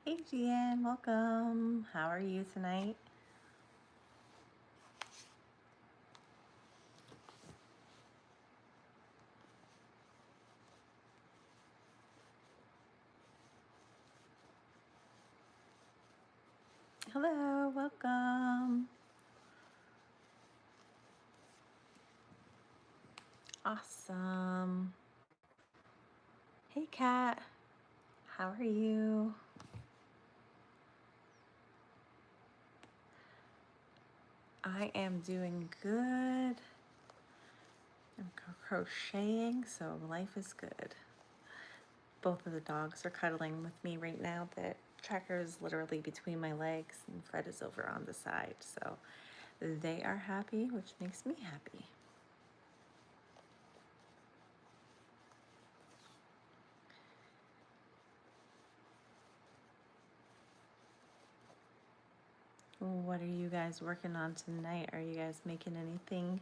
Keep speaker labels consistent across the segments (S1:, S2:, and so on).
S1: Hey Gian, welcome. How are you tonight? Hello, welcome. Awesome. Hey Kat, how are you? I am doing good. I'm crocheting, so life is good. Both of the dogs are cuddling with me right now. The tracker is literally between my legs and Fred is over on the side. So they are happy, which makes me happy. What are you guys working on tonight? Are you guys making anything?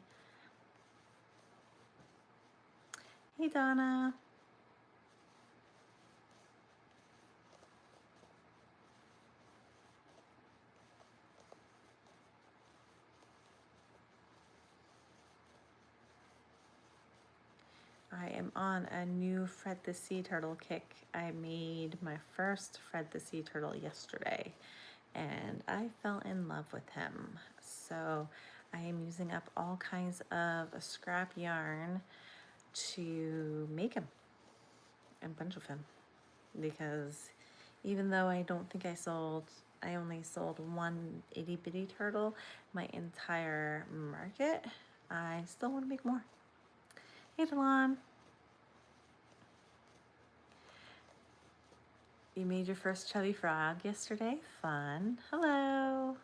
S1: Hey Donna. I am on a new Fred the Sea Turtle kick. I made my first Fred the Sea Turtle yesterday and I fell in love with him. So I am using up all kinds of scrap yarn to make him, a bunch of him, because even though I don't think I only sold one itty bitty turtle, my entire market, I still want to make more. Hey Delon. You made your first chubby frog yesterday. Fun. Hello.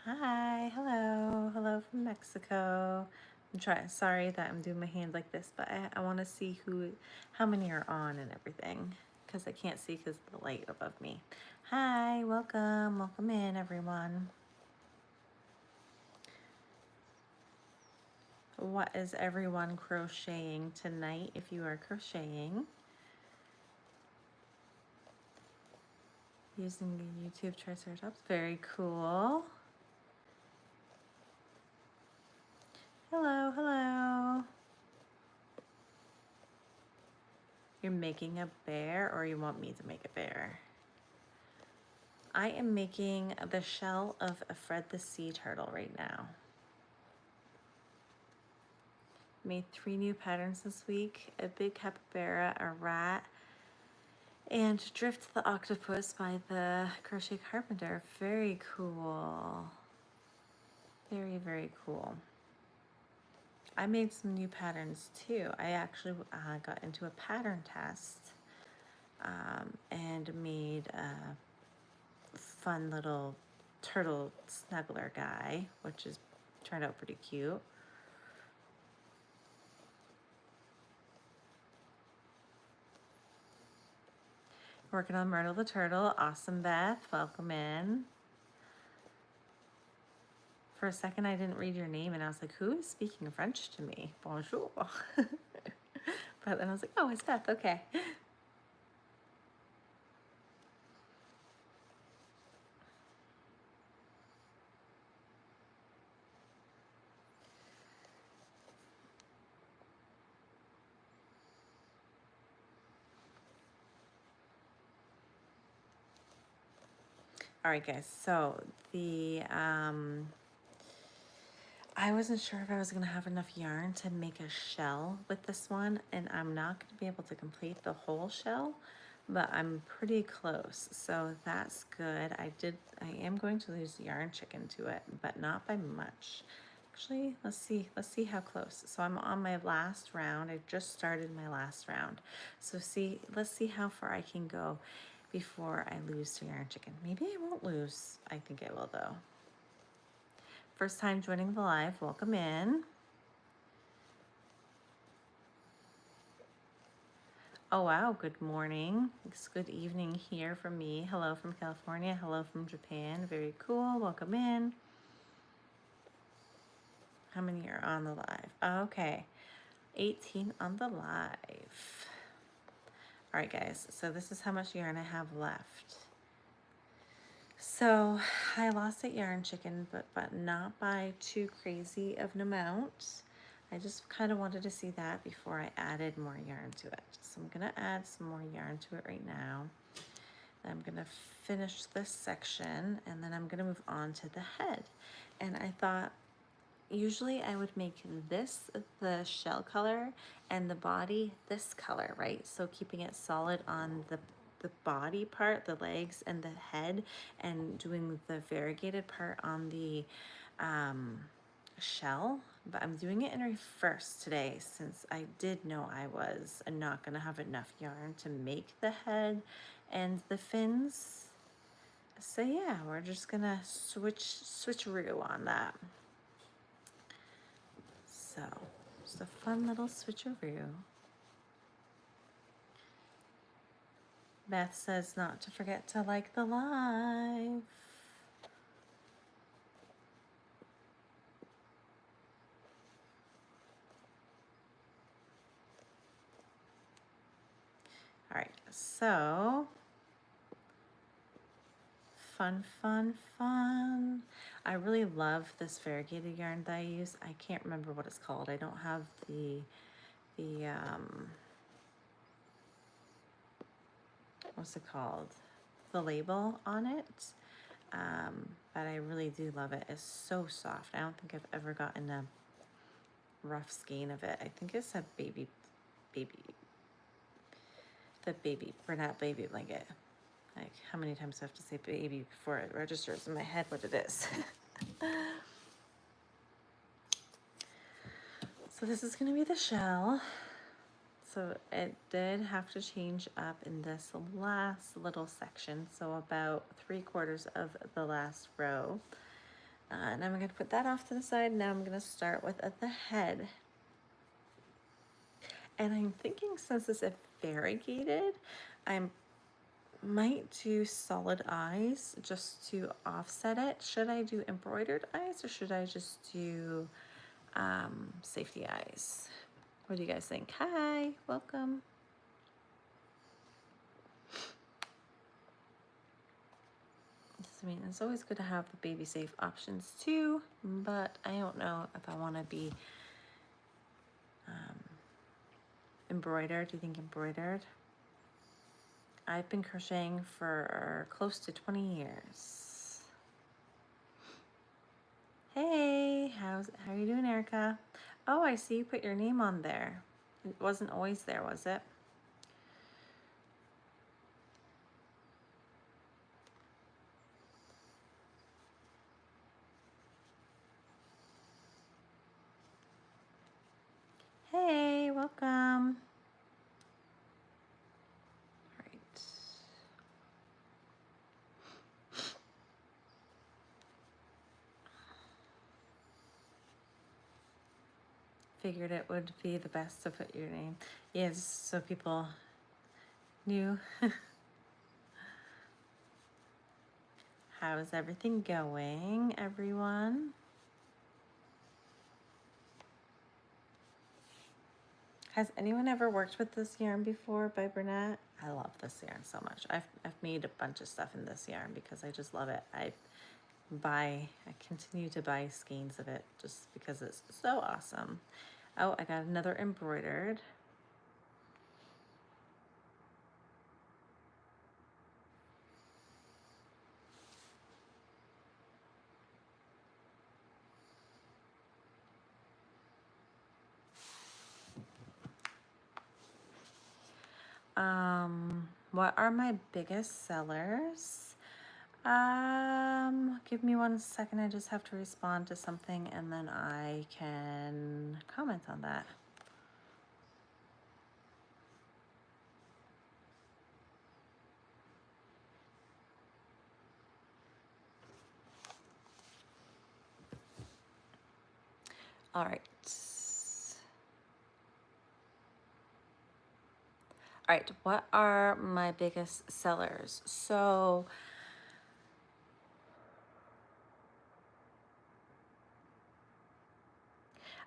S1: Hi. Hello. Hello from Mexico. Sorry that I'm doing my hand like this, but I want to see how many are on and everything, because I can't see because of the light above me. Hi. Welcome. Welcome in, everyone. What is everyone crocheting tonight if you are crocheting? Using the YouTube Triceratops. Very cool. Hello, hello. You're making a bear, or you want me to make a bear? I am making the shell of a Fred the Sea Turtle right now. Made 3 new patterns this week: a big capybara, a rat, and Drift the octopus by the Crochet Carpenter. Very cool. Very, very cool. I made some new patterns too. I actually got into a pattern test and made a fun little turtle snuggler guy, which is turned out pretty cute. Working on Myrtle the Turtle. Awesome, Beth. Welcome in. For a second, I didn't read your name, and I was like, who is speaking French to me? Bonjour. But then I was like, oh, it's Beth. Okay. All right, guys. So I wasn't sure if I was gonna have enough yarn to make a shell with this one, and I'm not gonna be able to complete the whole shell, but I'm pretty close, so that's good. I am going to lose yarn chicken to it, but not by much. Actually, let's see how close. So I'm on my last round. I just started my last round. So let's see how far I can go before I lose to yarn chicken. Maybe I won't lose. I think I will though. First time joining the live, welcome in. Oh wow, good morning. It's good evening here from me. Hello from California, hello from Japan. Very cool, welcome in. How many are on the live? Okay, 18 on the live. All right, guys, so this is how much yarn I have left. So I lost that yarn chicken, but not by too crazy of an amount. I just kind of wanted to see that before I added more yarn to it. So I'm gonna add some more yarn to it right now. I'm gonna finish this section and then I'm gonna move on to the head. And I thought usually I would make this the shell color and the body this color, right? So keeping it solid on the body part, the legs and the head, and doing the variegated part on the shell. But I'm doing it in reverse today since I did know I was not gonna have enough yarn to make the head and the fins. So yeah, we're just gonna switcheroo on that. So, just a fun little switcheroo. Beth says not to forget to like the live. All right, so fun. I really love this variegated yarn that I use. I can't remember what it's called. I don't have the what's it called? The label on it. But I really do love it. It's so soft. I don't think I've ever gotten a rough skein of it. I think it's a baby Bernat baby blanket. Like, how many times do I have to say baby before it registers in my head what it is? So this is gonna be the shell. So it did have to change up in this last little section. So about 3/4 of the last row. And I'm gonna put that off to the side. Now I'm gonna start with the head. And I'm thinking since it's a variegated, I might do solid eyes just to offset it. Should I do embroidered eyes or should I just do safety eyes? What do you guys think? Hi, welcome. I mean, it's always good to have the baby safe options too, but I don't know if I want to be embroidered. Do you think embroidered? I've been crocheting for close to 20 years. Hey, how are you doing, Erica? Oh, I see you put your name on there. It wasn't always there, was it? Hey, welcome. All right. Figured it would be the best to put your name. Yes, so people knew. How's everything going, everyone? Has anyone ever worked with this yarn before by Bernat? I love this yarn so much. I've made a bunch of stuff in this yarn because I just love it. I continue to buy skeins of it just because it's so awesome. Oh, I got another embroidered. What are my biggest sellers? Give me 1 second. I just have to respond to something and then I can comment on that. All right. All right, what are my biggest sellers? So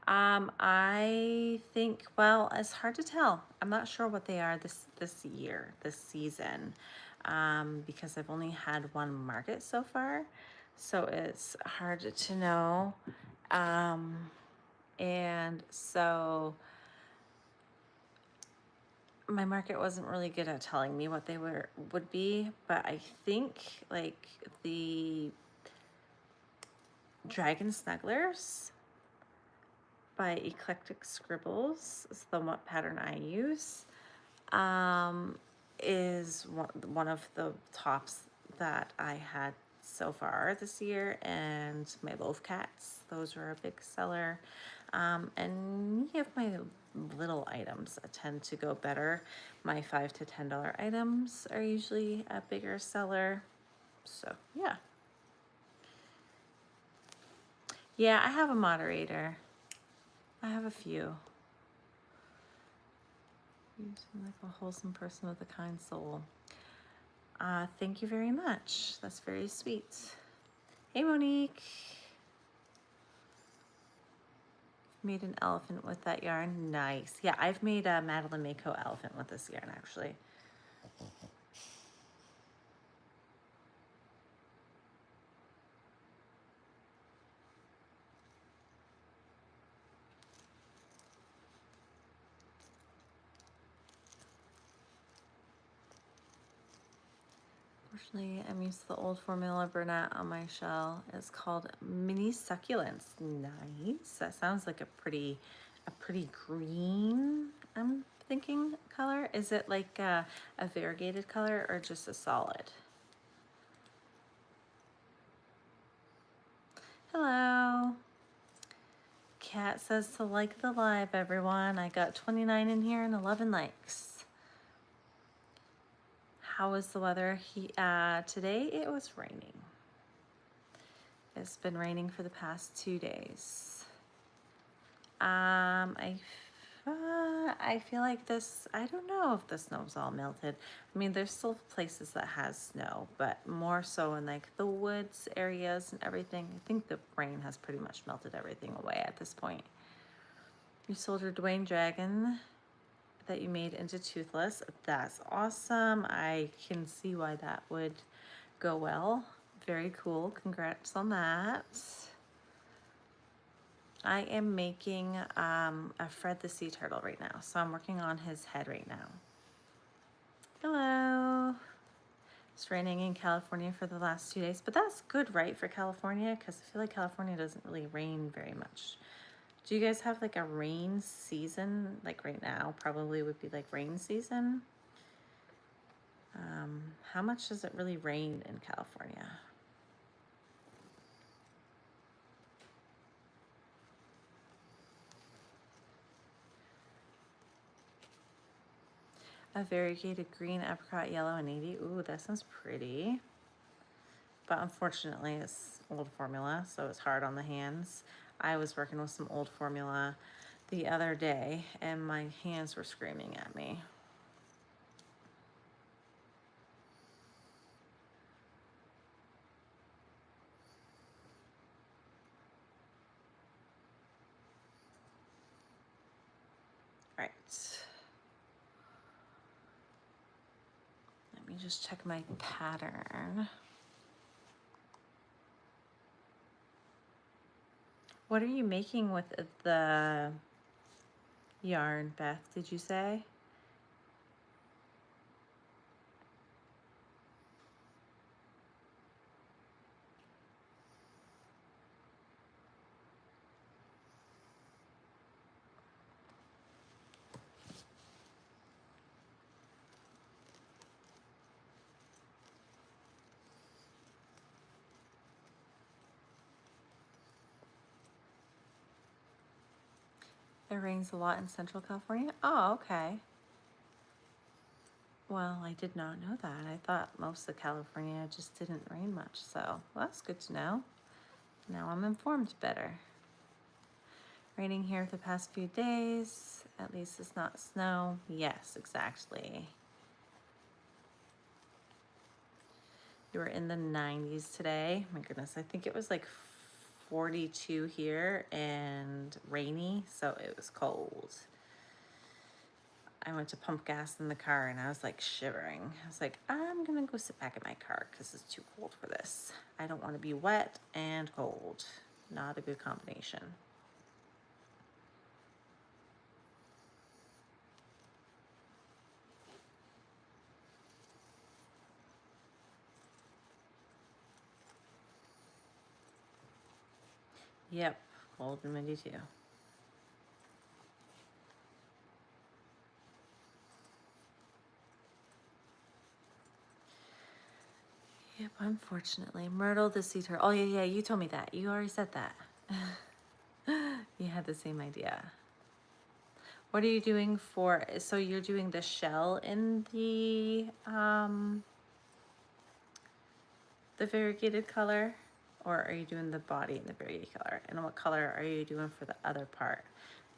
S1: I think, well, it's hard to tell. I'm not sure what they are this year, this season, because I've only had one market so far, so it's hard to know. And so my market wasn't really good at telling me what they would be, but I think like the Dragon Snugglers by Eclectic Scribbles is the one pattern I use. Is one of the tops that I had so far this year, and my loaf cats, those were a big seller. And many of my little items tend to go better. My $5 to $10 items are usually a bigger seller. So yeah. Yeah, I have a moderator. I have a few. Using like a wholesome person with a kind soul. Thank you very much. That's very sweet. Hey, Monique. Made an elephant with that yarn. Nice. Yeah, I've made a Madeline Mako elephant with this yarn, actually. Unfortunately, I'm used to the old formula Bernat on my shell. It's called Mini Succulents. Nice. That sounds like a pretty green, I'm thinking, color. Is it like a variegated color or just a solid? Hello. Kat says to like the live, everyone. I got 29 in here and 11 likes. How is the weather? Today it was raining. It's been raining for the past 2 days. I feel like this, I don't know if the snow's all melted. I mean, there's still places that has snow, but more so in like the woods areas and everything. I think the rain has pretty much melted everything away at this point. You sold your Dwayne Dragon that you made into Toothless. That's awesome. I can see why that would go well. Very cool. Congrats on that. I am making a Fred the Sea Turtle right now, so I'm working on his head right now. Hello. It's raining in California for the last 2 days, but that's good, right, for California? Because I feel like California doesn't really rain very much. Do you guys have like a rain season? Like right now, probably would be like rain season. How much does it really rain in California? A variegated green, apricot, yellow, and navy. Ooh, that sounds pretty. But unfortunately, it's old formula, so it's hard on the hands. I was working with some old formula the other day, and my hands were screaming at me. All right. Let me just check my pattern. What are you making with the yarn, Beth, did you say? It rains a lot in Central California? Oh, okay. Well, I did not know that. I thought most of California just didn't rain much, so well, that's good to know. Now I'm informed better. Raining here for the past few days. At least it's not snow. Yes, exactly. You were in the 90s today. My goodness, I think it was like 42 here and rainy, so it was cold. I went to pump gas in the car and I was like shivering. I was like, I'm gonna go sit back in my car because it's too cold for this. I don't want to be wet and cold. Not a good combination. Yep, cold and windy too. Yep, unfortunately. Myrtle the sea turtle. Oh, yeah, you told me that. You already said that. You had the same idea. What are you doing for, so you're doing the shell in the variegated color? Or are you doing the body in the variegated color? And what color are you doing for the other part?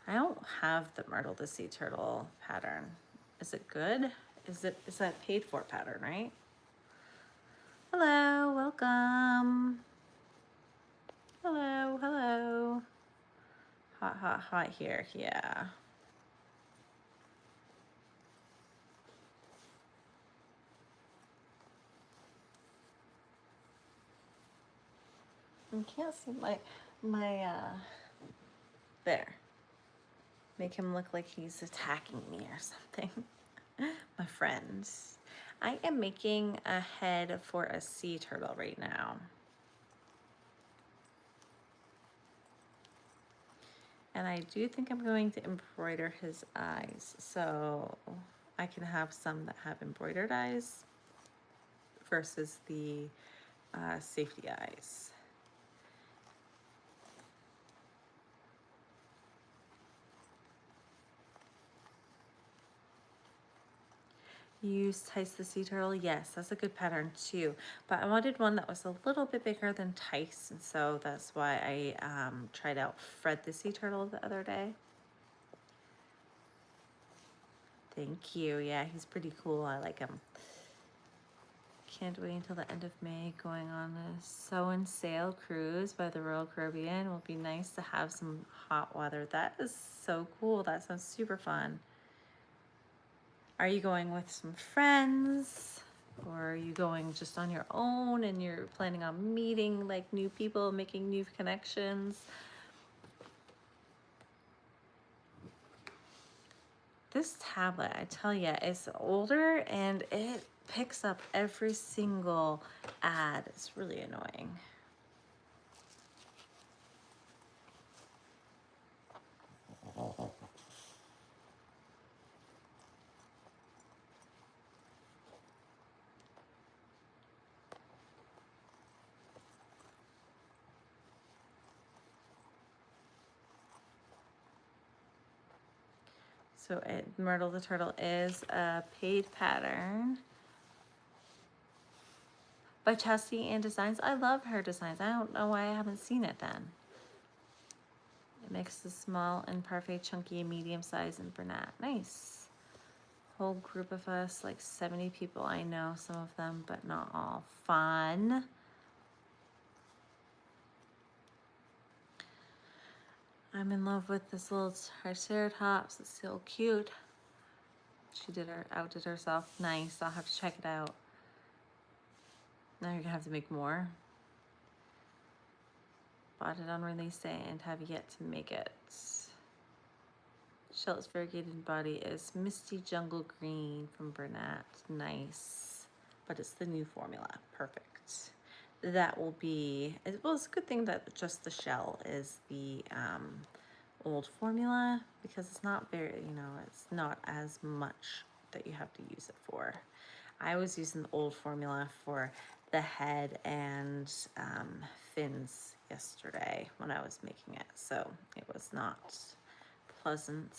S1: I don't have the Myrtle the sea turtle pattern. Is it good? Is that paid for pattern, right? Hello, welcome. Hello, hello. Hot, hot, hot here, yeah. I can't see my there. Make him look like he's attacking me or something. My friends. I am making a head for a sea turtle right now. And I do think I'm going to embroider his eyes. So I can have some that have embroidered eyes versus the safety eyes. Use Tice the Sea Turtle. Yes, that's a good pattern too. But I wanted one that was a little bit bigger than Tice, and so that's why I tried out Fred the Sea Turtle the other day. Thank you. Yeah, he's pretty cool. I like him. Can't wait until the end of May going on a Sew and Sail cruise by the Royal Caribbean. Will be nice to have some hot weather. That is so cool. That sounds super fun. Are you going with some friends? Or are you going just on your own and you're planning on meeting like new people, making new connections? This tablet, I tell you, is older and it picks up every single ad. It's really annoying. So Myrtle the Turtle is a paid pattern by Chastity and Designs. I love her designs. I don't know why I haven't seen it then. It makes the small and parfait, chunky, and medium size in Bernat. Nice. Whole group of us, like 70 people. I know some of them, but not all. Fun. I'm in love with this little Triceratops. It's so cute. She outdid herself. Nice. I'll have to check it out. Now you're gonna have to make more. Bought it on release day and have yet to make it. Shell's variegated body is Misty Jungle Green from Bernat. Nice. But it's the new formula. Perfect. That will be, well, it's a good thing that just the shell is the old formula because it's not very, it's not as much that you have to use it for. I was using the old formula for the head and fins yesterday when I was making it, so it was not pleasant.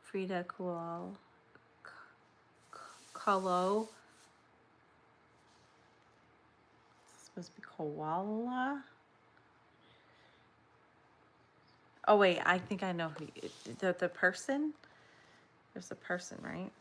S1: Frida Kahlo. It's supposed to be koala. Oh wait, I think I know who the person. There's a person, right?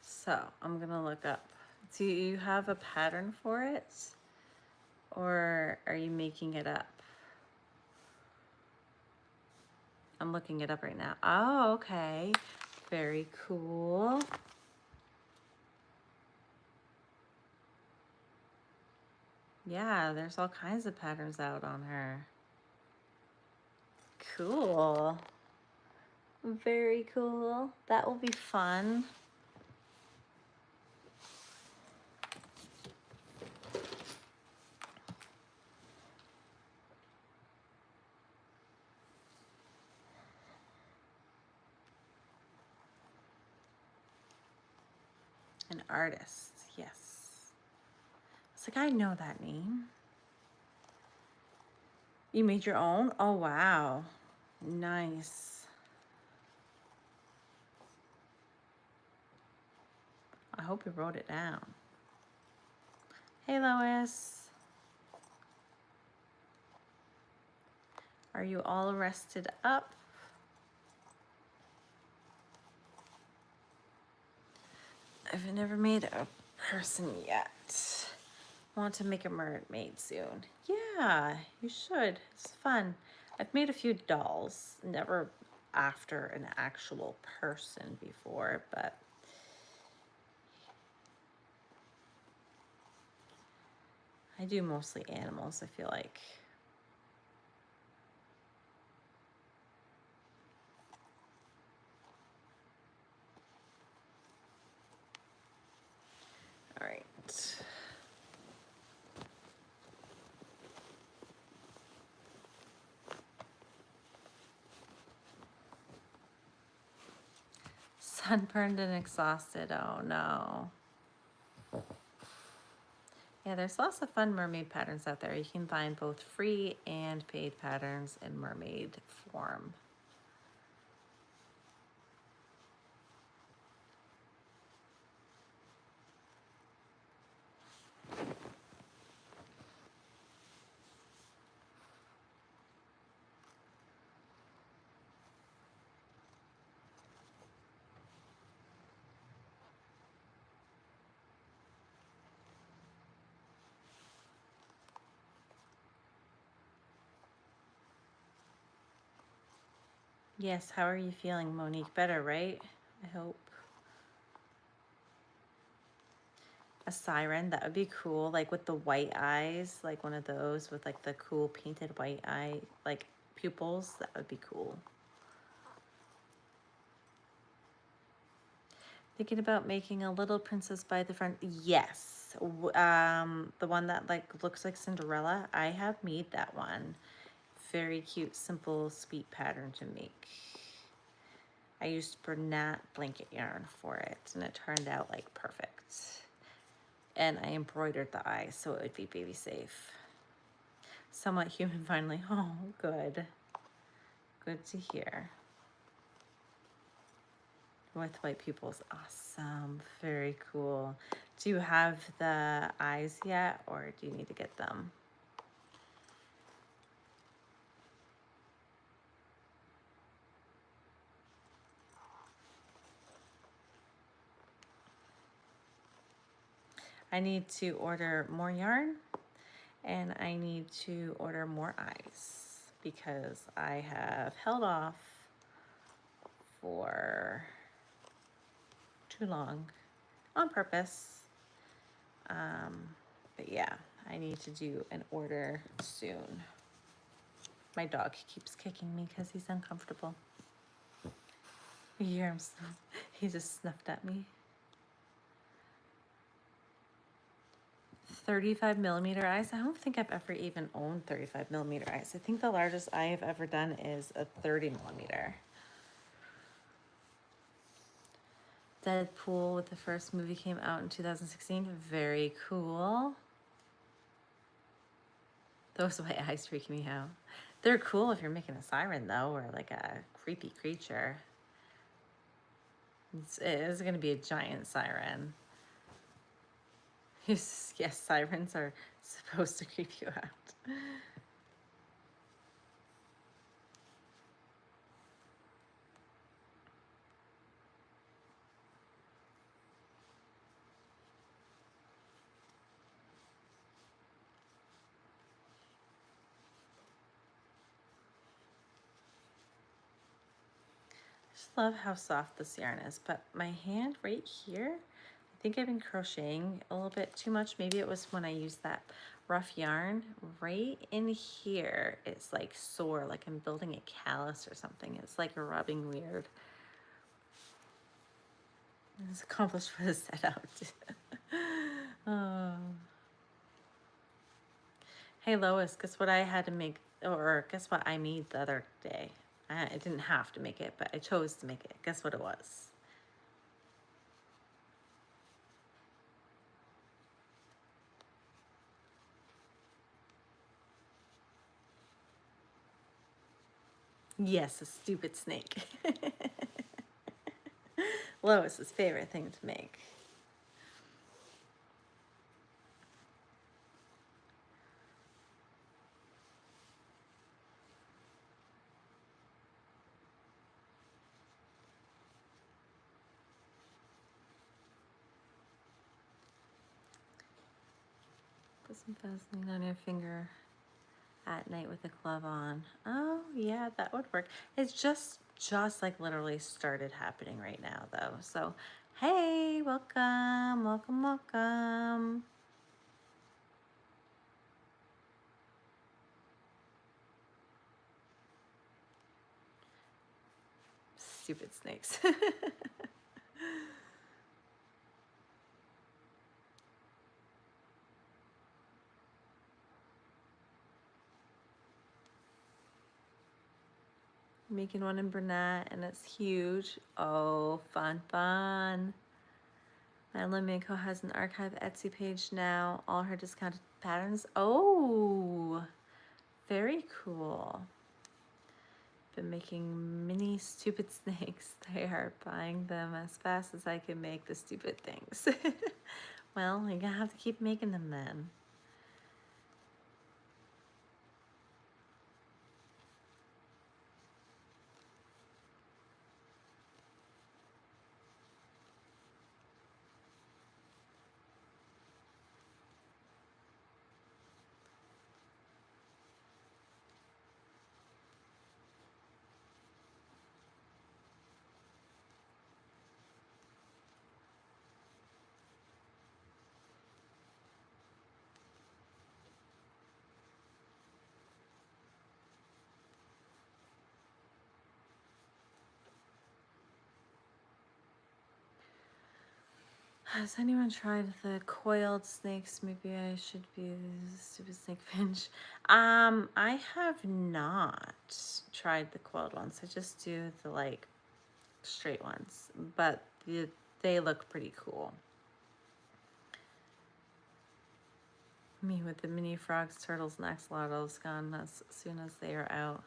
S1: So I'm gonna look up. Do you have a pattern for it? Or are you making it up? I'm looking it up right now. Oh, okay. Very cool. Yeah, there's all kinds of patterns out on her. Cool. Very cool. That will be fun. An artist, yes. It's like, I know that name. You made your own? Oh, wow. Nice. I hope you wrote it down. Hey, Lois. Are you all rested up? I've never made a person yet. Want to make a mermaid soon. Yeah, you should. It's fun. I've made a few dolls, never after an actual person before, but I do mostly animals, I feel like. All right. Sunburned and exhausted. Oh no. Yeah, there's lots of fun mermaid patterns out there. You can find both free and paid patterns in mermaid form. Yes, how are you feeling, Monique? Better, right? I hope. A siren, that would be cool, like with the white eyes, like one of those with like the cool painted white eye, like pupils. That would be cool. Thinking about making a little princess by the front. Yes. The one that like looks like Cinderella. I have made that one. Very cute, simple, sweet pattern to make. I used Bernat blanket yarn for it, and it turned out like perfect. And I embroidered the eyes so it would be baby safe. Somewhat human finally. Oh, good. Good to hear. With white pupils. Awesome. Very cool. Do you have the eyes yet, or do you need to get them? I need to order more yarn, and I need to order more eyes because I have held off for too long on purpose. But yeah, I need to do an order soon. My dog keeps kicking me because he's uncomfortable. You hear him snuff? He just snuffed at me. 35 millimeter eyes. I don't think I've ever even owned 35 millimeter eyes. I think the largest I have ever done is a 30 millimeter. Deadpool with the first movie came out in 2016. Very cool. Those white eyes freak me out. They're cool if you're making a siren though, or like a creepy creature. It is going to be a giant siren. Yes, sirens are supposed to creep you out. I just love how soft this yarn is, but my hand right here, I think I've been crocheting a little bit too much. Maybe it was when I used that rough yarn. Right in here, it's like sore, like I'm building a callus or something. It's like rubbing weird. It's accomplished for the set out. Oh. Hey Lois, guess what I had to make, or guess what I made the other day? I didn't have to make it, but I chose to make it. Guess what it was? Yes, a stupid snake. Lois's favorite thing to make. Put some Vaseline on your finger at night with a glove on. Oh yeah, that would work. It's just like literally started happening right now though. So hey, welcome, welcome, welcome. Stupid snakes. Making one in Burnett and it's huge. Oh, fun, fun. Madeline Mako has an archive Etsy page now. All her discounted patterns. Oh, very cool. Been making mini stupid snakes. They are buying them as fast as I can make the stupid things. Well, you're gonna have to keep making them then. Has anyone tried the coiled snakes? Maybe I should be the stupid snake finch. I have not tried the coiled ones. I just do the like straight ones, but they look pretty cool. Me with the mini frogs, turtles, and axolotls gone as soon as they are out.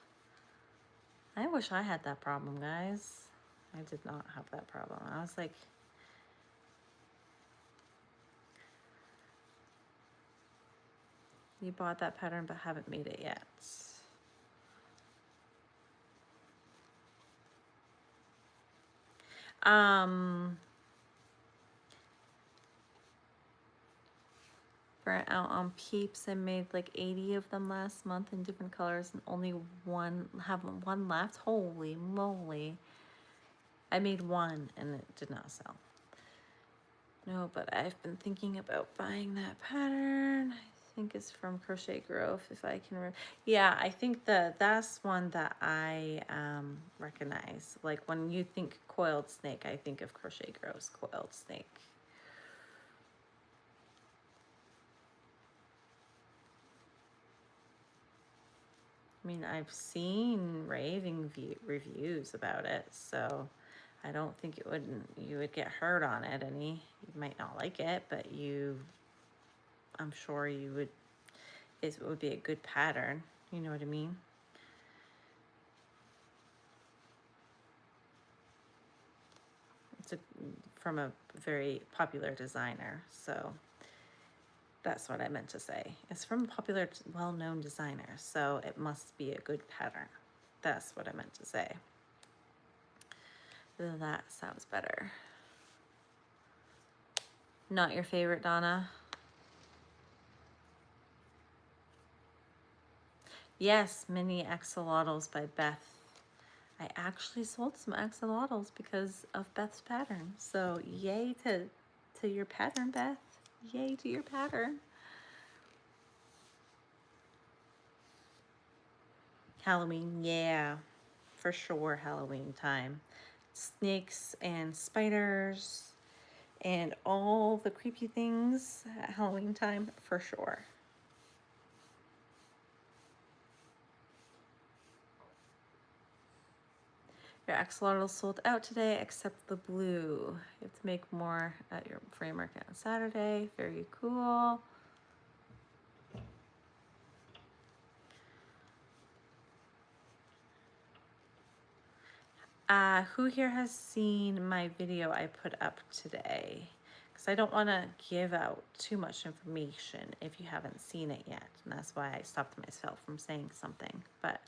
S1: I wish I had that problem, guys. I did not have that problem. I was like, you bought that pattern but haven't made it yet. Burnt out on Peeps. I made like 80 of them last month in different colors and only have one left. Holy moly. I made one and it did not sell. No, but I've been thinking about buying that pattern. I think it's from Crochet Grove, if I can remember. Yeah, I think that's one that I recognize. Like when you think coiled snake, I think of Crochet Grove's coiled snake. I mean, I've seen raving reviews about it, so I don't think you would get hurt on it any. You might not like it, but I'm sure you would would be a good pattern. You know what I mean? It's from a very popular designer, so that's what I meant to say. It's from a popular, well-known designer, so it must be a good pattern. That's what I meant to say. That sounds better. Not your favorite, Donna? Yes, mini axolotls by Beth. I actually sold some axolotls because of Beth's pattern. So yay to your pattern, Beth. Yay to your pattern. Halloween, yeah, for sure, Halloween time. Snakes and spiders and all the creepy things at Halloween time, for sure. Your axolotl sold out today, except the blue. You have to make more at your frame market on Saturday. Very cool. Who here has seen my video I put up today? Because I don't want to give out too much information if you haven't seen it yet. And that's why I stopped myself from saying something. But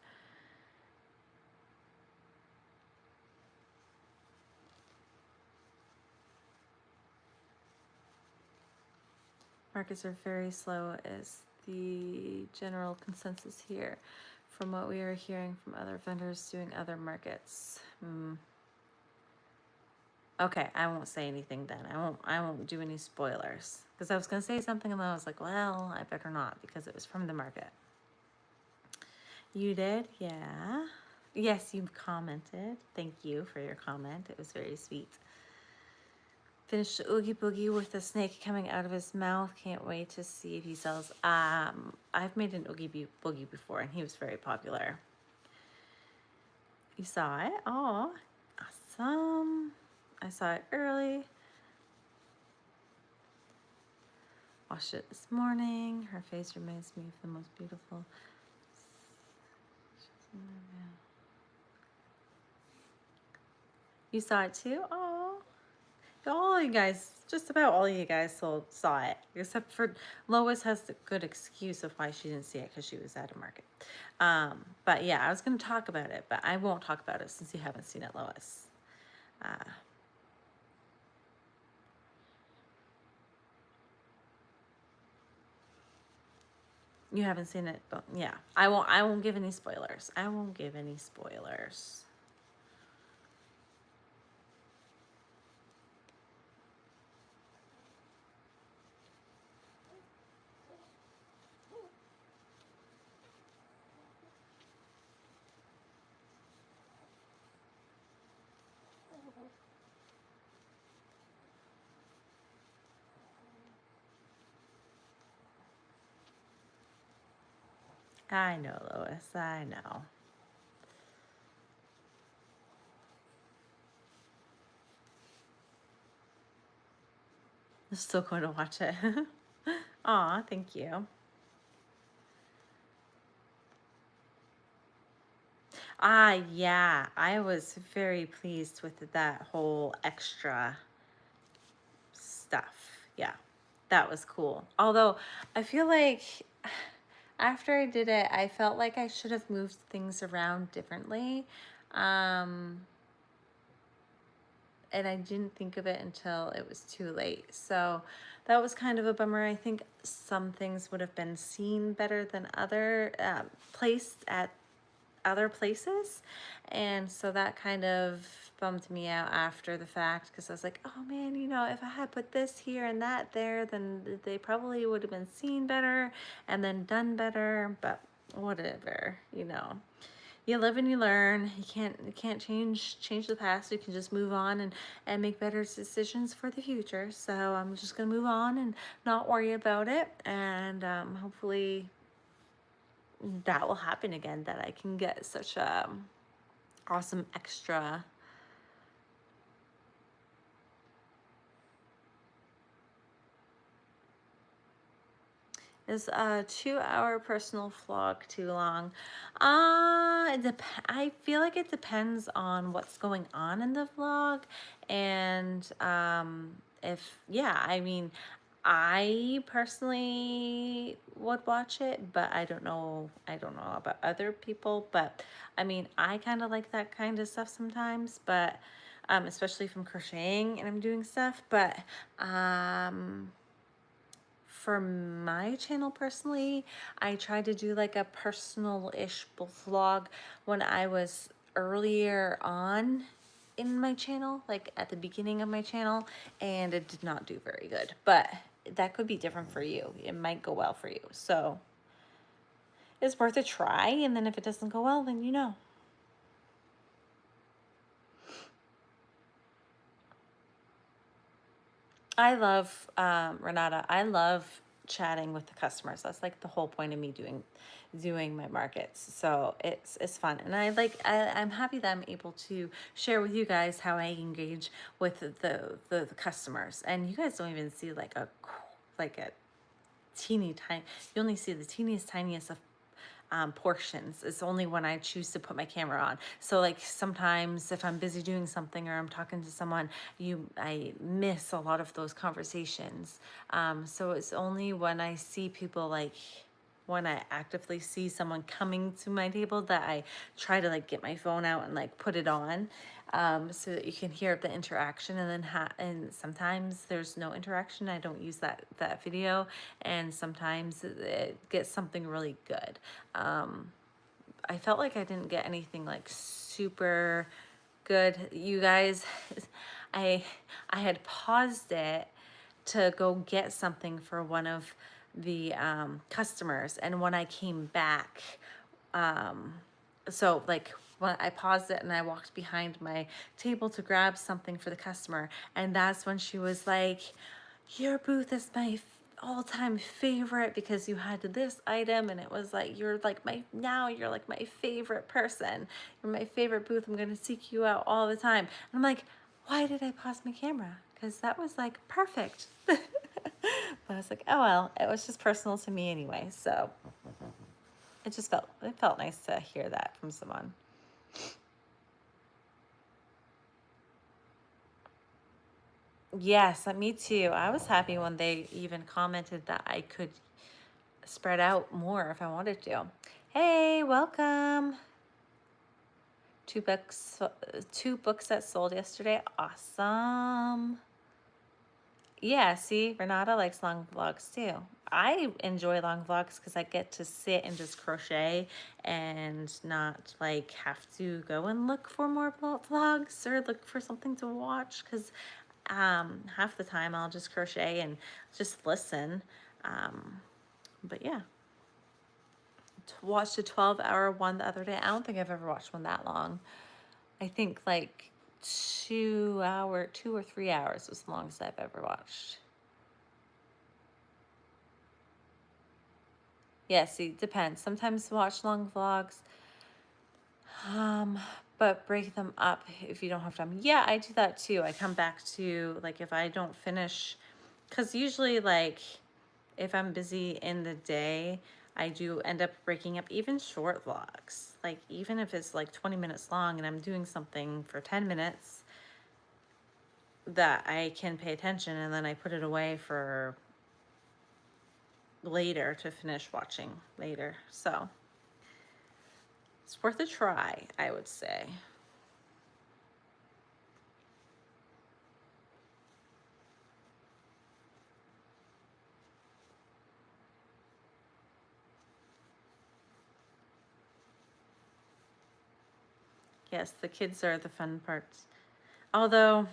S1: markets are very slow is the general consensus here from what we are hearing from other vendors doing other markets. Okay, I won't say anything then. I won't do any spoilers. Because I was gonna say something and then I was like, well, I better not because it was from the market. You did? Yeah. Yes, you commented. Thank you for your comment. It was very sweet. Finished the Oogie Boogie with a snake coming out of his mouth. Can't wait to see if he sells. I've made an Oogie Boogie before and he was very popular. You saw it? Oh, awesome. I saw it early. Washed it this morning. Her face reminds me of the most beautiful. You saw it too? Oh, all you guys, just about all you guys saw it, except for Lois has the good excuse of why she didn't see it because she was at a market. But yeah, I was going to talk about it, but I won't talk about it since you haven't seen it, Lois. You haven't seen it, but yeah, I won't give any spoilers. I won't give any spoilers. I know, Lois, I know. I'm still going to watch it. Aw, thank you. Yeah, I was very pleased with that whole extra stuff. Yeah, that was cool. Although I feel like after I did it, I felt like I should have moved things around differently. And I didn't think of it until it was too late. So that was kind of a bummer. I think some things would have been seen better than placed at other places. And so that kind of bummed me out after the fact because I was like, oh man, you know, if I had put this here and that there, then they probably would have been seen better and then done better, but whatever, you know. You live and you learn. You can't change the past. You can just move on and make better decisions for the future. So I'm just gonna move on and not worry about it, and hopefully that will happen again, that I can get such a awesome extra. Is a 2-hour personal vlog too long? I feel like it depends on what's going on in the vlog, and if yeah, I mean, I personally would watch it, but I don't know. I don't know about other people, but I mean, I kind of like that kind of stuff sometimes, but especially if I'm crocheting and I'm doing stuff, but for my channel personally, I tried to do like a personal-ish vlog when I was earlier on in my channel, like at the beginning of my channel, and it did not do very good. But that could be different for you. It might go well for you. So it's worth a try, and then if it doesn't go well, then you know. I love Renata. I love chatting with the customers. That's like the whole point of me doing my markets. So it's fun, and I'm happy that I'm able to share with you guys how I engage with the customers. And you guys don't even see like a teeny tiny. You only see the teeniest tiniest of portions. It's only when I choose to put my camera on. So like sometimes if I'm busy doing something or I'm talking to someone, I miss a lot of those conversations. So it's only when I see people, like when I actively see someone coming to my table, that I try to like get my phone out and like put it on, so that you can hear the interaction. And then and sometimes there's no interaction. I don't use that video, and sometimes it gets something really good. I felt like I didn't get anything like super good, you guys. I I had paused it to go get something for one of the customers, and when I came back, so like when I paused it and I walked behind my table to grab something for the customer, and that's when she was like, your booth is my all-time favorite because you had this item, and it was like, you're like my favorite person, you're my favorite booth, I'm gonna seek you out all the time. And I'm like, why did I pause my camera? Because that was like perfect. But I was like, oh well, it was just personal to me anyway, so it felt nice to hear that from someone. Yes, me too. I was happy when they even commented that I could spread out more if I wanted to. Hey, welcome. 2 books, 2 books that sold yesterday. Awesome. Yeah, see, Renata likes long vlogs too. I enjoy long vlogs because I get to sit and just crochet and not like have to go and look for more vlogs or look for something to watch, because half the time I'll just crochet and just listen. But yeah, watched a 12-hour one the other day. I don't think I've ever watched one that long. I think like 2 or 3 hours was the longest I've ever watched. Yeah, see, depends. Sometimes watch long vlogs, but break them up if you don't have time. Yeah, I do that too. I come back to, like, if I don't finish, because usually, like, if I'm busy in the day, I do end up breaking up even short vlogs. Like, even if it's like 20 minutes long and I'm doing something for 10 minutes, that I can pay attention, and then I put it away for later to finish watching later. So it's worth a try, I would say. Yes, the kids are the fun parts. Although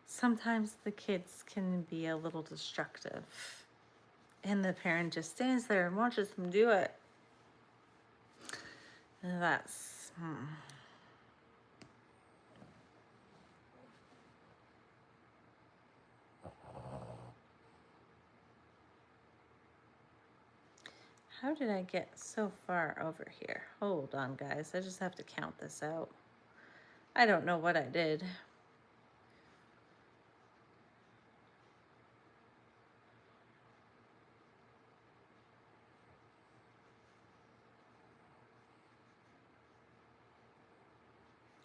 S1: sometimes the kids can be a little destructive, and the parent just stands there and watches them do it. And that's How did I get so far over here? Hold on, guys. I just have to count this out. I don't know what I did.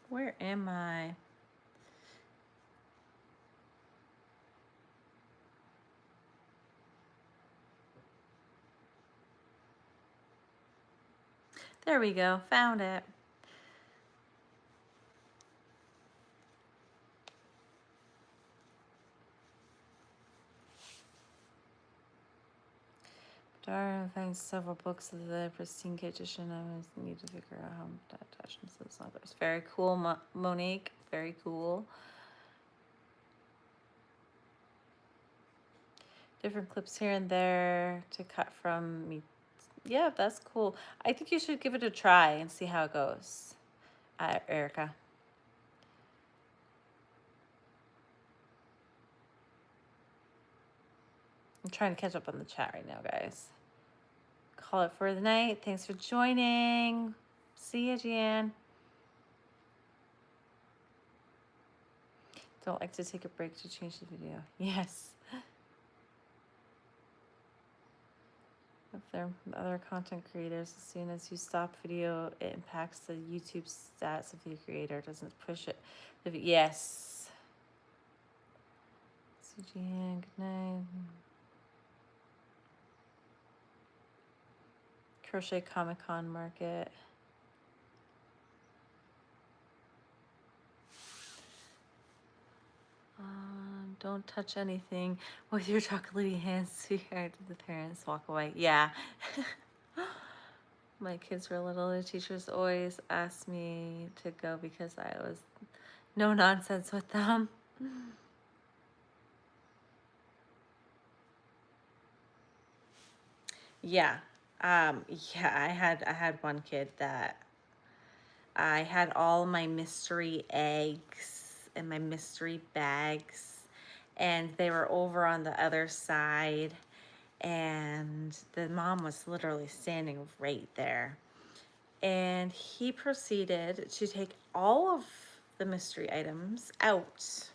S1: Where am I? There we go. Found it. Darn finds several books of the pristine edition. I need to figure out how to attach them to the others. Very cool, Monique. Very cool. Different clips here and there to cut from me. Yeah, that's cool. I think you should give it a try and see how it goes, Erica. I'm trying to catch up on the chat right now, guys. Call it for the night. Thanks for joining. See you, Jan. Don't like to take a break to change the video. Yes. If they're other content creators, as soon as you stop video, it impacts the YouTube stats of the creator. Doesn't push it. Yes. See you, Jan. Good night. Crochet Comic Con Market. Don't touch anything with your chocolatey hands, sweetheart. The parents walk away. Yeah. My kids were little. The teachers always asked me to go because I was no nonsense with them. Yeah. Yeah, I had one kid that I had all my mystery eggs and my mystery bags, and they were over on the other side, and the mom was literally standing right there. And he proceeded to take all of the mystery items out.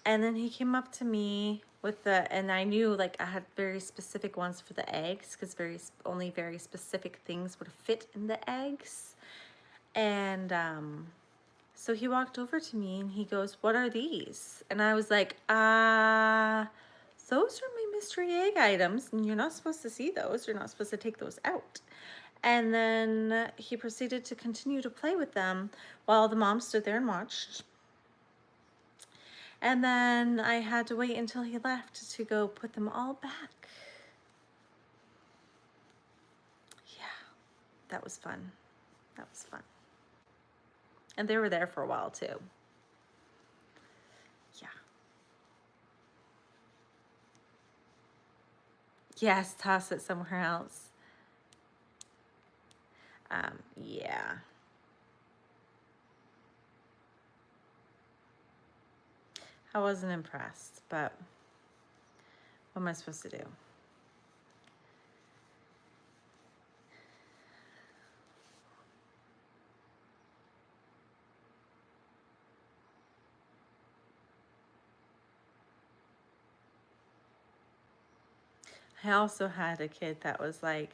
S1: And then he came up to me with and I knew like I had very specific ones for the eggs because only very specific things would fit in the eggs. And so he walked over to me and he goes, "What are these?" And I was like, those are my mystery egg items, and you're not supposed to see those. You're not supposed to take those out." And then he proceeded to continue to play with them while the mom stood there and watched. And then I had to wait until he left to go put them all back. Yeah, that was fun. That was fun. And they were there for a while too. Yeah. Yes, toss it somewhere else. Yeah. I wasn't impressed, but what am I supposed to do? I also had a kid that was like,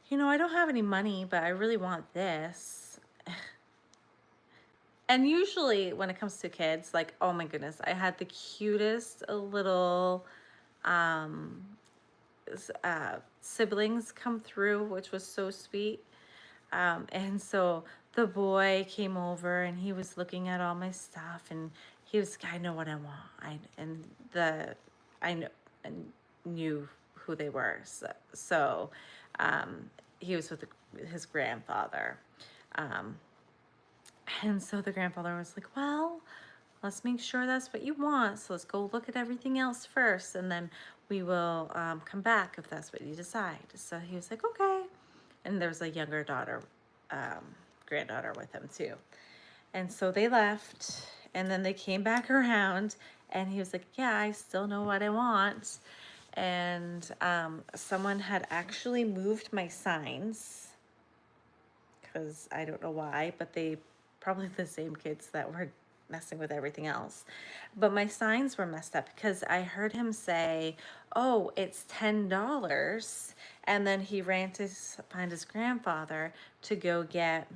S1: I don't have any money, but I really want this. And usually when it comes to kids, like, oh my goodness, I had the cutest little siblings come through, which was so sweet. And so the boy came over and he was looking at all my stuff and he was, I know what I want. I know, and knew who they were. So he was with his grandfather. And so the grandfather was like, "Well, let's make sure that's what you want. So let's go look at everything else first, and then we will come back if that's what you decide." So he was like, "Okay." And there's a younger daughter, granddaughter with him too. And so they left, and then they came back around, and he was like, "Yeah, I still know what I want." And someone had actually moved my signs because I don't know why, but they probably the same kids that were messing with everything else. But my signs were messed up because I heard him say, "Oh, it's $10." And then he ran to find his grandfather to go get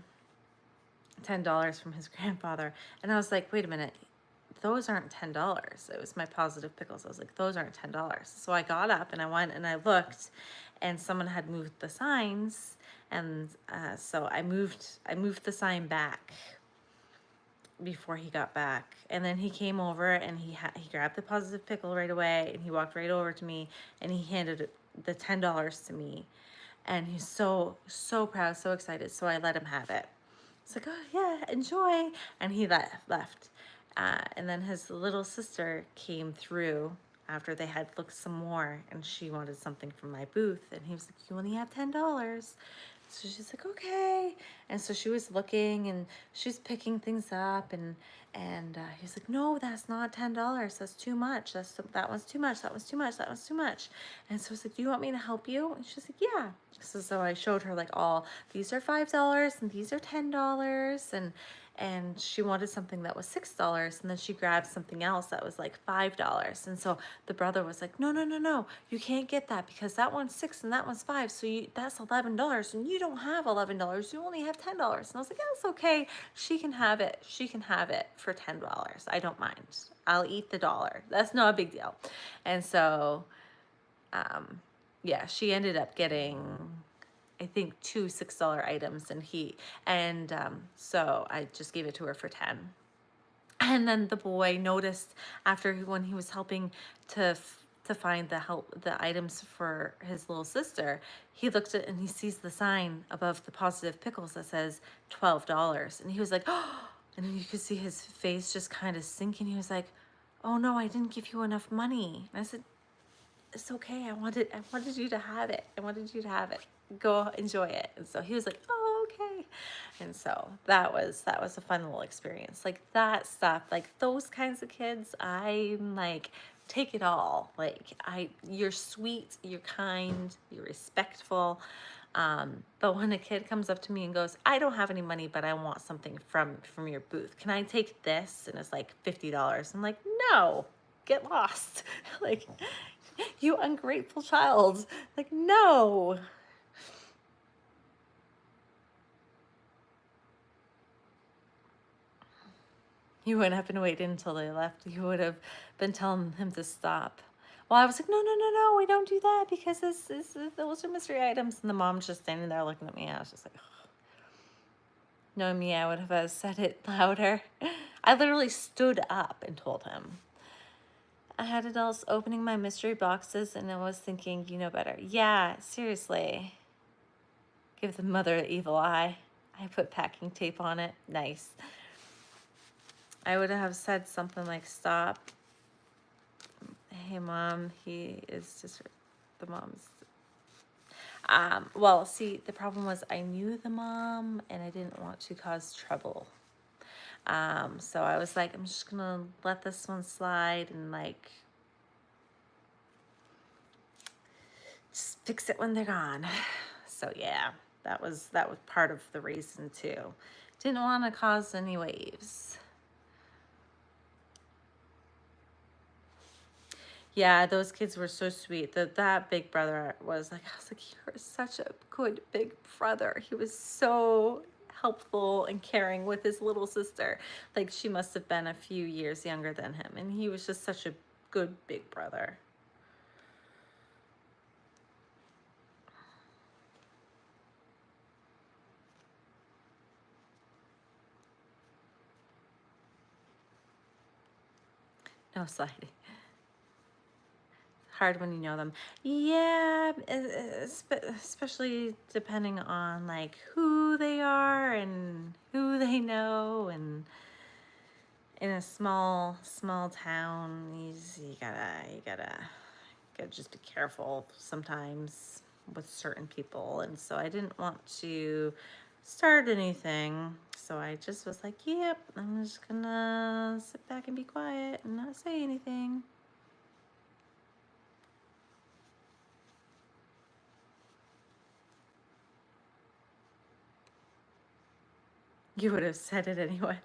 S1: $10 from his grandfather. And I was like, wait a minute, those aren't $10. It was my positive pickles. I was like, those aren't $10. So I got up and I went and I looked, and someone had moved the signs, and so I moved the sign back before he got back. And then he came over and he grabbed the positive pickle right away, and he walked right over to me and he handed the $10 to me. And he's so proud, so excited. So I let him have it. It's like, oh yeah, enjoy. And he left. And then his little sister came through after they had looked some more, and she wanted something from my booth. And he was like, you only have $10. So she's like, okay. And so she was looking and she's picking things up, and he's like, no, that's not $10. That's too much. That one's too much. That one's too much. That one's too much. And so I was like, do you want me to help you? And she's like, yeah. So I showed her like all these are $5 and these are $10, and she wanted something that was $6, and then she grabbed something else that was like $5. And so the brother was like, no, no, no, no, you can't get that because that one's $6 and that one's $5, so that's $11, and you don't have $11, you only have $10. And I was like, that's okay, she can have it for $10. I don't mind, I'll eat the dollar, that's not a big deal. And so yeah, she ended up getting, I think, 2 $6 items, and so I just gave it to her for 10. And then the boy noticed after when he was helping to find the items for his little sister, he looked at and he sees the sign above the positive pickles that says $12, and he was like, oh, and then you could see his face just kind of sink, and he was like, oh no, I didn't give you enough money. And I said, it's okay. I wanted you to have it. I wanted you to have it. Go enjoy it. And so he was like, oh, okay. And so that was a fun little experience. Like that stuff, like those kinds of kids, I'm like, take it all. Like you're sweet, you're kind, you're respectful. But when a kid comes up to me and goes, I don't have any money, but I want something from your booth. Can I take this? And it's like $50. I'm like, no, get lost. Like, you ungrateful child. Like, no. You wouldn't have been waiting until they left. You would have been telling him to stop. Well, I was like, no, no, no, no, we don't do that because those are mystery items. And the mom's just standing there looking at me. I was just like, oh. Knowing me, I would have said it louder. I literally stood up and told him. I had adults opening my mystery boxes, and I was thinking, you know better. Yeah, seriously. Give the mother the evil eye. I put packing tape on it. Nice. I would have said something like, stop. Hey, Mom, he is just, the mom's. Well, see, the problem was I knew the mom, and I didn't want to cause trouble. So I was like, I'm just going to let this one slide and like, just fix it when they're gone. So yeah, that was part of the reason too. Didn't want to cause any waves. Yeah, those kids were so sweet. That big brother was like, I was like, you're such a good big brother. He was so helpful and caring with his little sister. Like she must have been a few years younger than him, and he was just such a good big brother. No sliding. Hard when you know them. Yeah, especially depending on like who they are and who they know, and in a small town, you gotta just be careful sometimes with certain people. And so I didn't want to start anything, so I just was like, yep, I'm just gonna sit back and be quiet and not say anything. You would have said it anyway.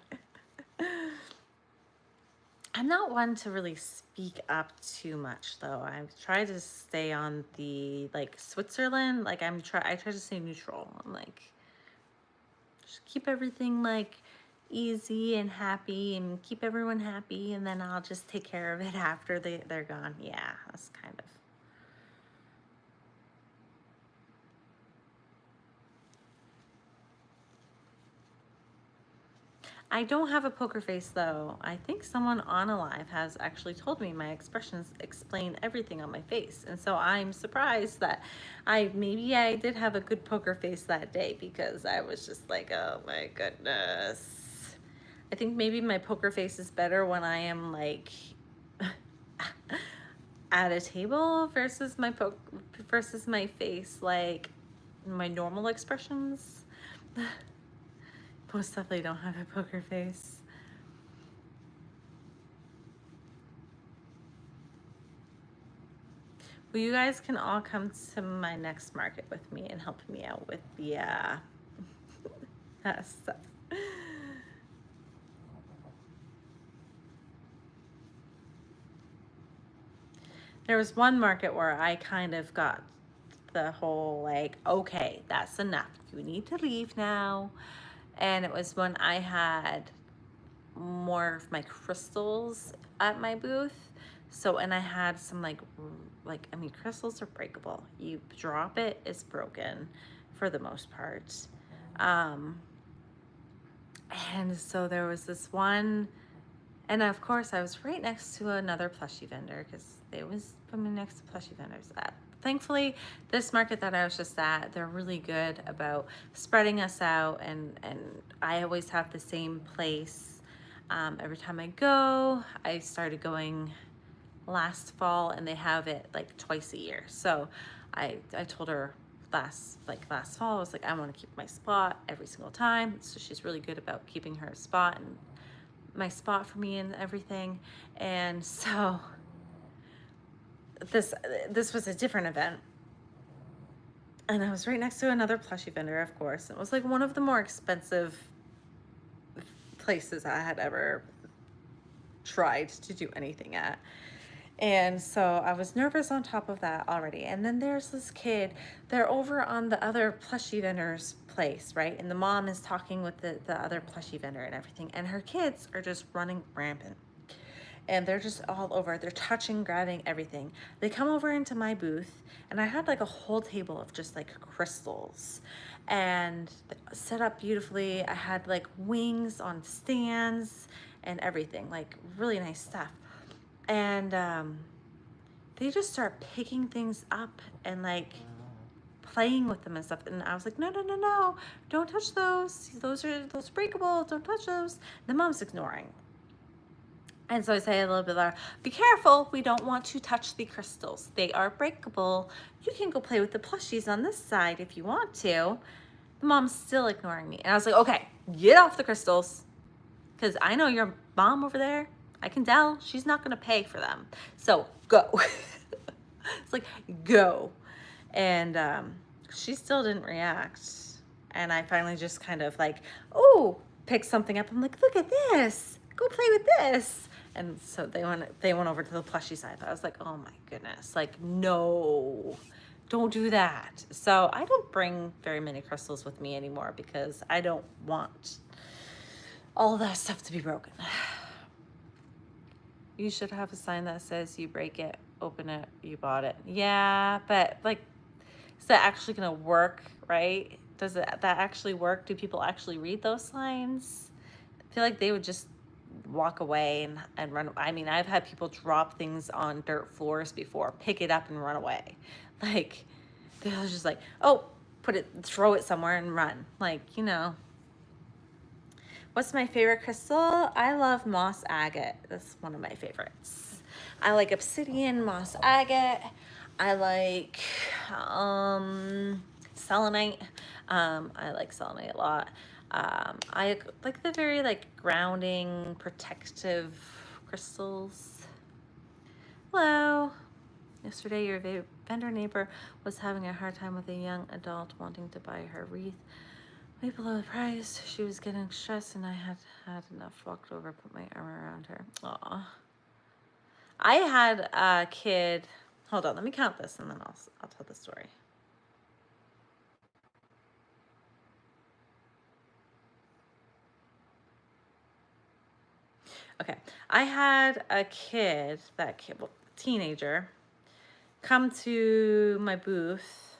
S1: I'm not one to really speak up too much though. I try to stay on the like Switzerland. Like I try to stay neutral. I'm like just keep everything like easy and happy and keep everyone happy, and then I'll just take care of it after they're gone. Yeah, that's kind of. I don't have a poker face though. I think someone on Alive has actually told me my expressions explain everything on my face. And so I'm surprised that maybe I did have a good poker face that day, because I was just like, oh my goodness. I think maybe my poker face is better when I am like at a table versus my face like my normal expressions. Most definitely don't have a poker face. Well, you guys can all come to my next market with me and help me out with the that stuff. There was one market where I kind of got the whole like, okay, that's enough. You need to leave now. And it was when I had more of my crystals at my booth. So, and I had some like, I mean, crystals are breakable. You drop it, it's broken for the most part. And so there was this one, and of course I was right next to another plushie vendor, because they was putting next to plushie vendors. Thankfully, this market that I was just at, they're really good about spreading us out, and I always have the same place. Every time I go, I started going last fall, and they have it like twice a year. So I told her last fall, I was like, I want to keep my spot every single time. So she's really good about keeping her spot and my spot for me and everything. And so this was a different event, and I was right next to another plushie vendor, of course. It was like one of the more expensive places I had ever tried to do anything at. And so I was nervous on top of that already. And then there's this kid, they're over on the other plushie vendor's place, right? And the mom is talking with the other plushie vendor and everything. And her kids are just running rampant. And they're just all over. They're touching, grabbing everything. They come over into my booth, and I had like a whole table of just like crystals and set up beautifully. I had like wings on stands and everything, like really nice stuff. And they just start picking things up and like playing with them and stuff. And I was like, no, don't touch those. Those are breakable. Don't touch those. The mom's ignoring. And so I say a little bit louder, be careful, we don't want to touch the crystals. They are breakable. You can go play with the plushies on this side if you want to. The mom's still ignoring me. And I was like, okay, get off the crystals, because I know your mom over there. I can tell she's not gonna pay for them. So go. It's like, go. And she still didn't react. And I finally just kind of like, oh, picked something up. I'm like, look at this. Go play with this. And so they went over to the plushie side. I was like, oh my goodness, like, no, don't do that. So I don't bring very many crystals with me anymore, because I don't want all that stuff to be broken. You should have a sign that says you break it, open it, you bought it. Yeah, but like, is that actually gonna work, right? Does that actually work? Do people actually read those signs? I feel like they would just walk away and run. I mean, I've had people drop things on dirt floors before, pick it up and run away. Like, they're just like, oh, throw it somewhere and run. Like, you know. What's my favorite crystal? I love moss agate. That's one of my favorites. I like obsidian, moss agate. I like selenite. I like selenite a lot. I like the very like grounding, protective crystals. Hello. Yesterday, your vendor neighbor was having a hard time with a young adult wanting to buy her wreath way below the price. She was getting stressed, and I had enough. Walked over, put my arm around her. Aw. I had a kid, hold on, let me count this and then I'll tell the story. Okay, I had a kid, well, teenager, come to my booth,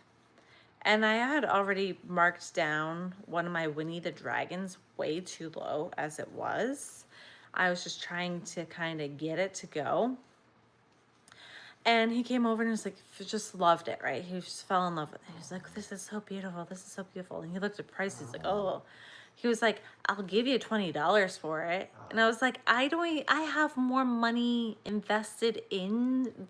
S1: and I had already marked down one of my Winnie the Dragons way too low as it was. I was just trying to kind of get it to go. And he came over and was like, just loved it, right? He just fell in love with it. He was like, this is so beautiful. This is so beautiful. And he looked at prices like, oh, he was like, I'll give you $20 for it. And I was like, I have more money invested in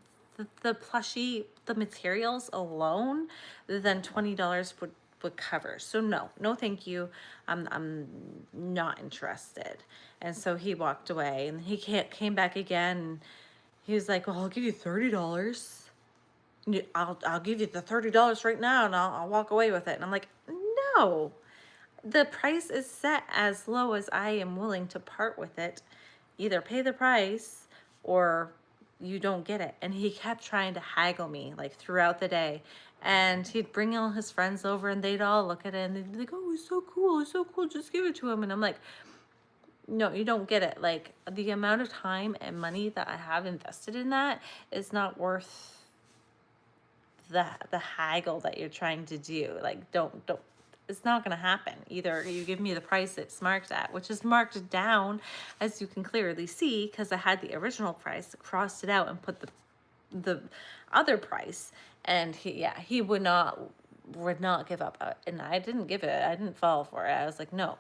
S1: the plushie, the materials alone than $20 would cover. So no, thank you. I'm not interested. And so he walked away, and he came back again. And he was like, well, I'll give you $30. I'll give you the $30 right now, and I'll walk away with it. And I'm like, no, the price is set as low as I am willing to part with it. Either pay the price or you don't get it. And he kept trying to haggle me like throughout the day. And he'd bring all his friends over, and they'd all look at it and they'd be like, oh, it's so cool. It's so cool. Just give it to him. And I'm like, no, you don't get it. Like, the amount of time and money that I have invested in that is not worth the haggle that you're trying to do. Like, don't it's not gonna happen. Either you give me the price it's marked at, which is marked down, as you can clearly see, because I had the original price, crossed it out and put the other price. And he would not give up. And I didn't give it. I didn't fall for it. I was like, no,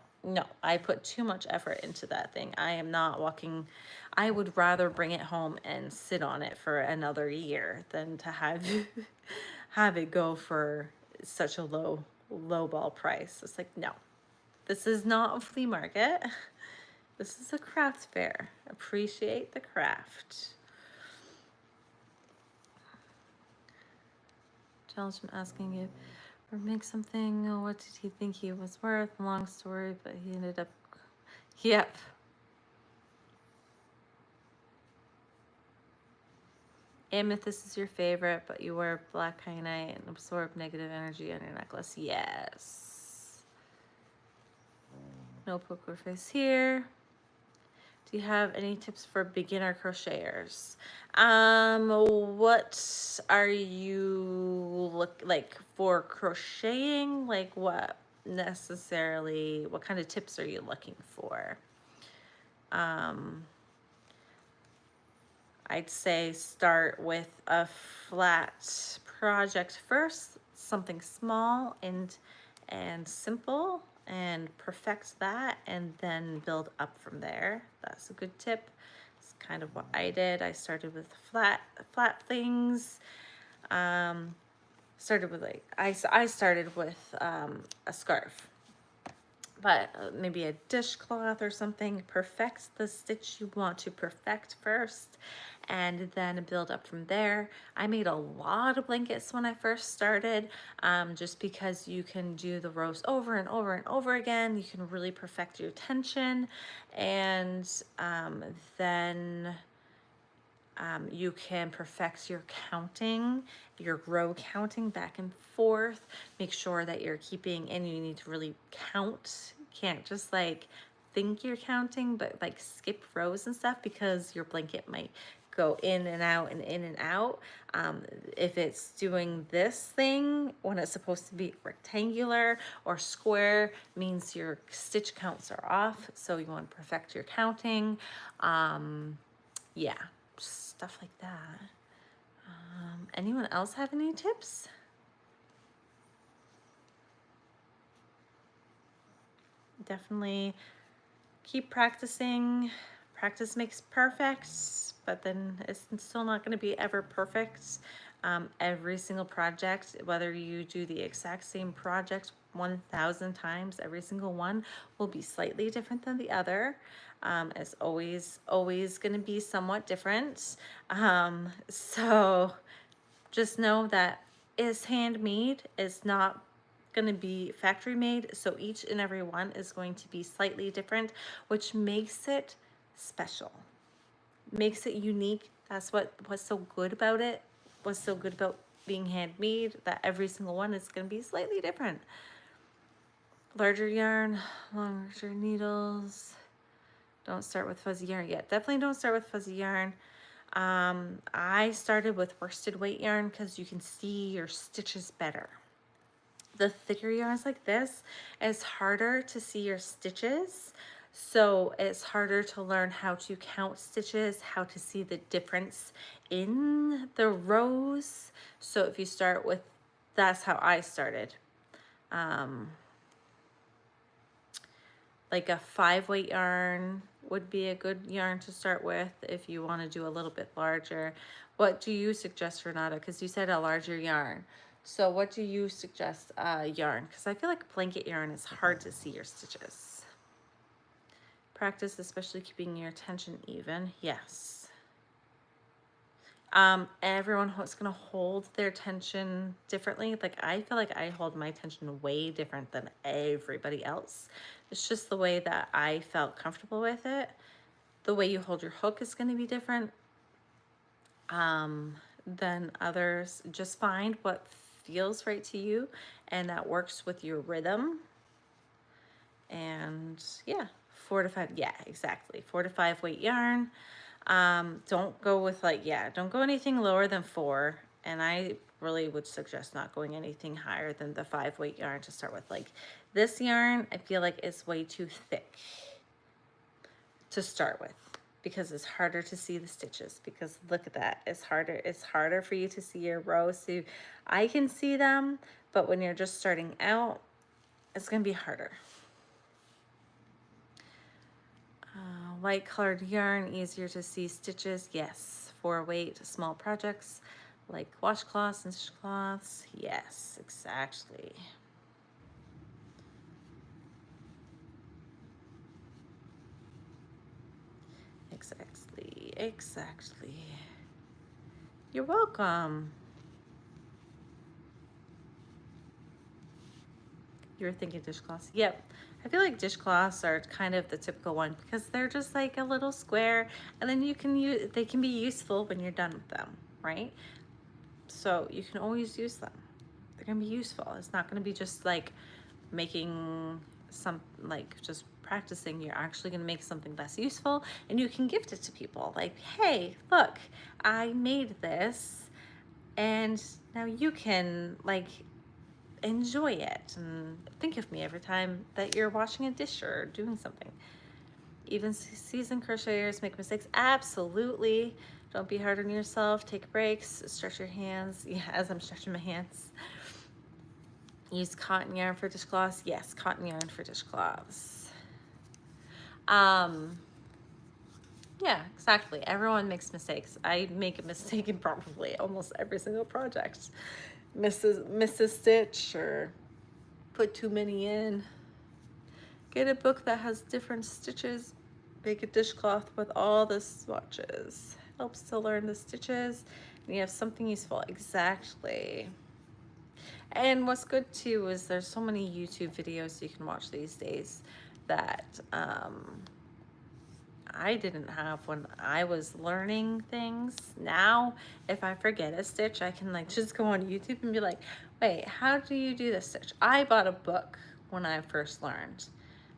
S1: I put too much effort into that thing. I am not walking. I would rather bring it home and sit on it for another year than to have have it go for such a low ball price. It's like, no, this is not a flea market. This is a craft fair. Appreciate the craft. Challenge him asking you, or make something. Oh, what did he think he was worth? Long story, but he ended up. Yep. Amethyst is your favorite, but you wear black kyanite and absorb negative energy on your necklace. Yes. No poker face here. Do you have any tips for beginner crocheters? What are you like for crocheting? Like, what necessarily, what kind of tips are you looking for? I'd say start with a flat project first, something small and simple, and perfect that, and then build up from there. That's a good tip. It's kind of what I did. I started with flat things. Started with like I started with a scarf, but maybe a dishcloth or something. Perfect the stitch you want to perfect first, and then build up from there. I made a lot of blankets when I first started, just because you can do the rows over and over and over again. You can really perfect your tension, and then you can perfect your counting, your row counting back and forth. Make sure that you're keeping, and you need to really count. You can't just like think you're counting, but like skip rows and stuff, because your blanket might go in and out and in and out. If it's doing this thing when it's supposed to be rectangular or square, means your stitch counts are off. So you want to perfect your counting. Yeah, stuff like that. Anyone else have any tips? Definitely keep practicing. Practice makes perfect, but then it's still not going to be ever perfect. Every single project, whether you do the exact same project 1,000 times, every single one will be slightly different than the other. It's always going to be somewhat different. So just know that it's handmade. It's not going to be factory made, so each and every one is going to be slightly different, which makes it special, makes it unique. That's what's so good about it. What's so good about being handmade, that every single one is going to be slightly different. Larger yarn, longer needles. Don't start with fuzzy yarn yet. Definitely don't start with fuzzy yarn. I started with worsted weight yarn because you can see your stitches better. The thicker yarns like this, it's harder to see your stitches. So it's harder to learn how to count stitches, how to see the difference in the rows. So if you start with, that's how I started. Like a 5-weight yarn would be a good yarn to start with if you want to do a little bit larger. What do you suggest, Renata? Because you said a larger yarn. So what do you suggest yarn? Because I feel like blanket yarn is hard to see your stitches. Practice, especially keeping your tension even. Yes. Everyone's gonna hold their tension differently. Like I feel like I hold my tension way different than everybody else. It's just the way that I felt comfortable with it. The way you hold your hook is gonna be different than others. Just find what feels right to you and that works with your rhythm. And yeah, 4 to 5, yeah, exactly. 4 to 5 weight yarn. Don't go with like, yeah, don't go anything lower than 4. And I really would suggest not going anything higher than the 5-weight yarn to start with. Like this yarn, I feel like it's way too thick to start with because it's harder to see the stitches, because look at that, it's harder for you to see your rows. So I can see them, but when you're just starting out, it's gonna be harder. Light colored yarn, easier to see stitches. Yes. 4-weight, small projects like washcloths and dishcloths. Yes, exactly. Exactly. You're welcome. You were thinking dishcloths. Yep. I feel like dishcloths are kind of the typical one because they're just like a little square, and then you can use, they can be useful when you're done with them, right? So you can always use them. They're gonna be useful. It's not gonna be just like making some, like just practicing. You're actually gonna make something that's useful, and you can gift it to people. Like, hey, look, I made this, and now you can like enjoy it and think of me every time that you're washing a dish or doing something. Even seasoned crocheters make mistakes. Absolutely. Don't be hard on yourself. Take breaks. Stretch your hands. Yeah, as I'm stretching my hands. Use cotton yarn for dishcloths. Yes, cotton yarn for dishcloths. Yeah, exactly. Everyone makes mistakes. I make a mistake in probably almost every single project. Miss a stitch or put too many in. Get a book that has different stitches. Make a dishcloth with all the swatches. Helps to learn the stitches, and you have something useful. Exactly. And what's good too is there's so many YouTube videos you can watch these days that I didn't have when I was learning things. Now, if I forget a stitch, I can like just go on YouTube and be like, wait, how do you do this stitch? I bought a book when I first learned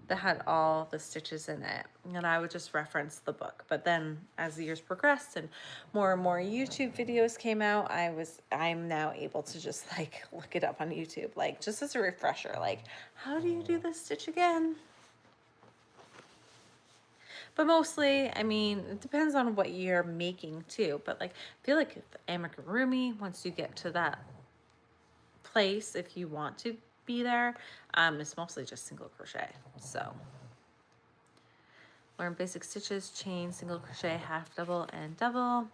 S1: that had all the stitches in it, and I would just reference the book. But then as the years progressed and more YouTube videos came out, I'm now able to just like look it up on YouTube, like just as a refresher, like how do you do this stitch again? But mostly, I mean, it depends on what you're making too. But like, I feel like amigurumi, once you get to that place, if you want to be there, it's mostly just single crochet. So learn basic stitches, chain, single crochet, half double, and double.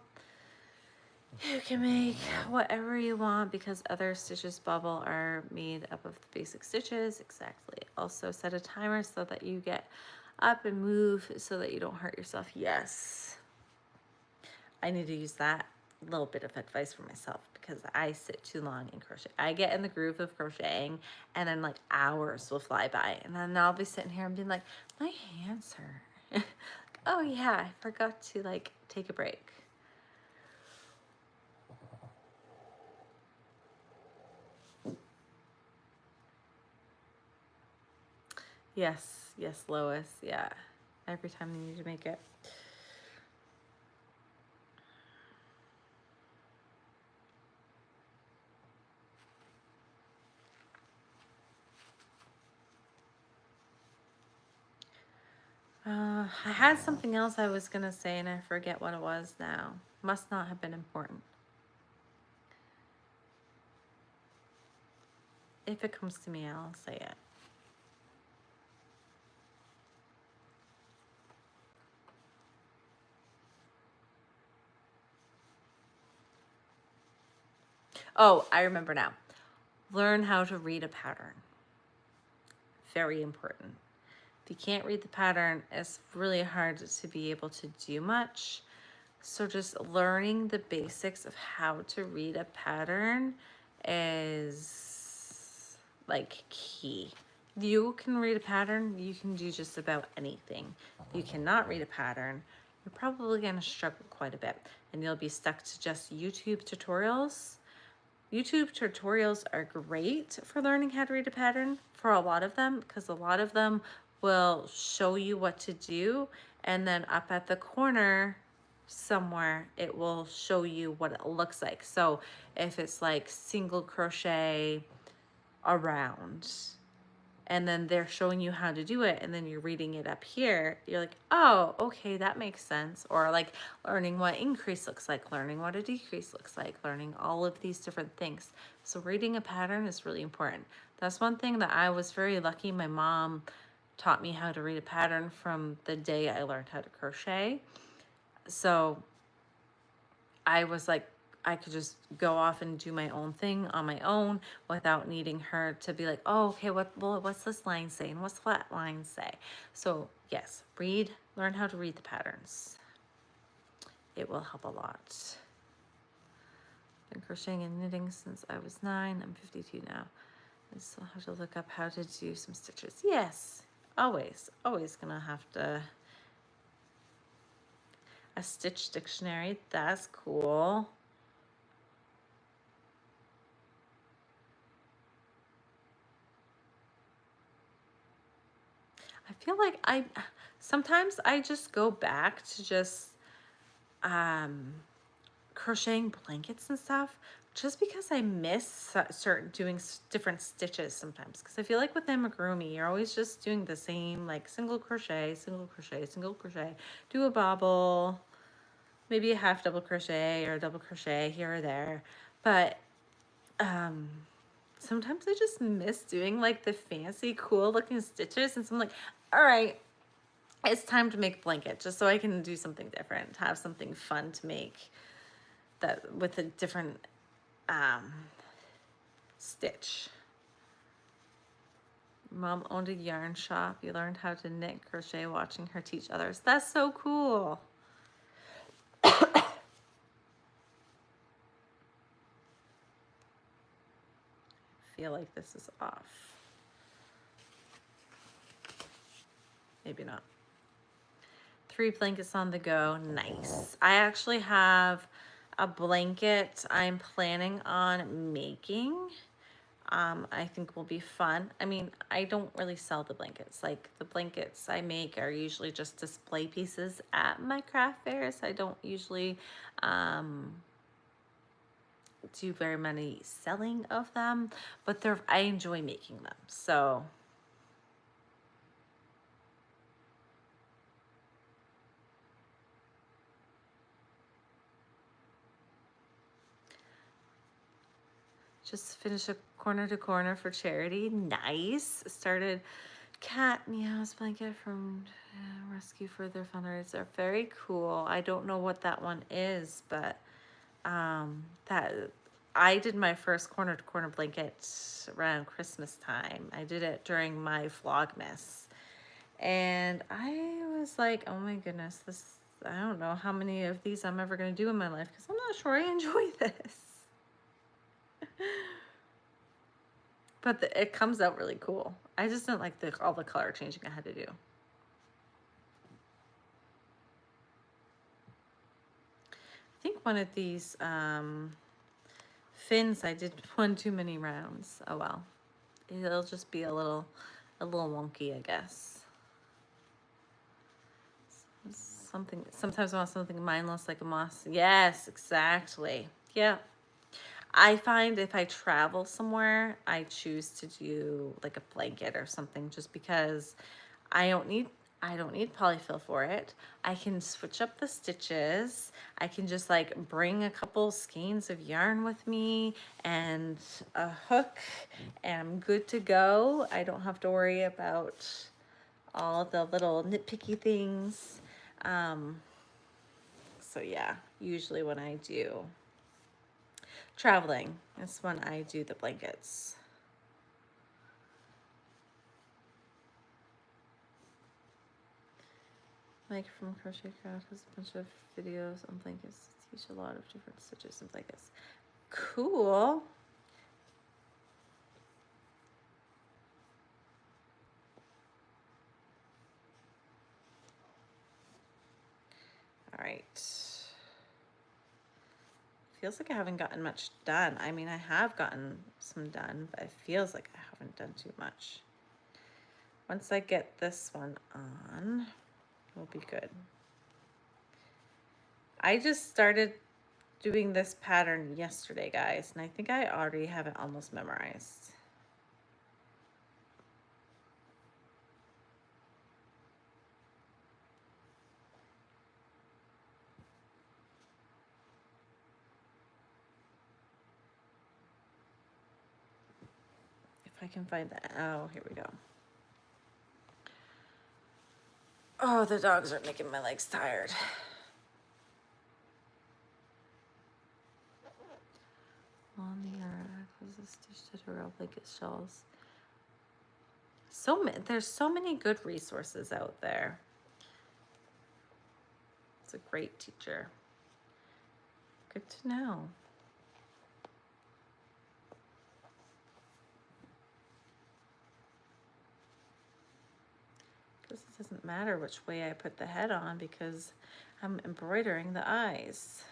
S1: You can make whatever you want because other stitches bubble are made up of the basic stitches. Exactly. Also set a timer so that you get up and move so that you don't hurt yourself. Yes. I need to use that little bit of advice for myself because I sit too long in crochet. I get in the groove of crocheting and then like hours will fly by, and then I'll be sitting here and being like, my hands hurt. Oh yeah, I forgot to like take a break. Yes, yes, Lois. Yeah. Every time you need to make it. I had something else I was gonna say and I forget what it was now. Must not have been important. If it comes to me, I'll say it. Oh, I remember now. Learn how to read a pattern. Very important. If you can't read the pattern, it's really hard to be able to do much. So just learning the basics of how to read a pattern is like key. You can read a pattern, you can do just about anything. If you cannot read a pattern, you're probably going to struggle quite a bit and you'll be stuck to just YouTube tutorials. YouTube tutorials are great for learning how to read a pattern for a lot of them because a lot of them will show you what to do, and then up at the corner somewhere it will show you what it looks like. So if it's like single crochet around and then they're showing you how to do it and then you're reading it up here, you're like, oh, okay, that makes sense. Or like learning what increase looks like, learning what a decrease looks like, learning all of these different things. So reading a pattern is really important. That's one thing that I was very lucky. My mom taught me how to read a pattern from the day I learned how to crochet. So I was like, I could just go off and do my own thing on my own without needing her to be like, oh, okay, what's this line say and what's that line say? So yes, learn how to read the patterns. It will help a lot. Been crocheting and knitting since I was 9. I'm 52 now. I still have to look up how to do some stitches. Yes, always gonna have to. A stitch dictionary, that's cool. I feel like sometimes I just go back to just crocheting blankets and stuff just because I miss certain doing different stitches sometimes, because I feel like with amigurumi you're always just doing the same, like single crochet, single crochet, single crochet, do a bobble, maybe a half double crochet or a double crochet here or there, but sometimes I just miss doing like the fancy cool looking stitches, and so I'm like, all right, it's time to make a blanket just so I can do something different, have something fun to make that with a different stitch. Mom owned a yarn shop. You learned how to knit, crochet, watching her teach others. That's so cool. I feel like this is off. Maybe not. 3 blankets on the go. Nice. I actually have a blanket I'm planning on making. I think will be fun. I mean, I don't really sell the blankets. Like the blankets I make are usually just display pieces at my craft fairs. I don't usually do very many selling of them, but I enjoy making them. So just finished a corner to corner for charity. Nice. Started cat meows blanket from rescue for their fundraiser. Very cool. I don't know what that one is, but that I did my first corner to corner blanket around Christmas time. I did it during my Vlogmas, and I was like, oh my goodness, I don't know how many of these I'm ever going to do in my life because I'm not sure I enjoy this. But it comes out really cool. I just didn't like all the color changing I had to do. I think one of these fins, I did one too many rounds. Oh well. It'll just be a little a little wonky, I guess. Something, sometimes I want something mindless like a moss. Yes, exactly. Yeah. I find if I travel somewhere, I choose to do like a blanket or something just because I don't need I don't need polyfill for it. I can switch up the stitches. I can just like bring a couple skeins of yarn with me and a hook and I'm good to go. I don't have to worry about all the little nitpicky things. Um, so yeah, usually when I do traveling, that's when I do the blankets. Mike from Crochet Craft has a bunch of videos on blankets to teach a lot of different stitches and blankets. Cool. All right. Feels like I haven't gotten much done. I mean, I have gotten some done, but it feels like I haven't done too much. Once I get this one on, we'll be good. I just started doing this pattern yesterday, guys, and I think I already have it almost memorized. If I can find that. Oh, here we go. Oh, the dogs are making my legs tired. On the earth was a stitch to real blanket shells. There's so many good resources out there. It's a great teacher. Good to know. Because it doesn't matter which way I put the head on because I'm embroidering the eyes.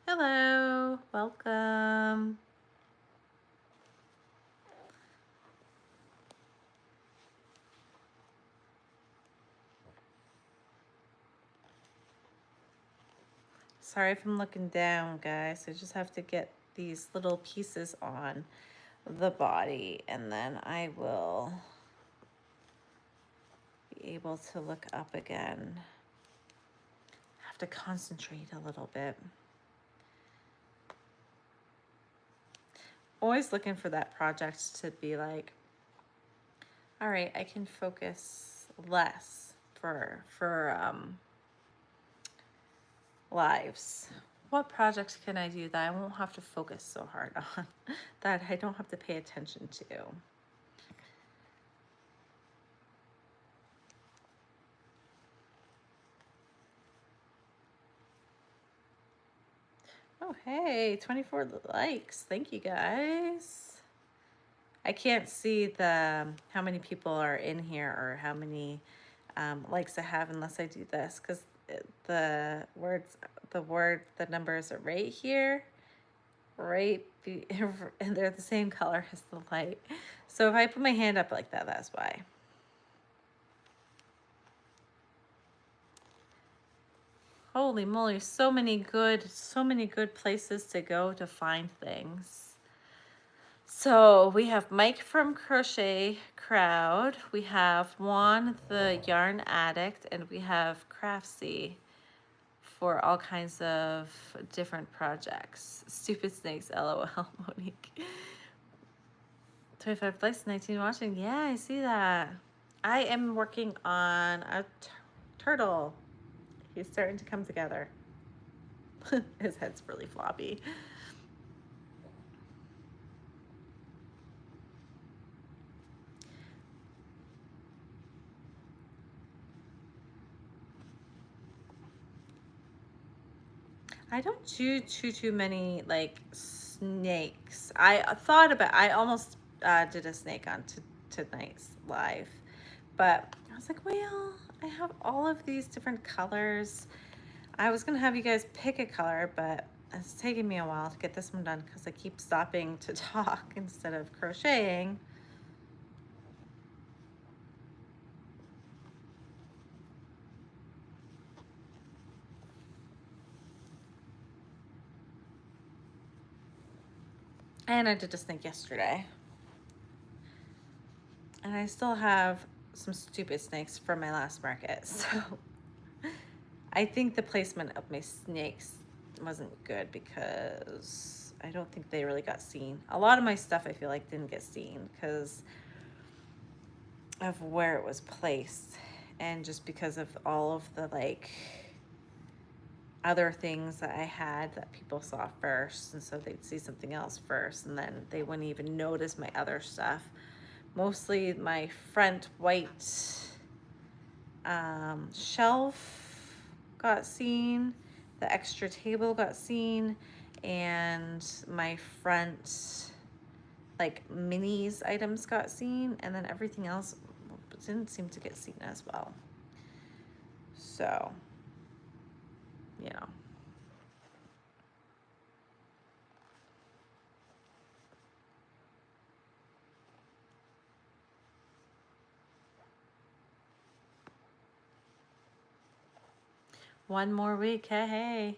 S1: Hello, welcome. Sorry if I'm looking down, guys. I just have to get these little pieces on the body and then I will be able to look up again. I have to concentrate a little bit. Always looking for that project to be like, all right, I can focus less for lives. What projects can I do that I won't have to focus so hard on, that I don't have to pay attention to? Oh, hey, 24 likes. Thank you, guys. I can't see how many people are in here or how many likes I have unless I do this, because the numbers are right here, and they're the same color as the light. So if I put my hand up like that, that's why. Holy moly, so many good places to go to find things. So we have Mike from Crochet Crowd, we have Juan the Yarn Addict, and we have Craftsy for all kinds of different projects. Stupid snakes, LOL, Monique. 25 likes, 19 watching. Yeah, I see that. I am working on a turtle. He's starting to come together. His head's really floppy. I don't do too many like snakes. I almost did a snake on tonight's live, but I was like, well, I have all of these different colors. I was gonna have you guys pick a color, but it's taking me a while to get this one done because I keep stopping to talk instead of crocheting. And I did a snake yesterday. And I still have some stupid snakes from my last market. So I think the placement of my snakes wasn't good because I don't think they really got seen. A lot of my stuff I feel like didn't get seen because of where it was placed and just because of all of the like other things that I had that people saw first, and so they'd see something else first and then they wouldn't even notice my other stuff. Mostly my front white shelf got seen, the extra table got seen, and my front like minis items got seen, and then everything else didn't seem to get seen as well. So, you know. One more week. Hey, hey.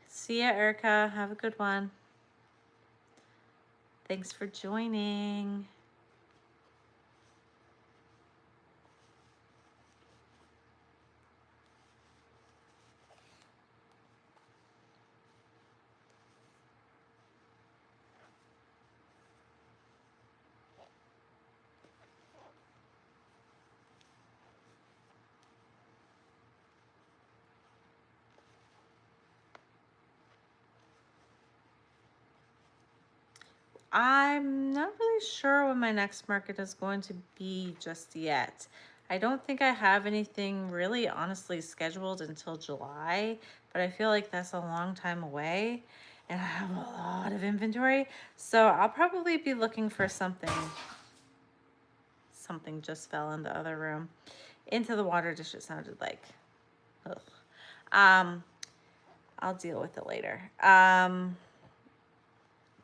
S1: See ya, Erica. Have a good one. Thanks for joining. I'm not really sure when my next market is going to be just yet. I don't think I have anything really honestly scheduled until July, but I feel like that's a long time away and I have a lot of inventory. So I'll probably be looking for something. Something just fell in the other room. Into the water dish, it sounded like. Ugh. I'll deal with it later.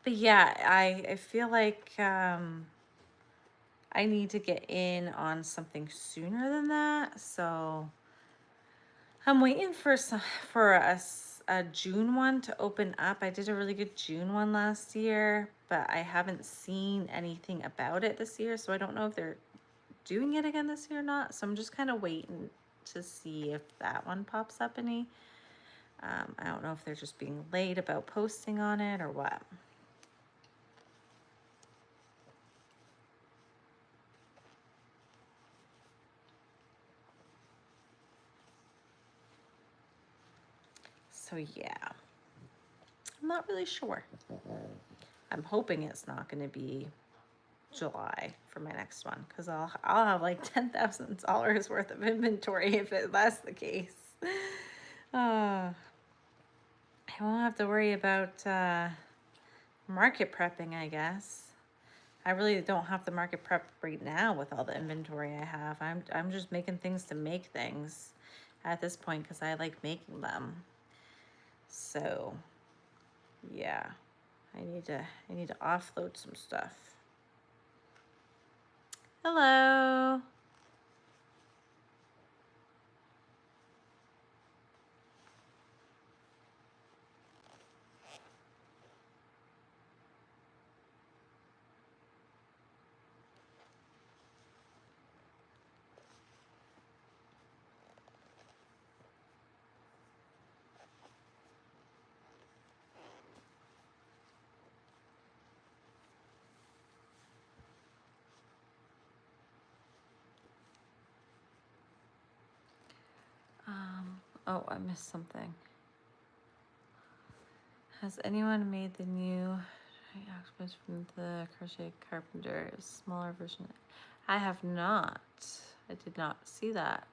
S1: But yeah, I feel like I need to get in on something sooner than that. So I'm waiting for a June one to open up. I did a really good June one last year, but I haven't seen anything about it this year. So I don't know if they're doing it again this year or not. So I'm just kind of waiting to see if that one pops up any. I don't know if they're just being late about posting on it or what. So yeah, I'm not really sure. I'm hoping it's not going to be July for my next one because I'll have like $10,000 worth of inventory if that's the case. I won't have to worry about market prepping, I guess. I really don't have to market prep right now with all the inventory I have. I'm just making things to make things at this point because I like making them. So yeah, I need to offload some stuff. Hello. Oh, I missed something. Has anyone made the new octopus from the Crochet Carpenter smaller version? I have not. I did not see that.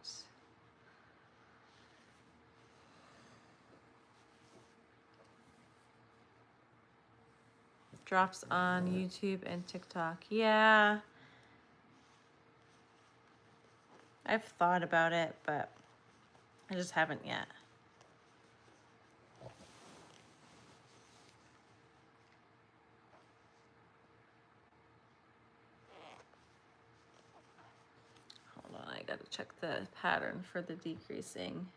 S1: Drops on YouTube and TikTok. Yeah. I've thought about it, but I just haven't yet. Hold on, I gotta check the pattern for the decreasing.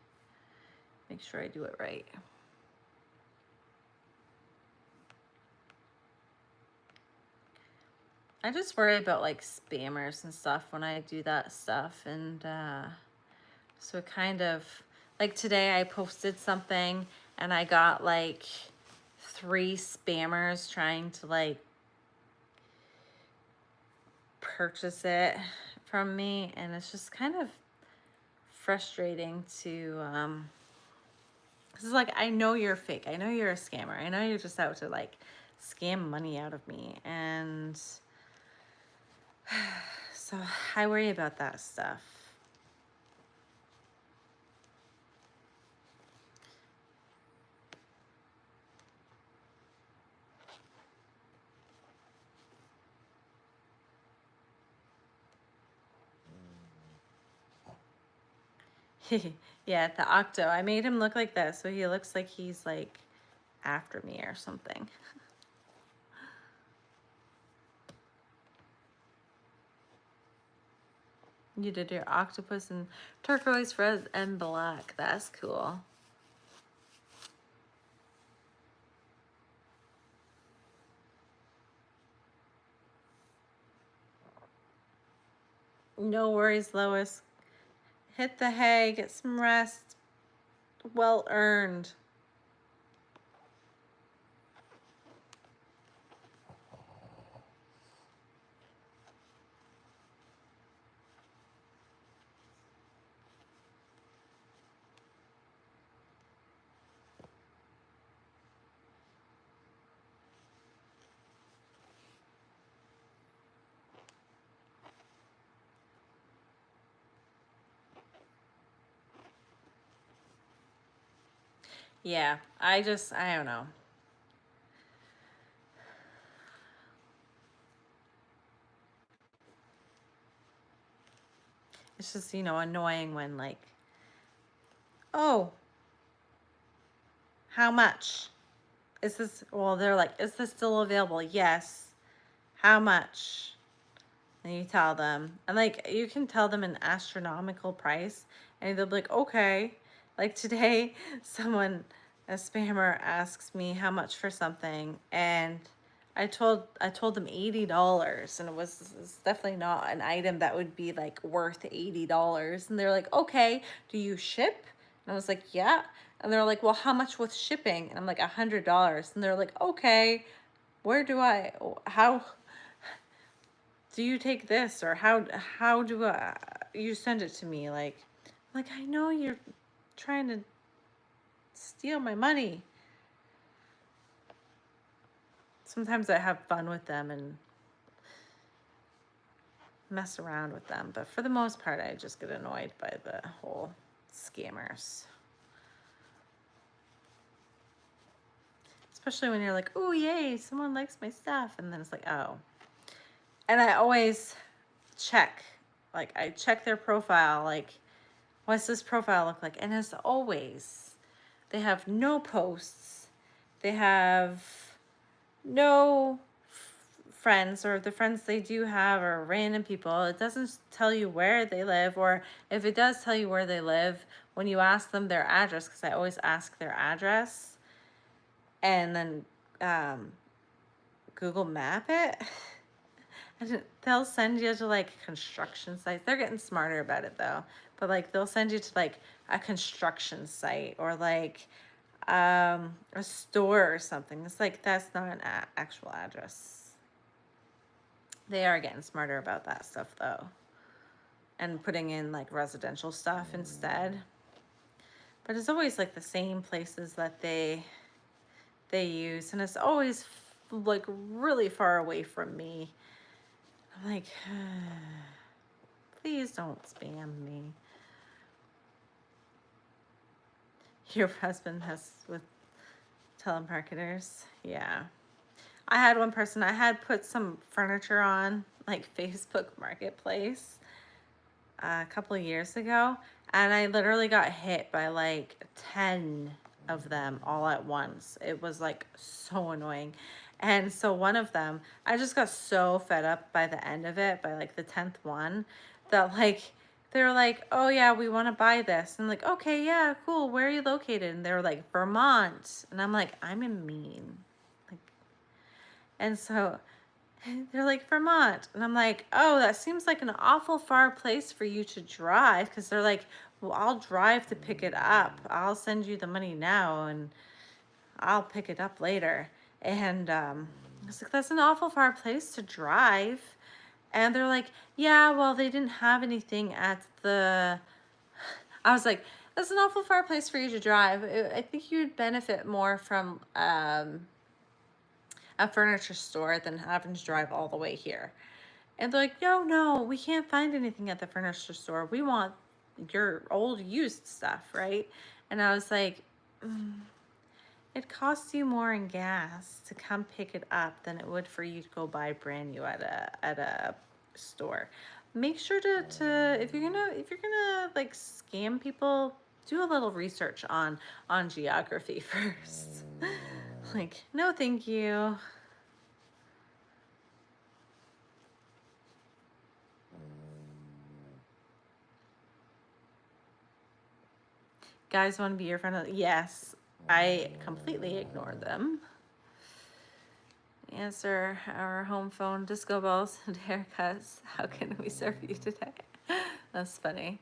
S1: Make sure I do it right. I just worry about like spammers and stuff when I do that stuff. And so it kind of, like today I posted something and I got like 3 spammers trying to like purchase it from me, and it's just kind of frustrating to because like I know you're fake, I know you're a scammer, I know you're just out to like scam money out of me, and so I worry about that stuff. Yeah, the octo, I made him look like that so he looks like he's like after me or something. You did your octopus and turquoise, red, and black. That's cool. No worries, Lois. Hit the hay, get some rest. Well earned. Yeah, I don't know. It's just, annoying when like, oh, how much? Is this, well, they're like, is this still available? Yes. How much? And you tell them. And like, you can tell them an astronomical price and they'll be like, okay. Like today, a spammer asks me how much for something, and I told them $80, and it's definitely not an item that would be like worth $80. And they're like, okay, do you ship? And I was like, yeah. And they're like, well, how much with shipping? And I'm like, $100. And they're like, okay, how do you take this, or how do you send it to me? Like I know you're trying to steal my money. Sometimes I have fun with them and mess around with them, but for the most part, I just get annoyed by the whole scammers. Especially when you're like, oh, yay, someone likes my stuff. And then it's like, oh. And I always check. Like, I check their profile. Like, what's this profile look like? And as always, they have no posts. They have no friends, or the friends they do have are random people. It doesn't tell you where they live, or if it does tell you where they live, when you ask them their address, because I always ask their address, and then Google Map it, and they'll send you to like construction sites. They're getting smarter about it though, but like they'll send you to like a construction site, or like a store or something. It's like, that's not an actual address. They are getting smarter about that stuff though, and putting in like residential stuff instead. But it's always like the same places that they use, and it's always like really far away from me. I'm like, please don't spam me. Your husband has with telemarketers. Yeah. I had one person, I had put some furniture on like Facebook Marketplace a couple of years ago, and I literally got hit by like 10 of them all at once. It was like so annoying. And so one of them, I just got so fed up by the end of it, by like the 10th one, that like they're like, oh yeah, we want to buy this. And I'm like, okay, yeah, cool. Where are you located? And they were like, Vermont. And I'm like, I'm in Maine. Like, and so They're like, Vermont. And I'm like, oh, that seems like an awful far place for you to drive. Because they're like, well, I'll drive to pick it up. I'll send you the money now and I'll pick it up later. And I was like, that's an awful far place to drive. And they're like, yeah, well, they didn't have anything at the. I was like, that's an awful far place for you to drive. I think you'd benefit more from a furniture store than having to drive all the way here. And they're like, no, we can't find anything at the furniture store. We want your old used stuff, right? And I was like, it costs you more in gas to come pick it up than it would for you to go buy brand new at a store. Make sure to if you're gonna like scam people, do a little research on geography first. Like, no, thank you. Guys want to be your friend? Yes, I completely ignore them. Answer our home phone, disco balls, and haircuts. How can we serve you today? That's funny.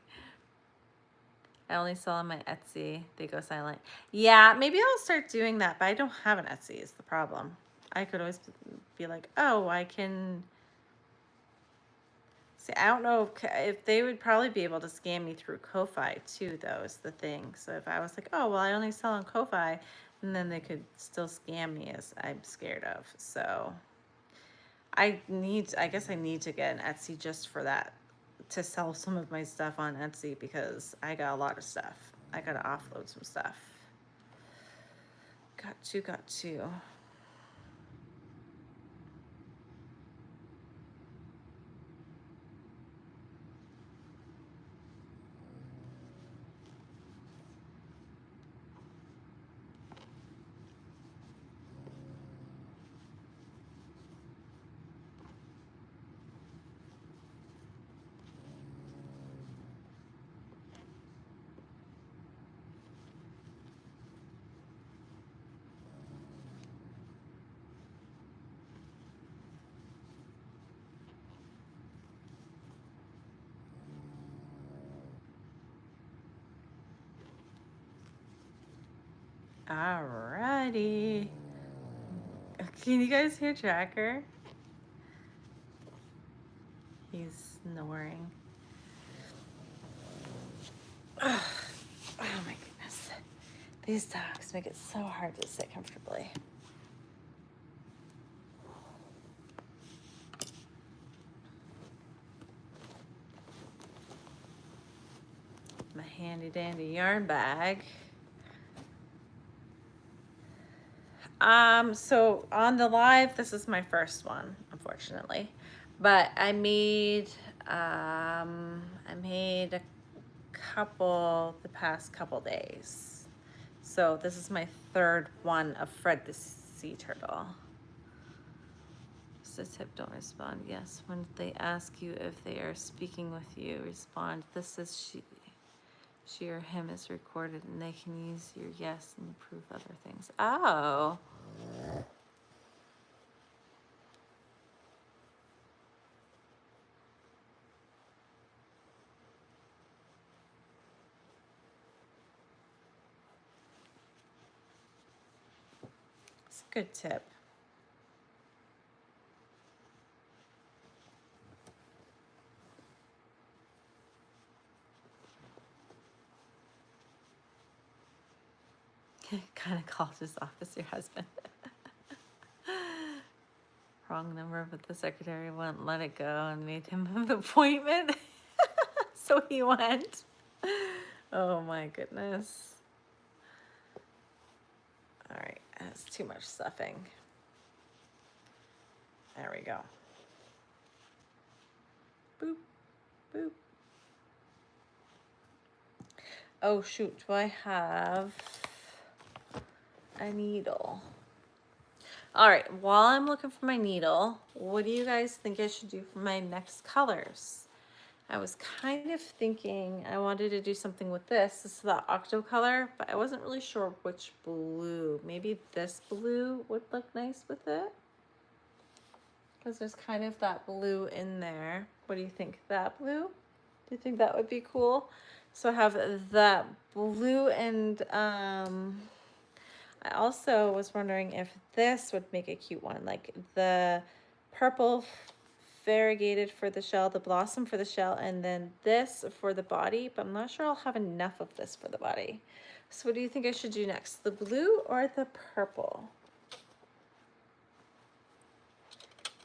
S1: I only sell on my Etsy. They go silent. Yeah, maybe I'll start doing that, but I don't have an Etsy is the problem. I could always be like, oh, I can. See, I don't know if they would probably be able to scam me through Ko-Fi too, though, is the thing. So if I was like, oh, well, I only sell on Ko-Fi, and then they could still scam me, as I'm scared of. So I guess I need to get an Etsy just for that, to sell some of my stuff on Etsy because I got a lot of stuff. I got to offload some stuff. Got to. Alrighty. Can you guys hear Tracker? He's snoring. Oh my goodness. These dogs make it so hard to sit comfortably. My handy dandy yarn bag. So on the live, this is my first one, unfortunately. But I made a couple the past couple days. So this is my third one of Fred the Sea Turtle. Just a tip, don't respond yes. When they ask you if they are speaking with you, respond, this is she or him is recorded, and they can use your yes and approve other things. Oh. It's a good tip. Kind of called his office your husband. Wrong number, but the secretary wouldn't let it go and made him an appointment. So he went. Oh my goodness. All right, that's too much stuffing. There we go. Boop, boop. Oh shoot, do I have a needle? All right, while I'm looking for my needle, what do you guys think I should do for my next colors? I was kind of thinking I wanted to do something with this. This is the octo color, but I wasn't really sure which blue. Maybe this blue would look nice with it. because there's kind of that blue in there. What do you think? That blue? Do you think that would be cool? So I have that blue, and I also was wondering if this would make a cute one, like the purple variegated for the shell, the blossom for the shell, and then this for the body, but I'm not sure I'll have enough of this for the body. So what do you think I should do next? The blue or the purple?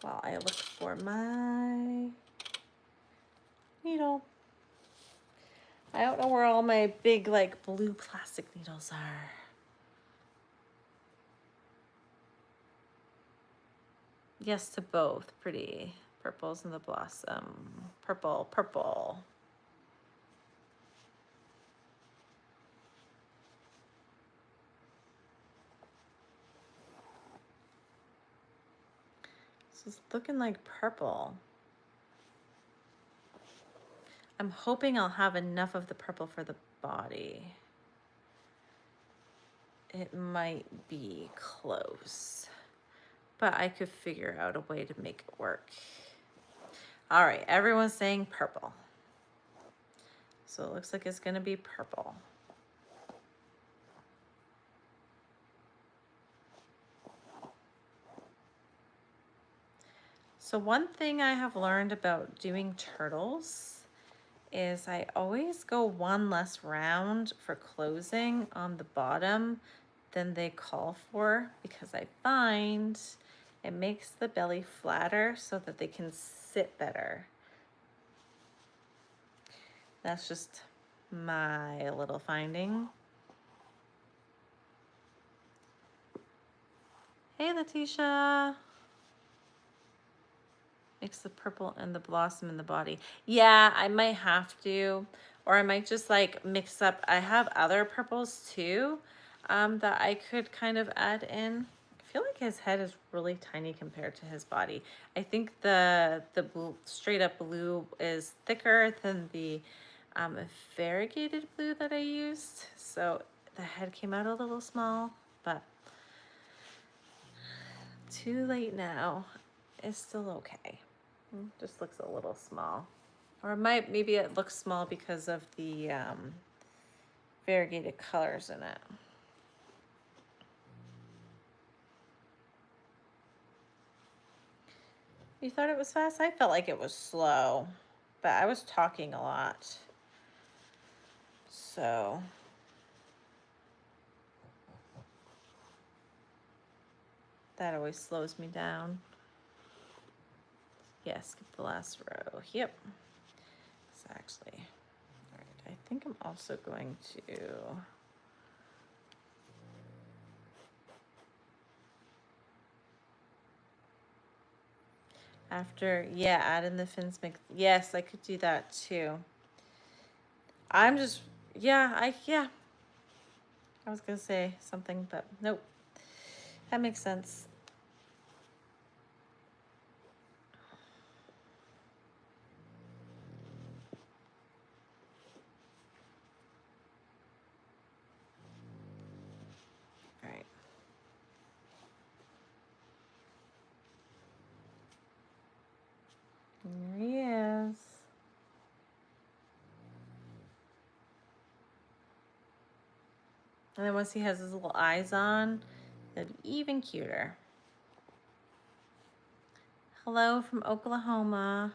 S1: While I look for my needle. I don't know where all my big like blue plastic needles are. Yes to both. Pretty. Purples in the blossom. Purple, purple. This is looking like purple. I'm hoping I'll have enough of the purple for the body. It might be close, but I could figure out a way to make it work. All right, everyone's saying purple. So it looks like it's gonna be purple. So one thing I have learned about doing turtles is I always go one less round for closing on the bottom than they call for, because I find it makes the belly flatter so that they can sit better. That's just my little finding. Hey, Letitia. Mix the purple and the blossom in the body. Yeah, I might have to, or I might just like mix up. I have other purples too that I could kind of add in. I feel like his head is really tiny compared to his body. I think the blue, straight up blue is thicker than the variegated blue that I used. So the head came out a little small, but too late now. It's still okay. Just looks a little small. Or maybe it looks small because of the variegated colors in it. You thought it was fast? I felt like it was slow, but I was talking a lot. So that always slows me down. Yeah, skip the last row. Yep. Exactly. All right, I think I'm also going to add in the fins mix. Yes, I could do that too. I'm just, yeah. I was gonna say something, but nope. That makes sense. All right. There he is. And then once he has his little eyes on, it'll be even cuter. Hello from Oklahoma.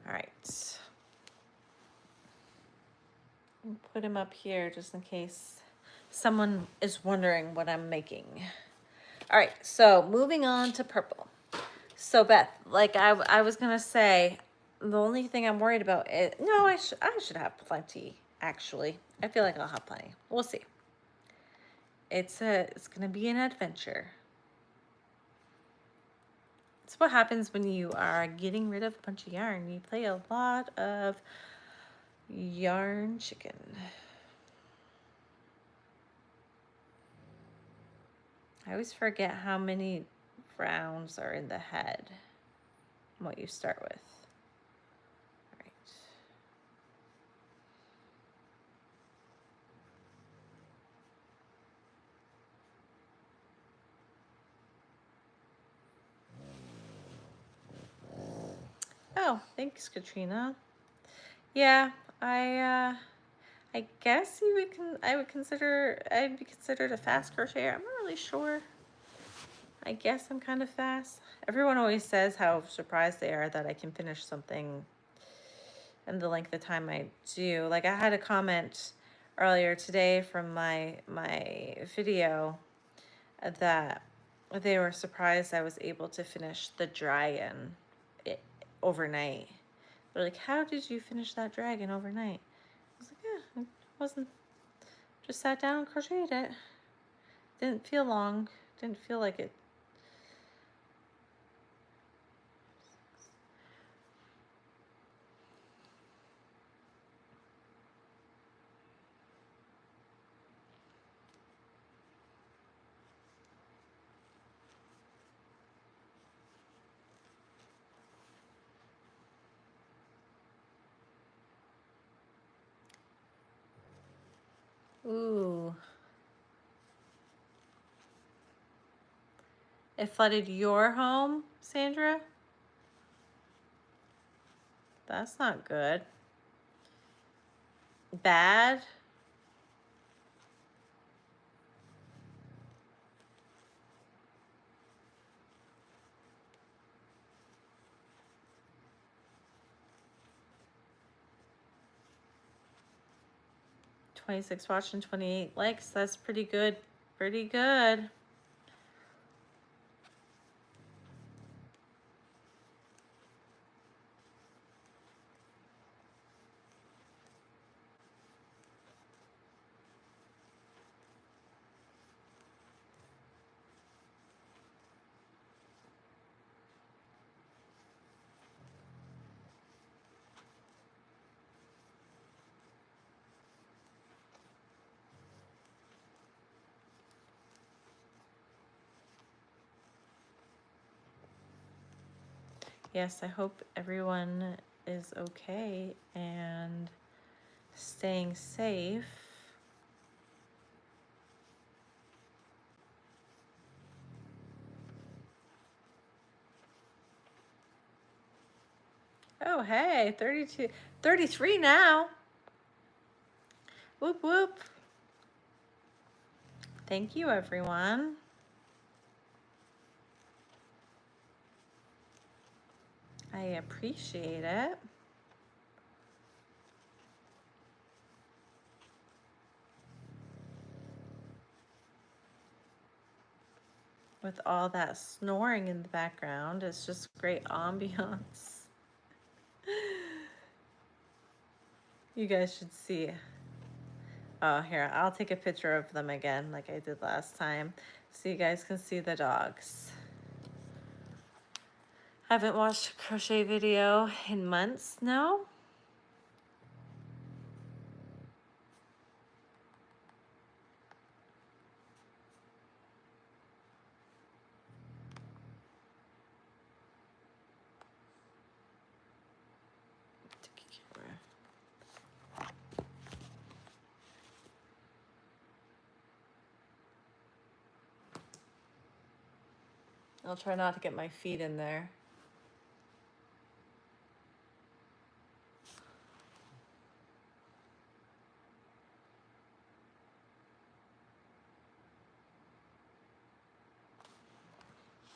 S1: All right. I'll put him up here just in case someone is wondering what I'm making. All right, so moving on to purple. So Beth, like I was gonna say, the only thing I'm worried about is, no, I should have plenty, actually. I feel like I'll have plenty. We'll see. It's gonna be an adventure. It's what happens when you are getting rid of a bunch of yarn. You play a lot of yarn chicken. I always forget how many rounds are in the head. what you start with. All right. Oh, thanks, Katrina. Yeah, I guess I'd be considered a fast crocheter. I'm not really sure. I guess I'm kind of fast. Everyone always says how surprised they are that I can finish something in the length of time I do. Like, I had a comment earlier today from my video that they were surprised I was able to finish the dragon overnight. They're like, how did you finish that dragon overnight? I was like, yeah, it wasn't, just sat down and crocheted it. Didn't feel long. Didn't feel like it. Ooh. It flooded your home, Sandra? That's not good. Bad? $26 watching, 28 likes. That's pretty good. Pretty good. Yes, I hope everyone is okay and staying safe. Oh, hey, 32, 33 now. Whoop, whoop. Thank you, everyone. I appreciate it. With all that snoring in the background, it's just great ambiance. You guys should see. Oh, here, I'll take a picture of them again like I did last time so you guys can see the dogs. Haven't watched a crochet video in months now. I'll try not to get my feet in there.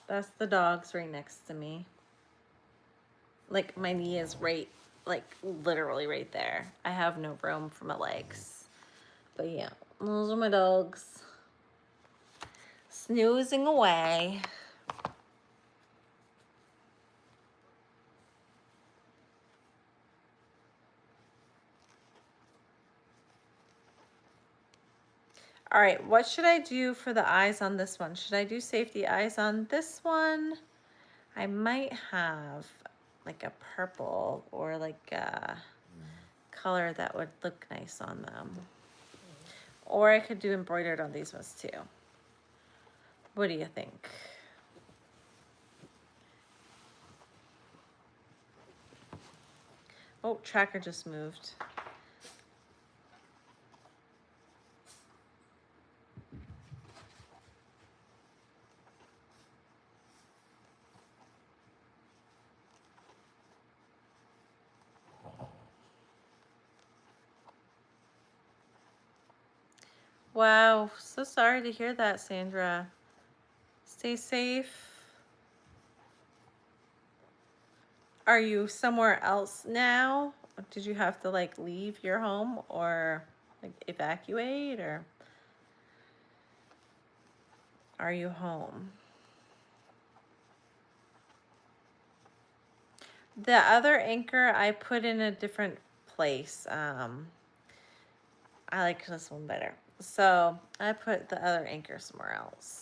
S1: That's the dogs right next to me. Like, my knee is right, like, literally right there. I have no room for my legs. But yeah, those are my dogs. Snoozing away. All right, what should I do for the eyes on this one? Should I do safety eyes on this one? I might have like a purple or like a color that would look nice on them. Or I could do embroidered on these ones too. What do you think? Oh, tracker just moved. Wow, so sorry to hear that, Sandra. Stay safe. Are you somewhere else now? Did you have to like leave your home or like evacuate, or are you home? The other anchor I put in a different place. I like this one better. So I put the other anchor somewhere else.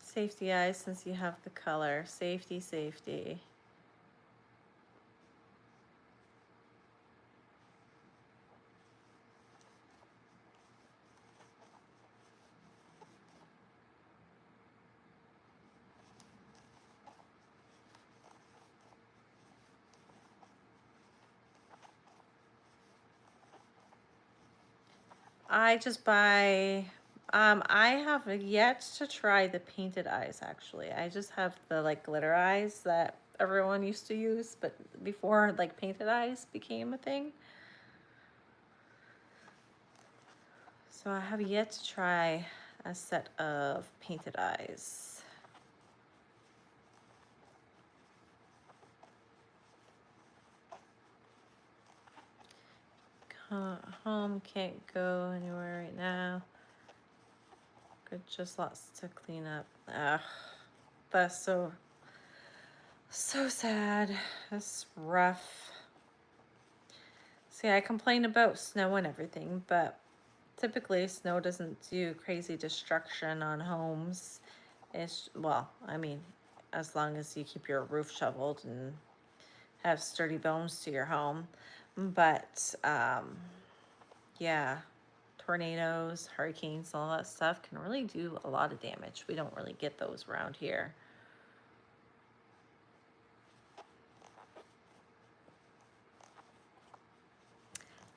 S1: Safety eyes, since you have the color. Safety, safety. I just buy, I have yet to try the painted eyes actually. I just have the like glitter eyes that everyone used to use, but before like painted eyes became a thing. So I have yet to try a set of painted eyes. Home, can't go anywhere right now. Good, just lots to clean up. Ugh, that's so sad. That's rough. See, I complain about snow and everything, but typically snow doesn't do crazy destruction on homes. It's, well, I mean, as long as you keep your roof shoveled and have sturdy bones to your home. But yeah, tornadoes, hurricanes, all that stuff can really do a lot of damage. We don't really get those around here.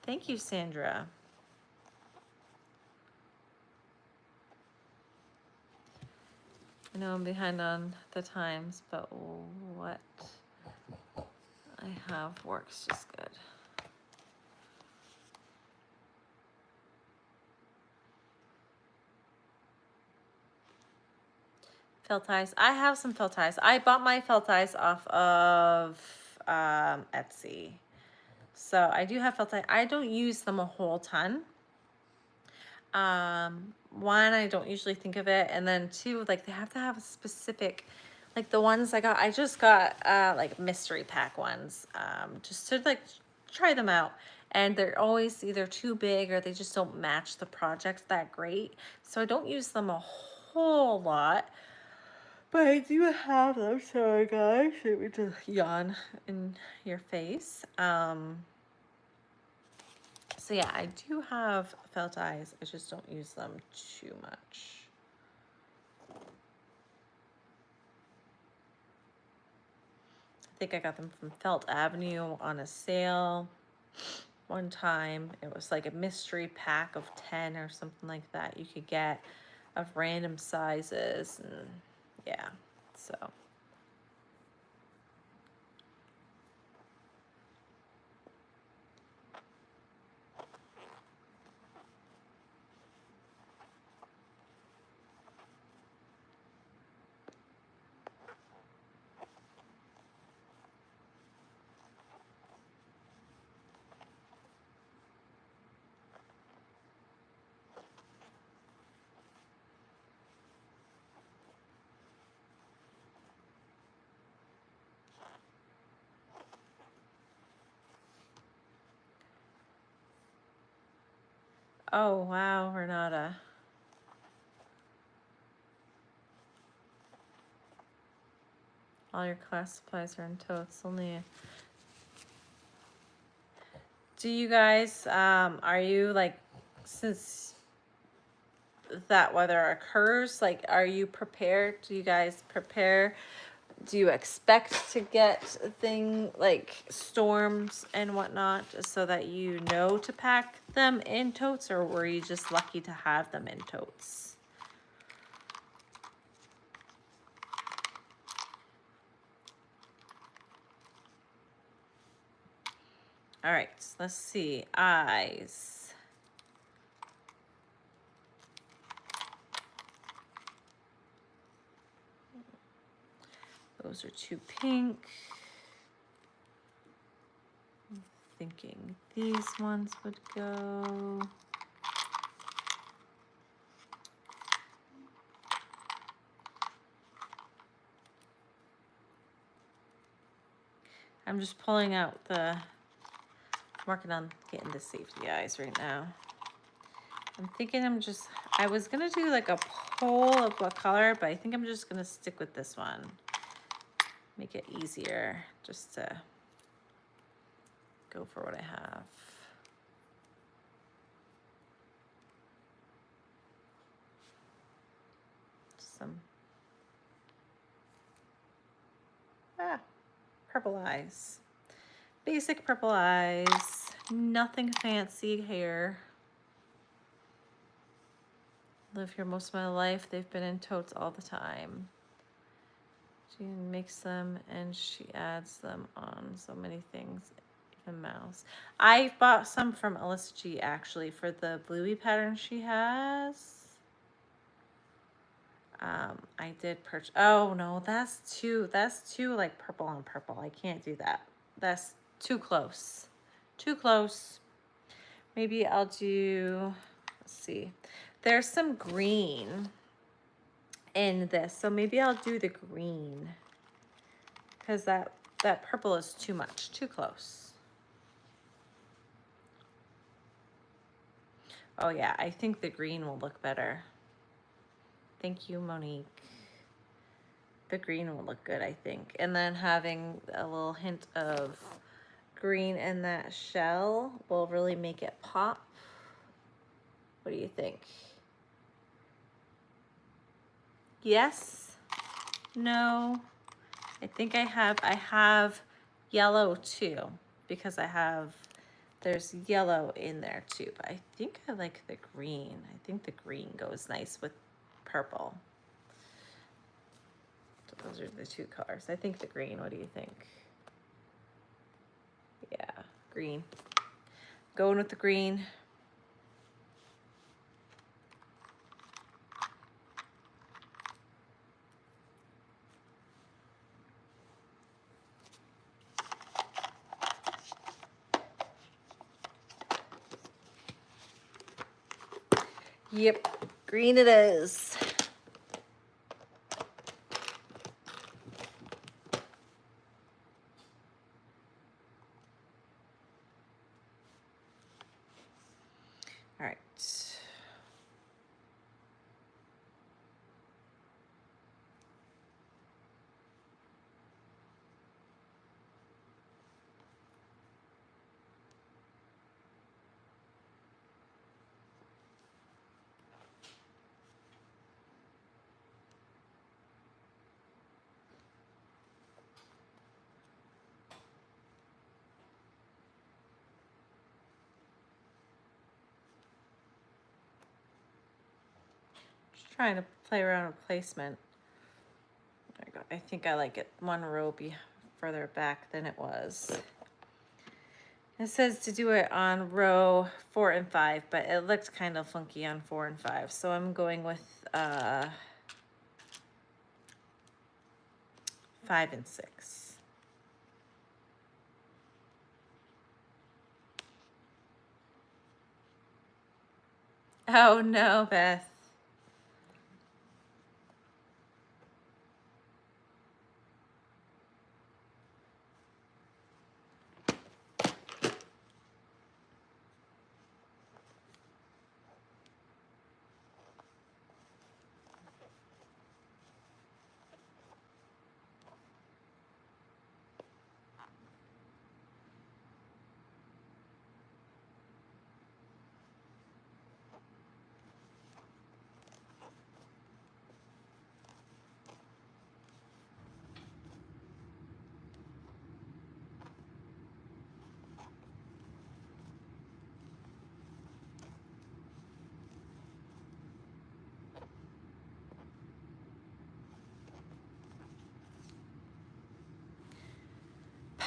S1: Thank you, Sandra. I know I'm behind on the times, but what I have works just good. Felt ties. I have some felt ties. I bought my felt ties off of Etsy. So I do have felt ties. I don't use them a whole ton. One, I don't usually think of it. And then two, like they have to have a specific, like the ones I just got like mystery pack ones, just to like try them out. And they're always either too big or they just don't match the projects that great. So I don't use them a whole lot. But I do have them. Sorry guys, let me just yawn in your face. So yeah, I do have felt eyes. I just don't use them too much. I think I got them from Felt Avenue on a sale one time. It was like a mystery pack of 10 or something like that you could get of random sizes, and yeah, so. Oh wow, Renata. All your class supplies are in tow. It's only do you guys are you like since that weather occurs, like, are you prepared? Do you guys prepare? Do you expect to get like storms and whatnot so that you know to pack them in totes, or were you just lucky to have them in totes? All right, let's see. Eyes. Those are too pink. I'm thinking these ones would go. I'm just pulling out the, working on getting the safety eyes right now. I'm thinking I was gonna do like a poll of what color, but I think I'm just gonna stick with this one. Make it easier just to go for what I have. Some purple eyes. Basic purple eyes, nothing fancy here. Live here most of my life. They've been in totes all the time. She makes them and she adds them on so many things, even mouse. I bought some from Alyssa G actually for the bluey pattern she has. I did purchase, oh no, that's too like purple on purple. I can't do that. That's too close. Too close. Maybe I'll do, let's see. There's some green in this, so maybe I'll do the green because that purple is too much, too close. Oh yeah, I think the green will look better. Thank you, Monique. The green will look good, I think. And then having a little hint of green in that shell will really make it pop. What do you think? Yes? No? I think I have yellow too, because there's yellow in there too, but I think I like the green. I think the green goes nice with purple. So those are the two colors. I think the green, what do you think? Yeah, green. Going with the green. Yep, green it is. All right. Just trying to play around with placement. There you go. I think I like it one row further back than it was. It says to do it on row 4 and 5, but it looks kind of funky on 4 and 5. So I'm going with 5 and 6. Oh no, Beth.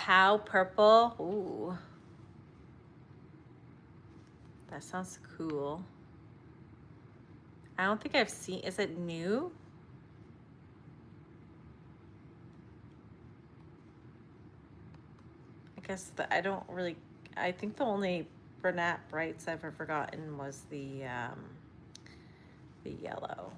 S1: Pow purple. Ooh. That sounds cool. I don't think I've seen, is it new? I guess I don't really, I think the only Bernat Brights I've ever gotten was the yellow.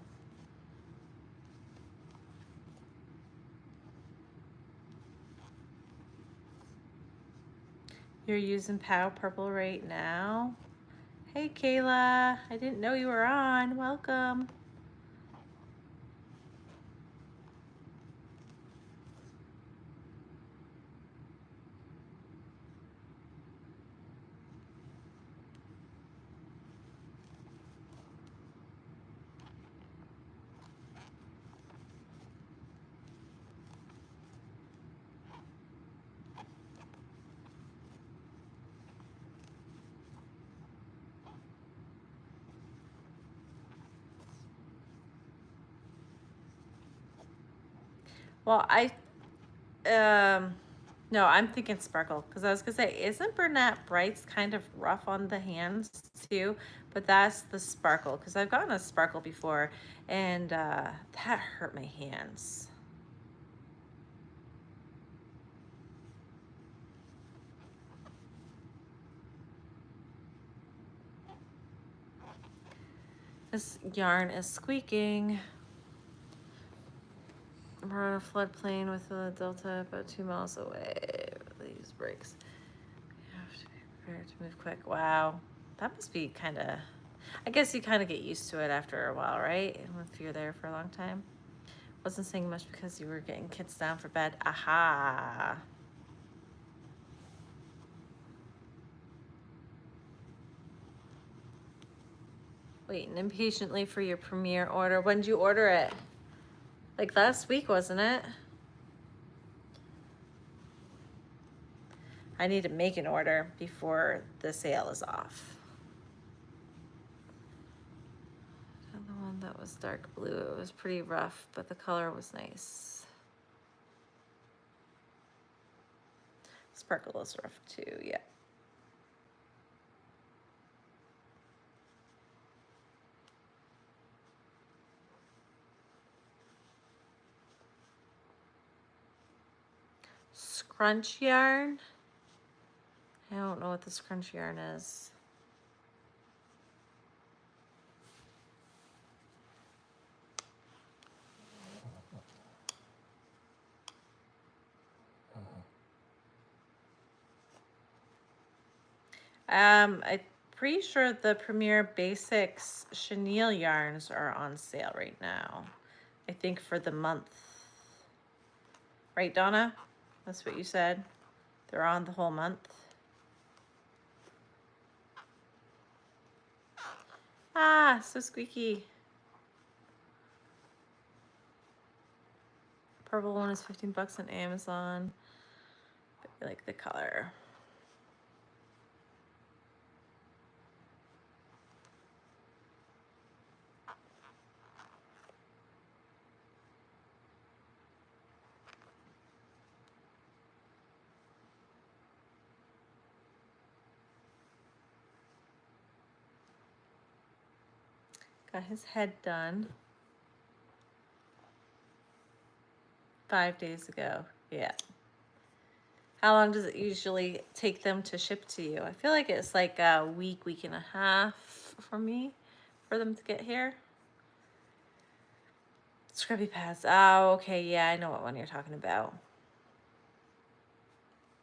S1: You're using Pow Purple right now? Hey Kayla, I didn't know you were on. Welcome. Well, no, I'm thinking Sparkle because I was gonna say, isn't Bernat Brights kind of rough on the hands too? But that's the Sparkle because I've gotten a Sparkle before, and that hurt my hands. This yarn is squeaking. We're on a floodplain with a delta about 2 miles away. These breaks. You have to be prepared to move quick. Wow, that must be kind of. I guess you kind of get used to it after a while, right? If you're there for a long time. Wasn't saying much because you were getting kids down for bed. Aha. Waiting impatiently for your premiere order. When did you order it? Like last week, wasn't it? I need to make an order before the sale is off. And the one that was dark blue, it was pretty rough, but the color was nice. Sparkle is rough too, yeah. Scrunch yarn. I don't know what the scrunch yarn is. I'm pretty sure the Premier Basics chenille yarns are on sale right now. I think for the month. Right, Donna? That's what you said. They're on the whole month. Ah, so squeaky. Purple one is 15 bucks on Amazon. I like the color. Got his head done 5 days ago. Yeah. How long does it usually take them to ship to you? I feel like it's like a week, week and a half for me, for them to get here. Scrubby pads. Oh, okay. Yeah, I know what one you're talking about.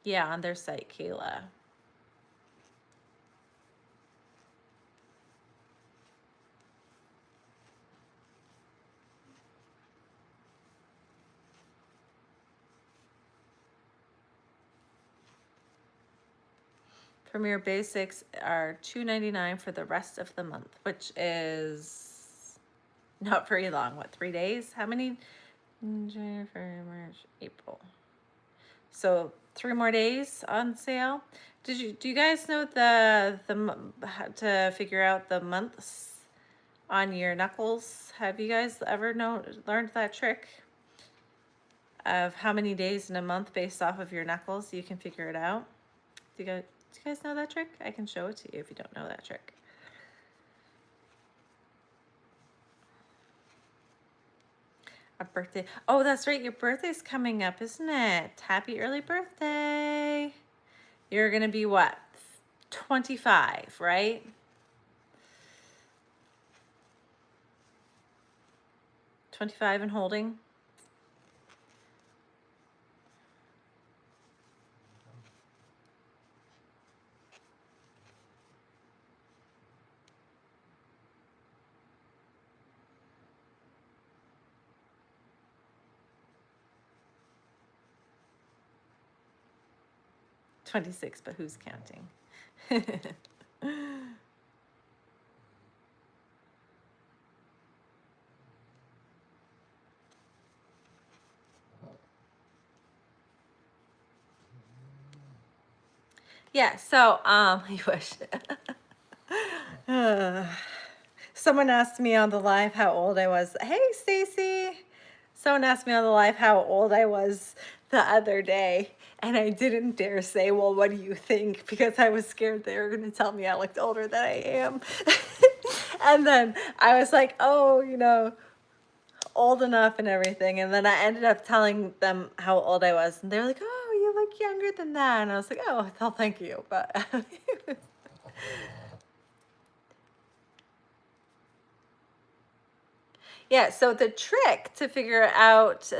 S1: Yeah, on their site, Kayla. Premier Basics are $2.99 for the rest of the month, which is not very long. What, 3 days? How many? January, February, March, April. So 3 more days on sale. Do you guys know how to figure out the months on your knuckles? Have you guys ever learned that trick? of how many days in a month based off of your knuckles. You can figure it out. Do you guys know that trick? I can show it to you if you don't know that trick. A birthday. Oh, that's right. Your birthday's coming up, isn't it? Happy early birthday. You're going to be what? 25, right? 25 and holding. $26, but who's counting? Yeah, so you wish. Someone asked me on the live how old I was. Hey, Stacy. Someone asked me on the live how old I was the other day, and I didn't dare say, well, what do you think? Because I was scared they were going to tell me I looked older than I am. And then I was like, oh, you know, old enough and everything. And then I ended up telling them how old I was, and they were like, oh, you look younger than that. And I was like, oh, well, thank you. But yeah, so the trick to figure out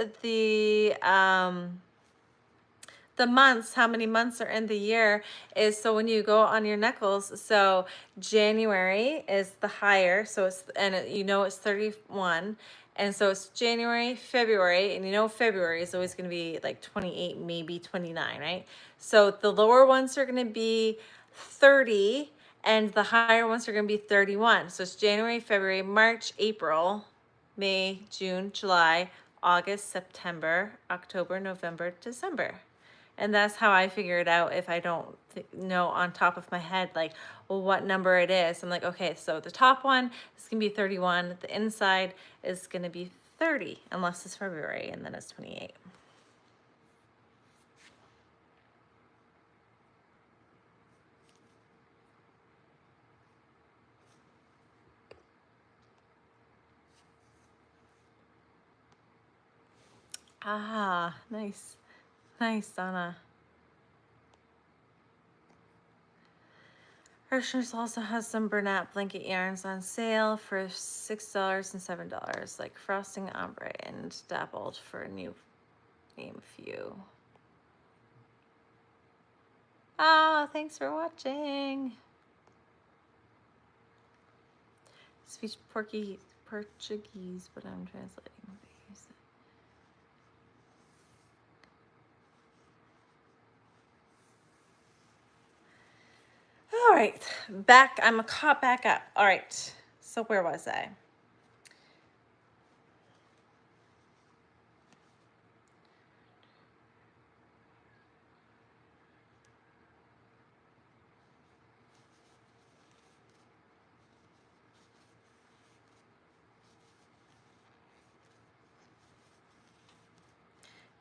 S1: the months, how many months are in the year, is so when you go on your knuckles, so January is the higher, so it's, and you know it's 31, and so it's January, February, and you know February is always going to be like 28, maybe 29, right? So the lower ones are going to be 30, and the higher ones are going to be 31. So it's January, February, March, April, May, June, July, August, September, October, November, December. And that's how I figure it out if I don't know on top of my head, like, well, what number it is. I'm like, okay, so the top one is going to be 31. The inside is going to be 30, unless it's February, and then it's 28. Ah, nice. Nice, Donna. Hirschner's also has some Bernat blanket yarns on sale for $6 and $7, like frosting ombre and dappled for a new name few. Ah, thanks for watching. Speech Portuguese, but I'm translating. All right, I'm caught back up. All right, so where was I?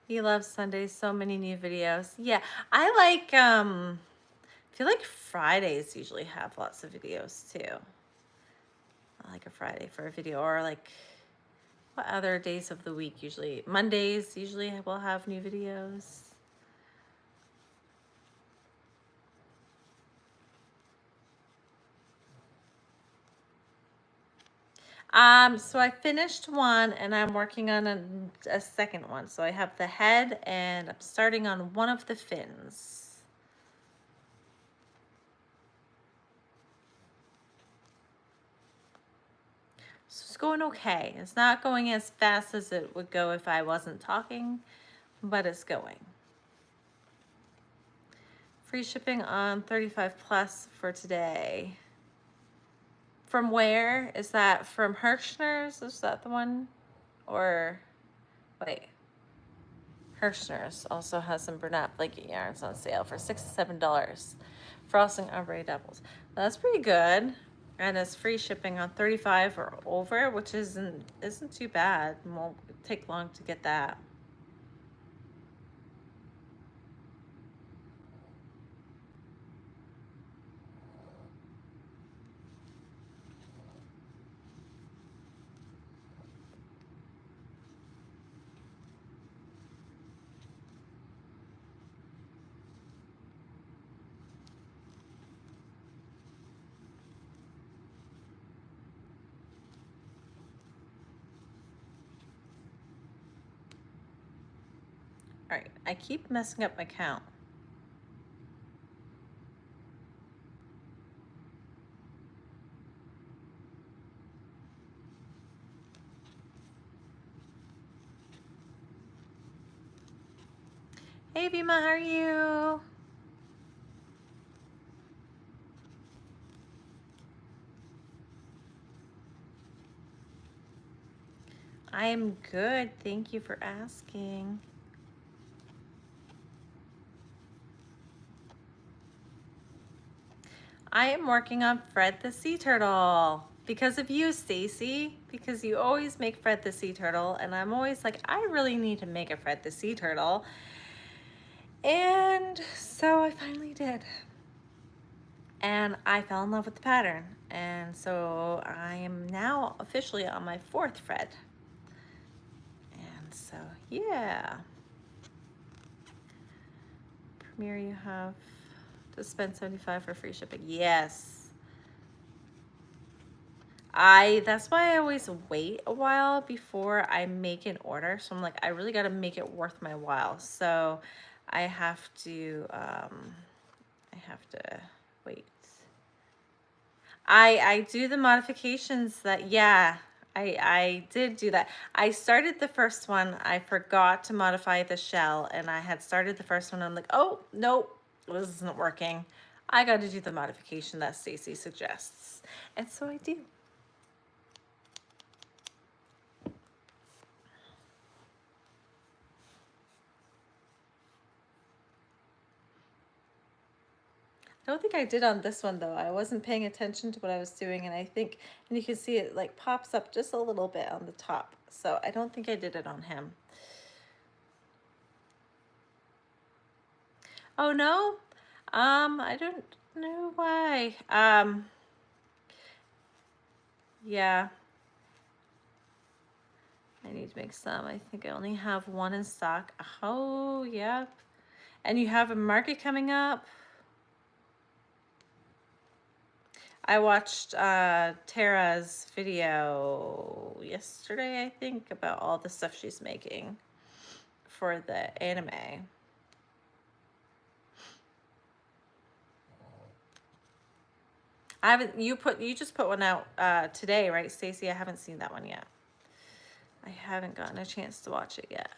S1: He loves Sundays, so many new videos. Yeah, I like, I feel like Fridays usually have lots of videos too. I like a Friday for a video, or like, what other days of the week usually? Mondays usually will have new videos. So I finished one and I'm working on a second one. So I have the head and I'm starting on one of the fins. So it's going okay. It's not going as fast as it would go if I wasn't talking, but it's going. Free shipping on 35 plus for today. From where? Is that from Hirschner's? Is that the one? Or, wait. Hirschner's also has some Bernat blanket yarns on sale for $6 to $7. Frosting ombre doubles. That's pretty good. And it's free shipping on 35 or over, which isn't too bad. Won't take long to get that. All right, I keep messing up my count. Hey Vima, how are you? I am good. Thank you for asking. I am working on Fred the Sea Turtle because of you, Stacy, because you always make Fred the Sea Turtle, and I'm always like, I really need to make a Fred the Sea Turtle. And so I finally did. And I fell in love with the pattern. And so I am now officially on my 4th Fred. And so, yeah. Premiere, you have to spend $75 for free shipping. Yes. That's why I always wait a while before I make an order. So I'm like, I really got to make it worth my while. So I have to wait. I do the modifications that, yeah, I did do that. I started the first one. I forgot to modify the shell, and I had started the first one. I'm like, oh, nope, this isn't working. I got to do the modification that Stacy suggests. And so I do. I don't think I did on this one though. I wasn't paying attention to what I was doing, and I think, and you can see it like pops up just a little bit on the top. So I don't think I did it on him. Oh no? I don't know why. Yeah. I need to make some. I think I only have one in stock. Oh, yeah. And you have a market coming up. I watched Tara's video yesterday, I think, about all the stuff she's making for the anime. I haven't, you just put one out today, right, Stacy? I haven't seen that one yet. I haven't gotten a chance to watch it yet.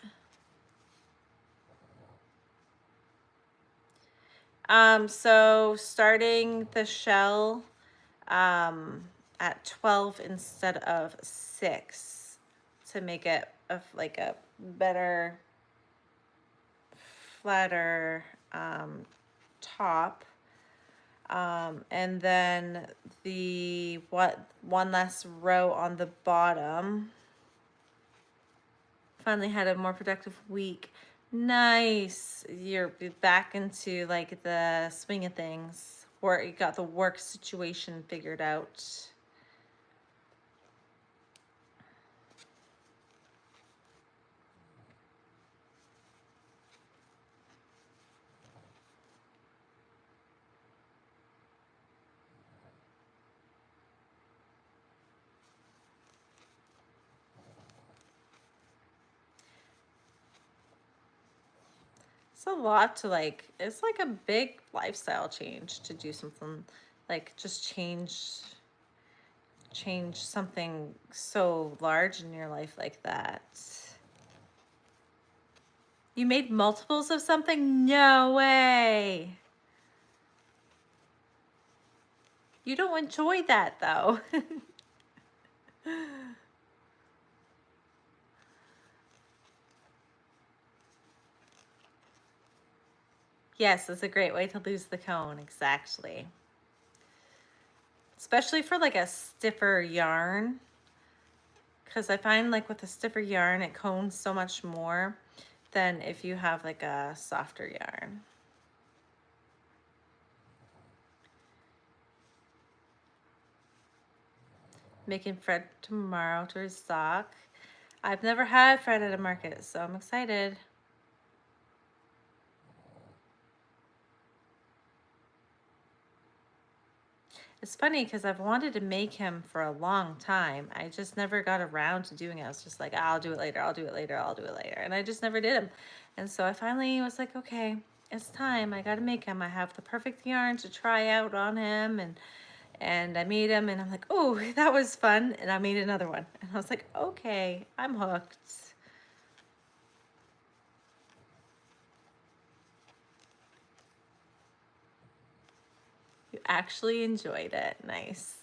S1: So starting the shell at 12 instead of 6 to make it like a better, flatter top. And then the one less row on the bottom. Finally had a more productive week. Nice. You're back into like the swing of things, where you got the work situation figured out. It's a lot to like, it's like a big lifestyle change to do something like just change something so large in your life like that. You made multiples of something? No way. You don't enjoy that though. Yes, it's a great way to lose the cone, exactly. Especially for like a stiffer yarn. Because I find like with a stiffer yarn, it cones so much more than if you have like a softer yarn. Making Fred tomorrow to restock. I've never had Fred at a market, so I'm excited. It's funny because I've wanted to make him for a long time. I just never got around to doing it. I was just like, I'll do it later, I'll do it later, I'll do it later. And I just never did him. And so I finally was like, okay, it's time. I got to make him. I have the perfect yarn to try out on him. And I made him and I'm like, oh, that was fun. And I made another one. And I was like, okay, I'm hooked. You actually enjoyed it. Nice.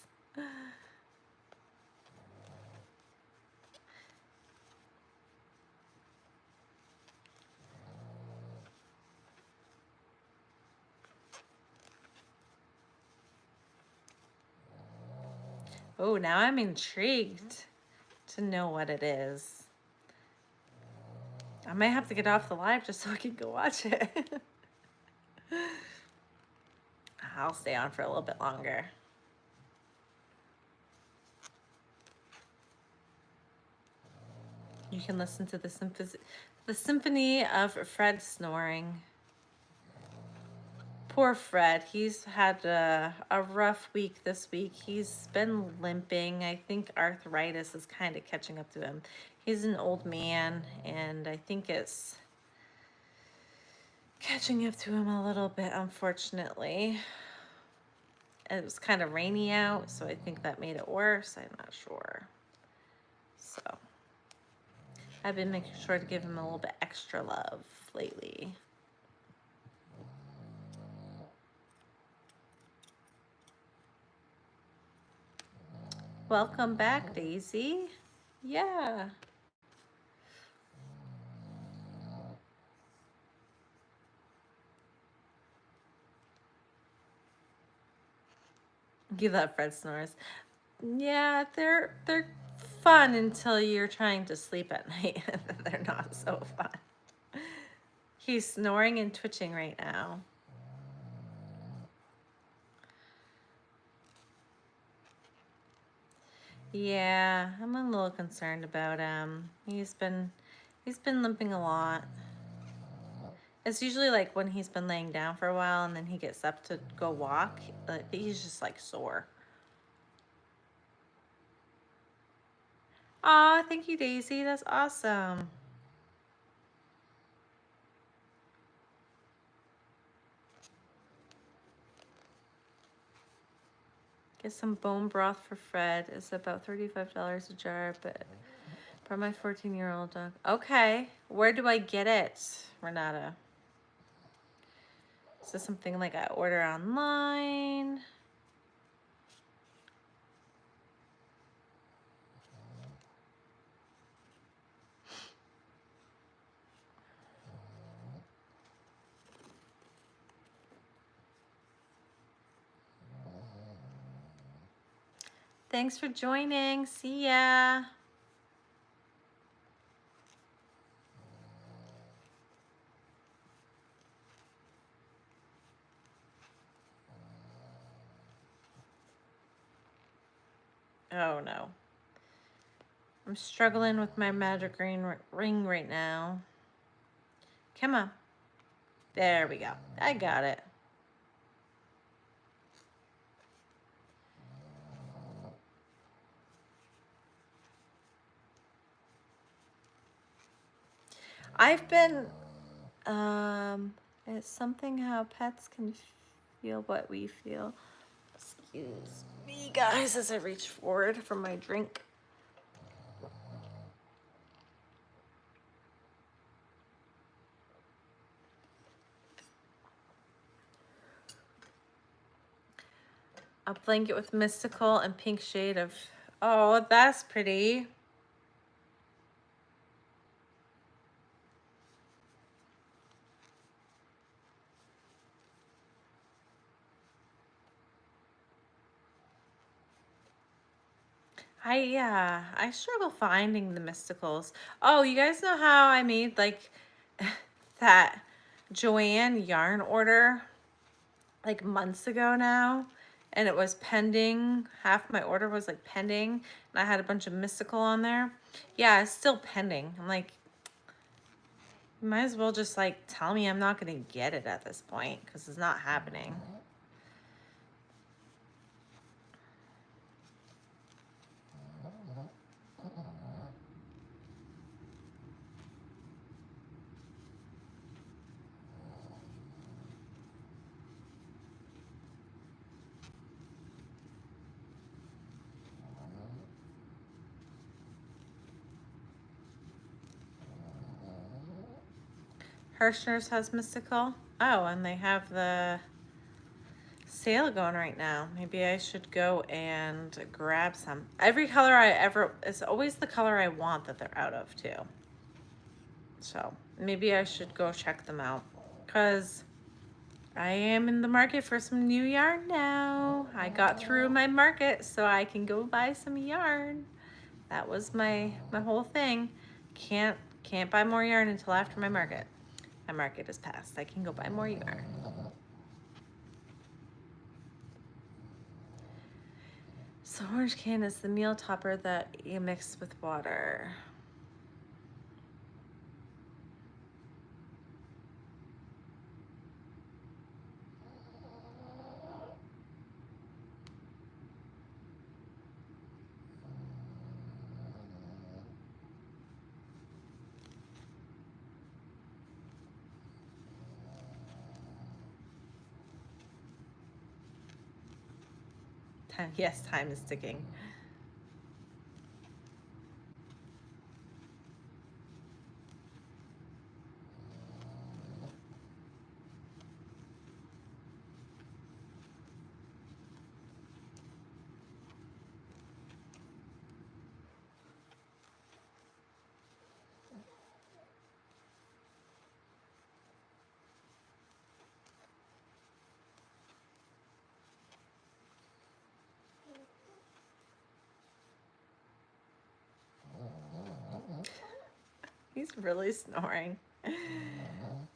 S1: Oh, now I'm intrigued to know what it is. I might have to get off the live just so I can go watch it. I'll stay on for a little bit longer. You can listen to the symphony of Fred snoring. Poor Fred. He's had a rough week this week. He's been limping. I think arthritis is kind of catching up to him. He's an old man, and I think it's catching up to him a little bit, unfortunately. It was kind of rainy out, so I think that made it worse. I'm not sure. So I've been making sure to give him a little bit extra love lately. Welcome back, Daisy. Yeah. You love Fred snores. Yeah, they're fun until you're trying to sleep at night. They're not so fun. He's snoring and twitching right now. Yeah, I'm a little concerned about him. He's been limping a lot. It's usually like when he's been laying down for a while and then he gets up to go walk, he's just like sore. Aw, thank you, Daisy. That's awesome. Get some bone broth for Fred. It's about $35 a jar, but for my 14-year-old dog. Okay, where do I get it, Renata? Is this something like I order online? Thanks for joining. See ya. Oh no. I'm struggling with my magic ring right now. Come on. There we go. I got it. I've been, it's something how pets can feel what we feel. Excuse me, guys, as I reach forward for my drink. A blanket with mystical and pink shade of, oh, that's pretty. I struggle finding the mysticals. Oh, you guys know how I made like that Joanne yarn order like months ago now? And it was pending. Half my order was like pending. And I had a bunch of mystical on there. Yeah, it's still pending. I'm like, you might as well just like tell me I'm not going to get it at this point because it's not happening. Hirschner's has Mystical. Oh, and they have the sale going right now. Maybe I should go and grab some. Every color I ever, it's always the color I want that they're out of too. So maybe I should go check them out because I am in the market for some new yarn now. I got through my market so I can go buy some yarn. That was my whole thing. Can't buy more yarn until after my market. My market is passed. I can go buy more yarn. So orange can is the meal topper that you mix with water. Time, yes, time is ticking. He's really snoring.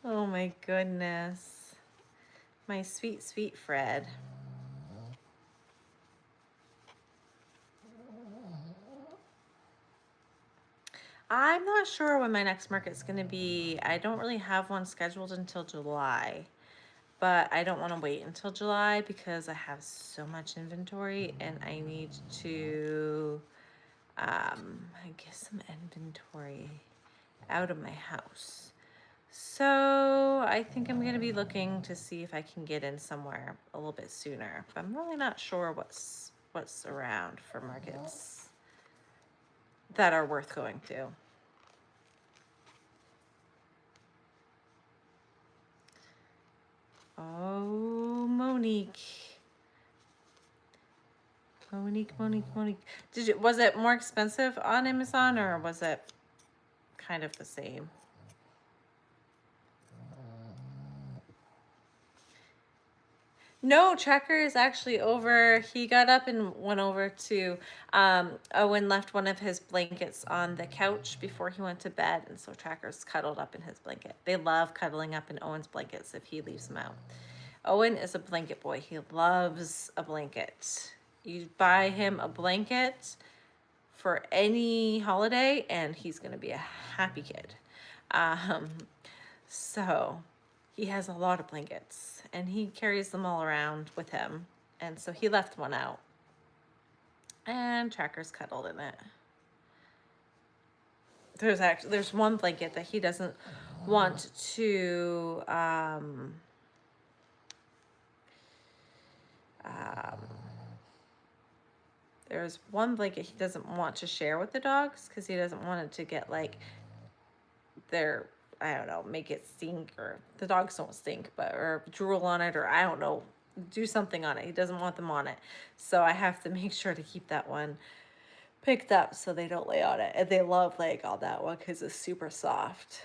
S1: Oh my goodness. My sweet, sweet Fred. I'm not sure when my next market's going to be. I don't really have one scheduled until July, but I don't want to wait until July because I have so much inventory and I need to get some inventory out of my house. So I think I'm going to be looking to see if I can get in somewhere a little bit sooner, but I'm really not sure what's around for markets that are worth going to. Oh, Monique. Monique. Was it more expensive on Amazon or was it kind of the same? No, Tracker is actually over. He got up and went over to, Owen left one of his blankets on the couch before he went to bed, and so Tracker's cuddled up in his blanket. They love cuddling up in Owen's blankets if he leaves them out. Owen is a blanket boy. He loves a blanket. You buy him a blanket for any holiday, and he's going to be a happy kid. So he has a lot of blankets and he carries them all around with him. And so he left one out and Tracker's cuddled in it. There's one blanket that he doesn't want to, there's one blanket he doesn't want to share with the dogs because he doesn't want it to get like I don't know, make it stink, or the dogs don't stink, but or drool on it, or I don't know, do something on it. He doesn't want them on it. So I have to make sure to keep that one picked up so they don't lay on it. And they love laying on that one because it's super soft.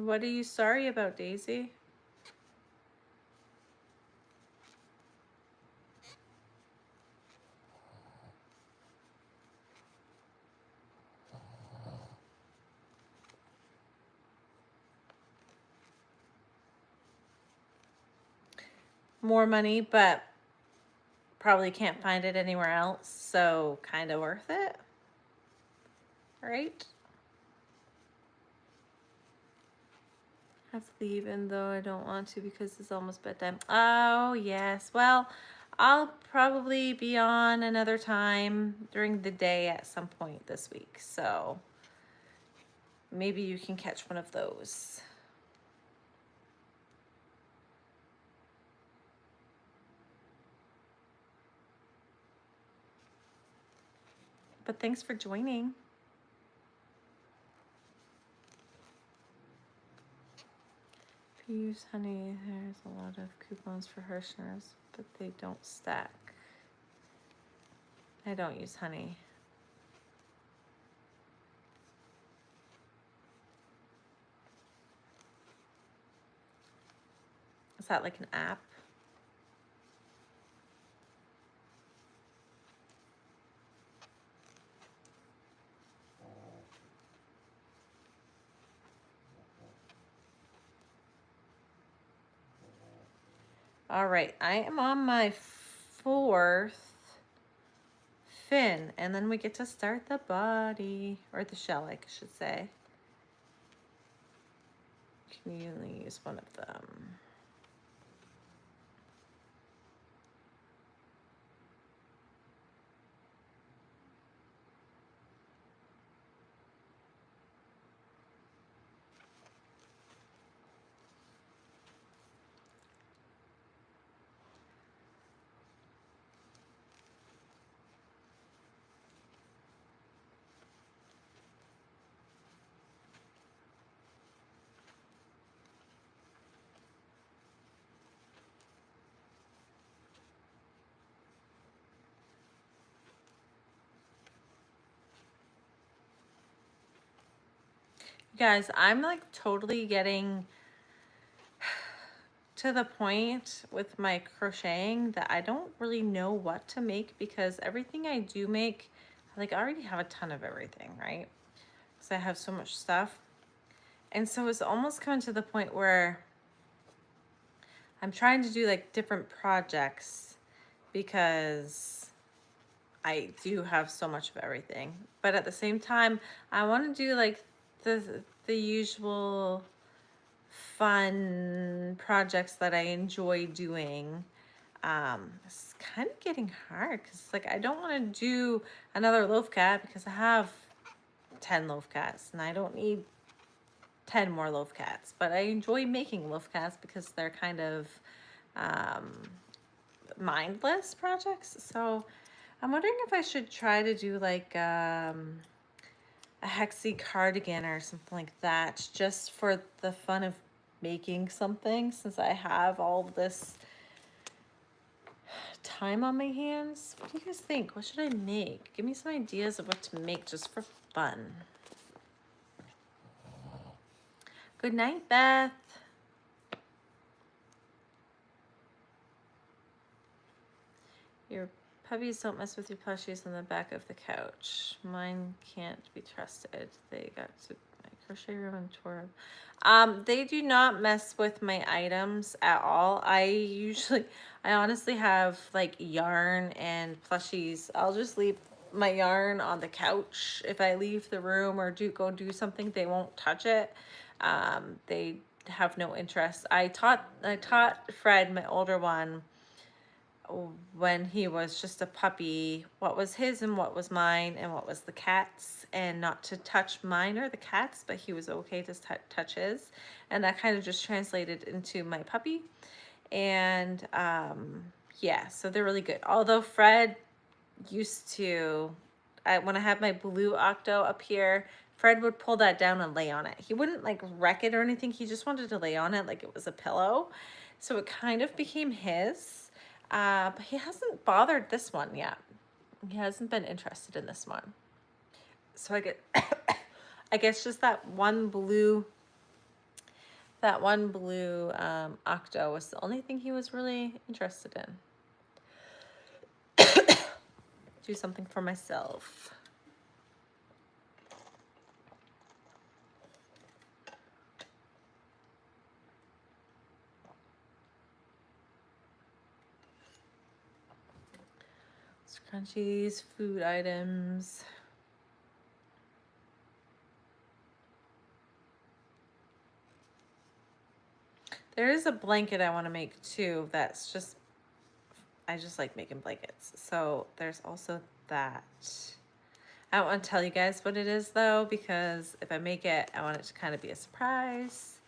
S1: What are you sorry about, Daisy? More money, but probably can't find it anywhere else, so kind of worth it, right? I have to leave even though I don't want to because it's almost bedtime. Oh, yes. Well, I'll probably be on another time during the day at some point this week. So maybe you can catch one of those. But thanks for joining. If you use honey, there's a lot of coupons for harshness, but they don't stack. I don't use honey. Is that like an app? All right, I am on my 4th fin, and then we get to start the body, or the shell, I should say. You can only use one of them. Guys, I'm like totally getting to the point with my crocheting that I don't really know what to make, because everything I do make, like I already have a ton of everything, right? Because I have so much stuff. And so it's almost coming to the point where I'm trying to do like different projects because I do have so much of everything. But at the same time, I want to do like the usual fun projects that I enjoy doing. It's kind of getting hard because like I don't want to do another loaf cat because I have 10 loaf cats and I don't need 10 more loaf cats, but I enjoy making loaf cats because they're kind of mindless projects. So I'm wondering if I should try to do like a hexy cardigan or something like that, just for the fun of making something, since I have all this time on my hands. What do you guys think? What should I make? Give me some ideas of what to make just for fun. Good night, Beth. Your puppies don't mess with your plushies on the back of the couch. Mine can't be trusted. They got to my crochet room and tore up. They do not mess with my items at all. I honestly have like yarn and plushies. I'll just leave my yarn on the couch. If I leave the room or go do something, they won't touch it. They have no interest. I taught Fred, my older one, when he was just a puppy, what was his and what was mine and what was the cat's, and not to touch mine or the cat's, but he was okay to touch his. And that kind of just translated into my puppy. And yeah, so they're really good. Although Fred used to, when I had my blue octo up here, Fred would pull that down and lay on it. He wouldn't like wreck it or anything. He just wanted to lay on it like it was a pillow. So it kind of became his. But he hasn't bothered this one yet. He hasn't been interested in this one. So I guess just that one blue octo was the only thing he was really interested in. Do something for myself. Scrunchies, food items. There is a blanket I want to make too. That's just, I just like making blankets. So there's also that. I don't want to tell you guys what it is though, because if I make it, I want it to kind of be a surprise.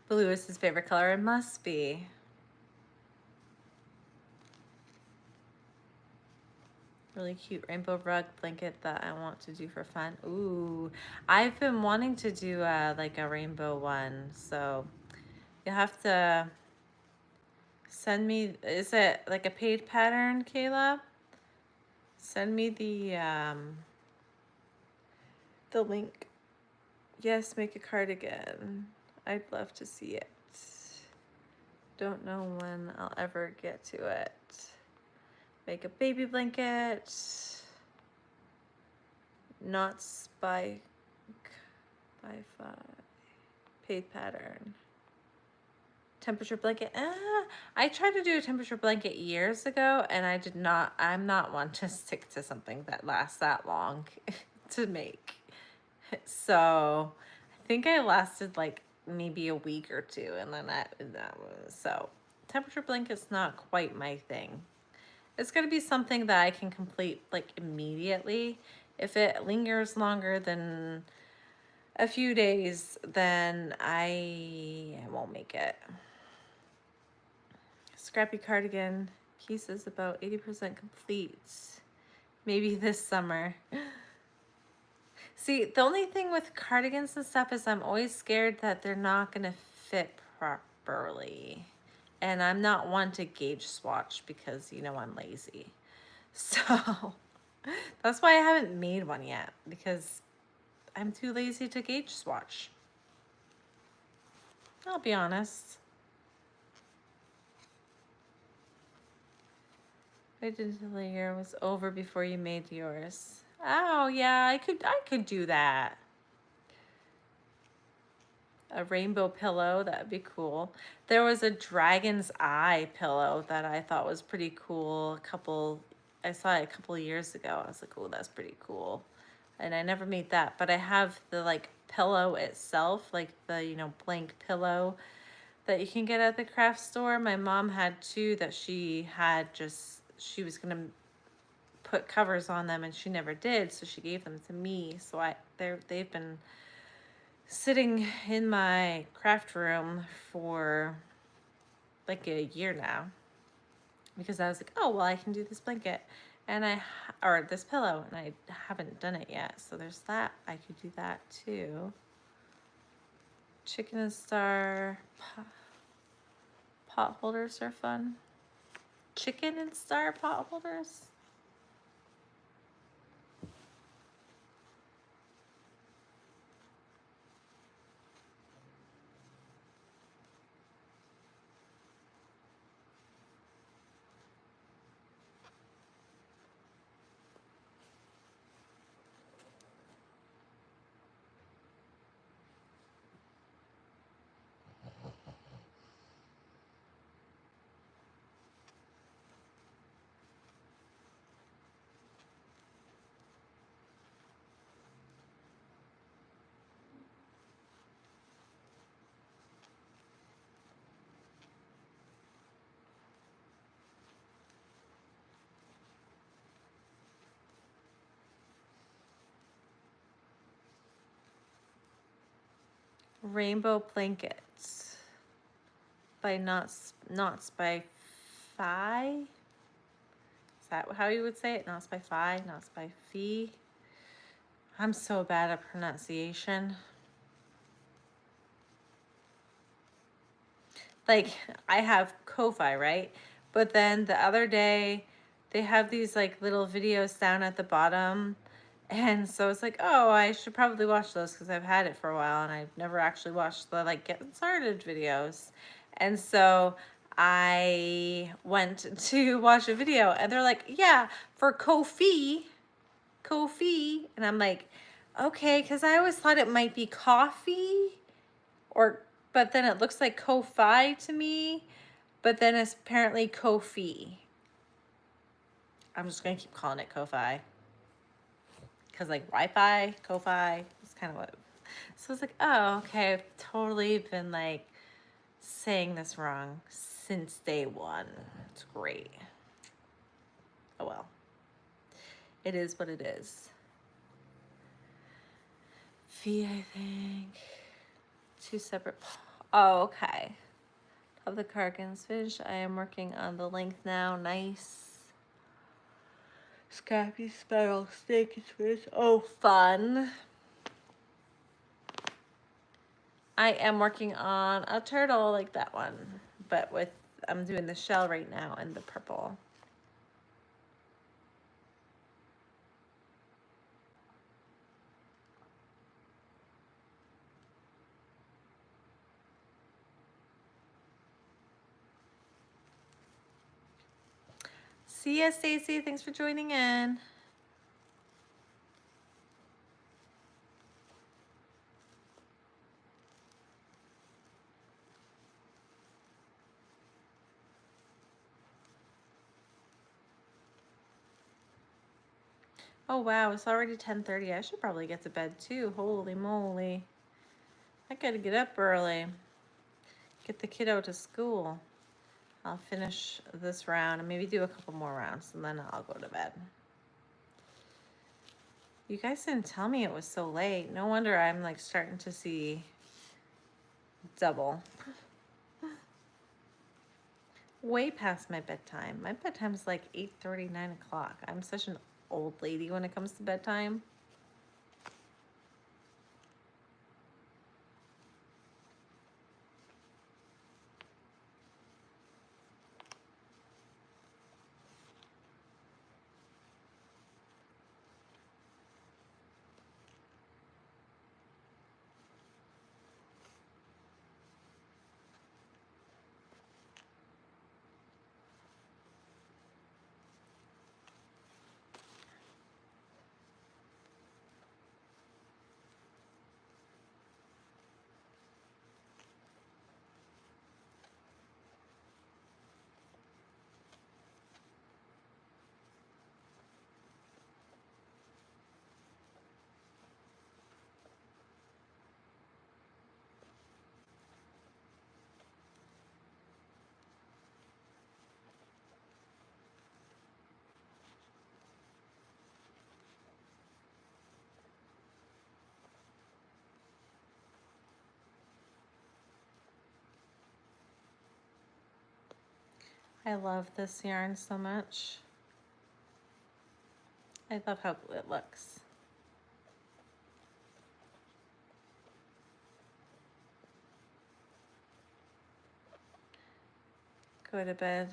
S1: Blue is his favorite color. It must be. Really cute rainbow rug blanket that I want to do for fun. Ooh, I've been wanting to do like a rainbow one. So you'll have to send me, is it like a paid pattern, Kayla? Send me the link. Yes, make a cardigan. I'd love to see it. Don't know when I'll ever get to it. Make a baby blanket. Knots by 5. Paid pattern. Temperature blanket. I tried to do a temperature blanket years ago and I'm not one to stick to something that lasts that long to make. So I think I lasted like maybe a week or two, and then that was, so temperature blanket's not quite my thing. It's gonna be something that I can complete like immediately. If it lingers longer than a few days, then I won't make it. Scrappy cardigan piece is about 80% complete. Maybe this summer. See, the only thing with cardigans and stuff is I'm always scared that they're not gonna fit properly. And I'm not one to gauge swatch because, you know, I'm lazy. So that's why I haven't made one yet, because I'm too lazy to gauge swatch. I'll be honest. Wait until the year was over before you made yours. Oh yeah, I could do that. A rainbow pillow, that'd be cool. There was a dragon's eye pillow that I thought was pretty cool. I saw it a couple of years ago. I was like, oh, that's pretty cool. And I never made that, but I have the like pillow itself, like the, you know, blank pillow that you can get at the craft store. My mom had two that she was gonna put covers on them and she never did, so she gave them to me. So they've been sitting in my craft room for like a year now, because I was like, oh well, I can do this blanket or this pillow, and I haven't done it yet. So there's that. I could do that too. Chicken and star pot holders are fun. Chicken and star pot holders. Rainbow blankets by Knots by Fi. Is that how you would say it? Knots by Fi, Knots by Fee. I'm so bad at pronunciation. Like, I have Ko-Fi, right? But then the other day, they have these like little videos down at the bottom. And so it's like, oh, I should probably watch those because I've had it for a while and I've never actually watched the like getting started videos. And so I went to watch a video and they're like, yeah, for Ko-Fi. And I'm like, okay, because I always thought it might be coffee, but then it looks like Ko-Fi to me, but then it's apparently Ko-Fi. I'm just gonna keep calling it Ko-Fi, because like Wi-Fi, Ko-Fi, it's kind of what. So I was like, oh, okay, I've totally been like saying this wrong since day one. It's great. Oh well. It is what it is. Fee, I think. Two separate. Oh, okay. Of the cardigans fish. I am working on the length now. Nice. Scrappy spiral snake fish. Oh, fun. I am working on a turtle like that one, but with I'm doing the shell right now in the purple. See ya, Stacy. Thanks for joining in. Oh wow, it's already 10:30. I should probably get to bed too. Holy moly. I gotta get up early. Get the kiddo to school. I'll finish this round and maybe do a couple more rounds and then I'll go to bed. You guys didn't tell me it was so late. No wonder I'm like starting to see double. Way past my bedtime. My bedtime's like 8:30, 9 o'clock. I'm such an old lady when it comes to bedtime. I love this yarn so much. I love how it looks. Go to bed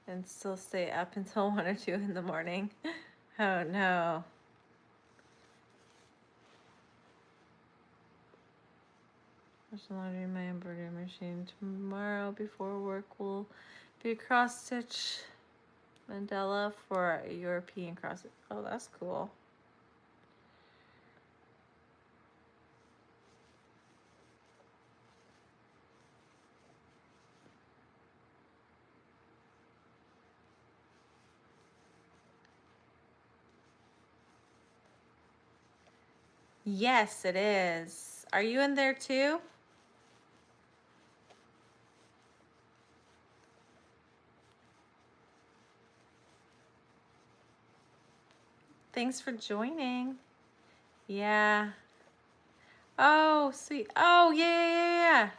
S1: and still stay up until 1 or 2 in the morning. Oh no. Wash the laundry in my embroidery machine tomorrow before work. Will be a cross stitch mandala for a European cross stitch. Oh, that's cool. Yes, it is. Are you in there too? Thanks for joining. Yeah. Oh, sweet. Oh, yeah.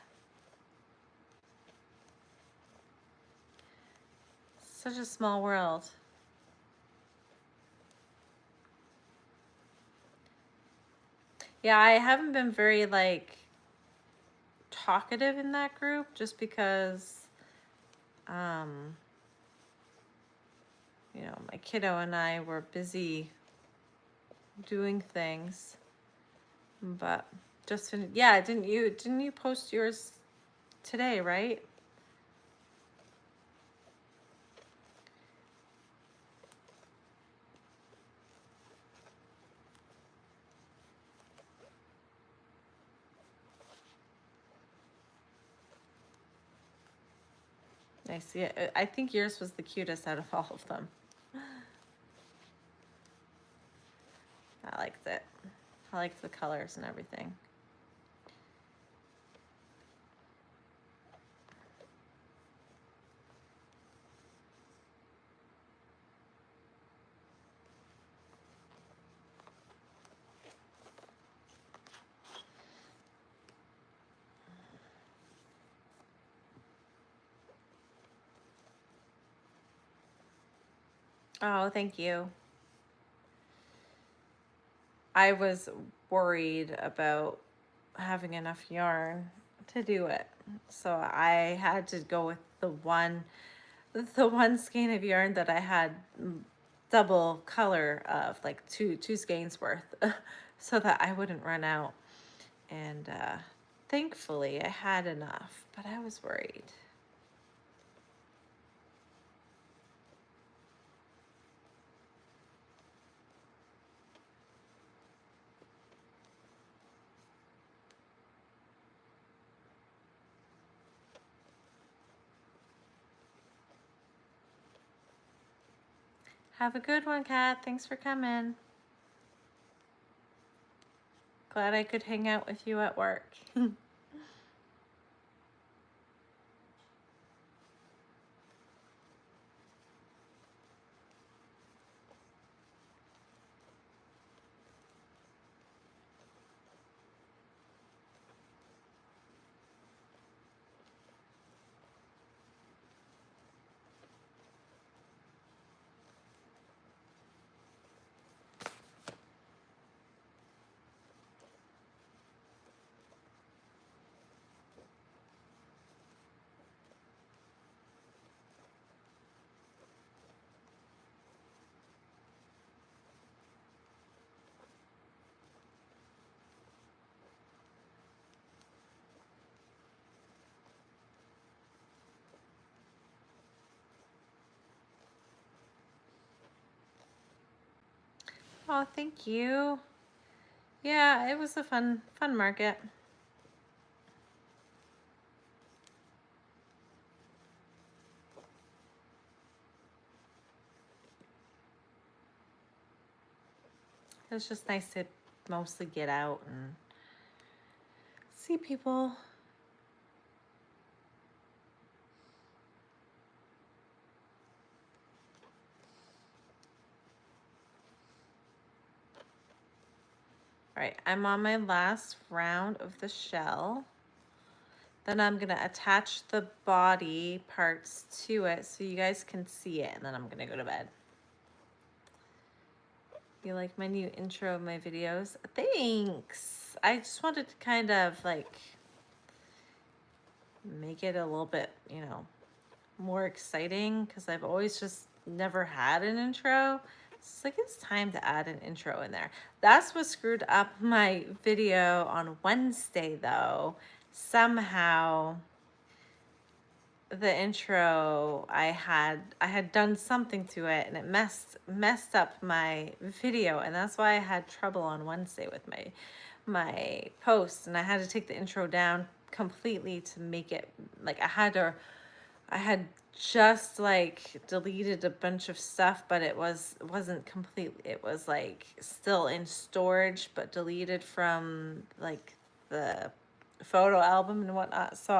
S1: Such a small world. Yeah, I haven't been very like talkative in that group just because you know, my kiddo and I were busy doing things. But just yeah, didn't you post yours today, right? I see it. I think yours was the cutest out of all of them. I liked it. I like the colors and everything. Oh, thank you. I was worried about having enough yarn to do it. So I had to go with the one skein of yarn that I had double color of, like two skeins worth, so that I wouldn't run out. And thankfully I had enough, but I was worried. Have a good one, Kat. Thanks for coming. Glad I could hang out with you at work. Oh, thank you. Yeah, it was a fun market. It was just nice to mostly get out and see people. All right, I'm on my last round of the shell. Then I'm gonna attach the body parts to it so you guys can see it, and then I'm gonna go to bed. You like my new intro of my videos? Thanks. I just wanted to kind of like make it a little bit, you know, more exciting, because I've always just never had an intro. It's like it's time to add an intro in there. That's what screwed up my video on Wednesday though. Somehow the intro, I had done something to it and it messed up my video, and that's why I had trouble on Wednesday with my post, and I had to take the intro down completely to make it like I had just like deleted a bunch of stuff, but it wasn't complete. It was like still in storage but deleted from like the photo album and whatnot. So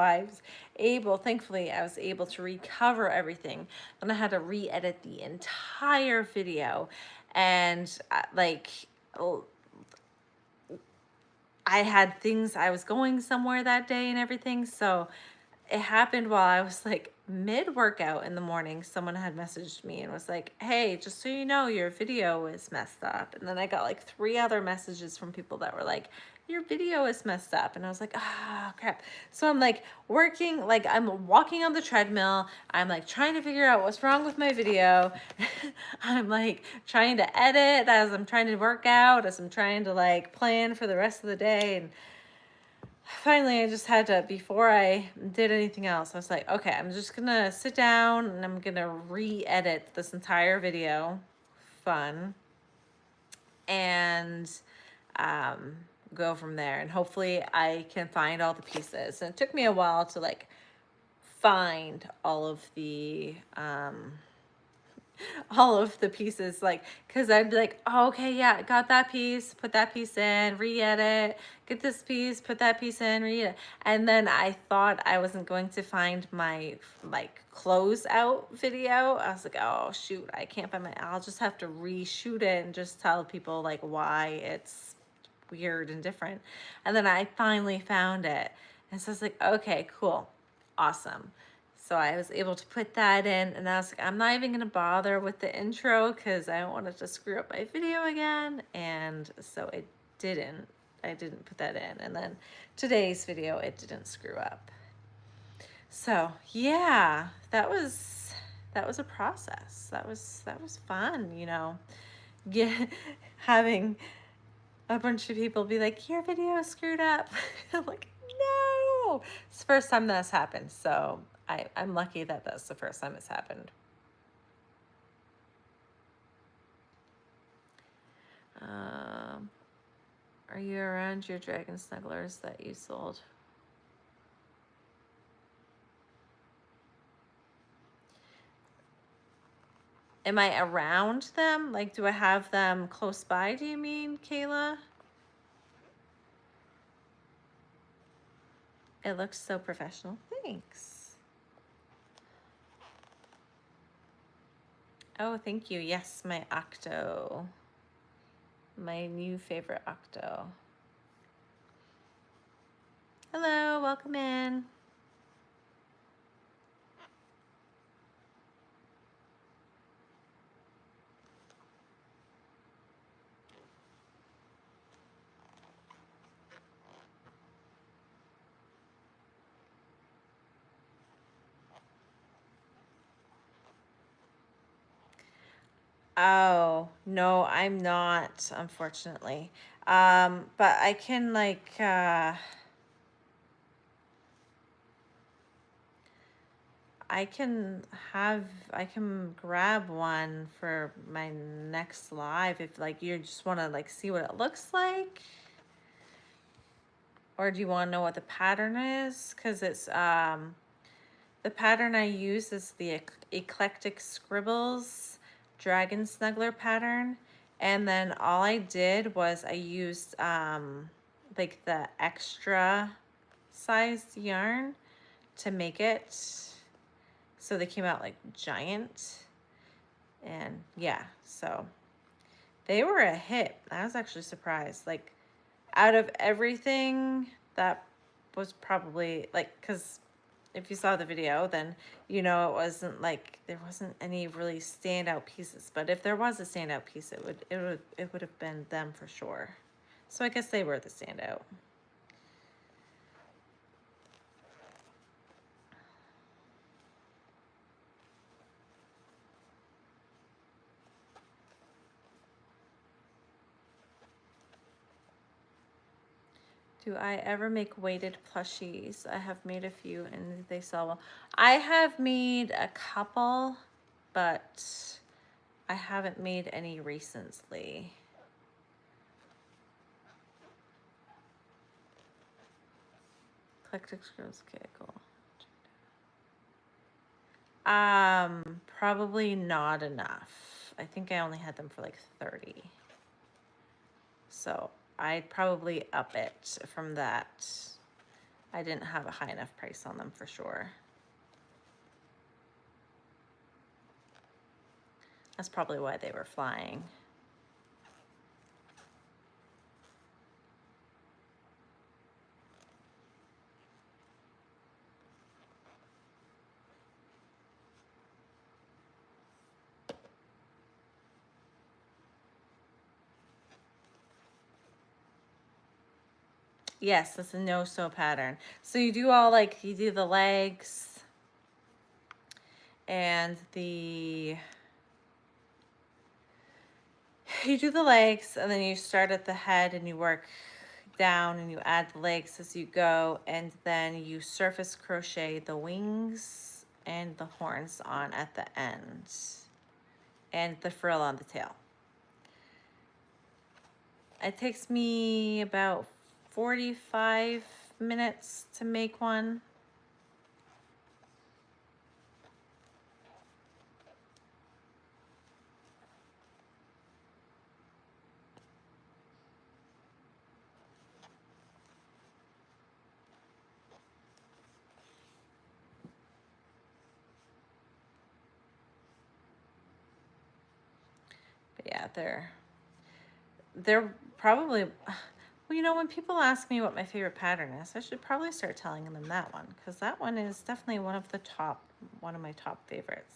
S1: thankfully I was able to recover everything. Then I had to re-edit the entire video, and like I had things, I was going somewhere that day and everything. So it happened while I was like mid workout in the morning. Someone had messaged me and was like, hey, just so you know, your video is messed up. And then I got like 3 other messages from people that were like, your video is messed up. And I was like, ah, crap. So I'm like working, like I'm walking on the treadmill. I'm like trying to figure out what's wrong with my video. I'm like trying to edit as I'm trying to work out, as I'm trying to like plan for the rest of the day. And finally, I just had to, before I did anything else, I was like, okay, I'm just gonna sit down and I'm gonna re-edit this entire video. Fun. And go from there. And hopefully I can find all the pieces. And it took me a while to like find all of the all of the pieces, like, because I'd be like, oh, okay, yeah, got that piece, put that piece in, re-edit, get this piece, put that piece in, re-edit. And then I thought I wasn't going to find my like close out video. I was like, oh shoot, I can't find my, I'll just have to reshoot it and just tell people like why it's weird and different. And then I finally found it. And so I was like, okay, cool, awesome. So I was able to put that in, and I was like, I'm not even gonna bother with the intro because I don't want it to screw up my video again. And so it didn't. I didn't put that in. And then today's video, it didn't screw up. So yeah, that was a process. That was fun, you know. Get having a bunch of people be like, your video is screwed up. I'm like, no. It's the first time that's happened. So I'm lucky that that's the first time it's happened. Are you around your dragon snugglers that you sold? Am I around them? Like, do I have them close by, do you mean, Kayla? It looks so professional. Thanks. Oh, thank you. Yes, my Octo. My new favorite Octo. Hello, welcome in. Oh, no, I'm not, unfortunately. But I can like I can grab one for my next live if like you just want to like see what it looks like. Or do you want to know what the pattern is? Because it's the pattern I use is the Eclectic Scribbles Dragon Snuggler pattern. And then all I did was I used like the extra sized yarn to make it. So they came out like giant. And yeah, so they were a hit. I was actually surprised. Like out of everything, that was probably like, because if you saw the video, then you know it wasn't like there wasn't any really standout pieces. But if there was a standout piece, it would have been them for sure. So I guess they were the standout. Do I ever make weighted plushies? I have made a few and they sell well. I have made a couple, but I haven't made any recently. Eclectic Scrolls, okay, cool. Probably not enough. I think I only had them for like 30. So I'd probably up it from that. I didn't have a high enough price on them for sure. That's probably why they were flying. Yes, it's a no-sew pattern. So you do all like, you do the legs and you do the legs and then you start at the head and you work down and you add the legs as you go, and then you surface crochet the wings and the horns on at the end and the frill on the tail. It takes me about 45 minutes to make one. yeah, they're probably, well, you know, when people ask me what my favorite pattern is, I should probably start telling them that one, because that one is definitely one of my top favorites.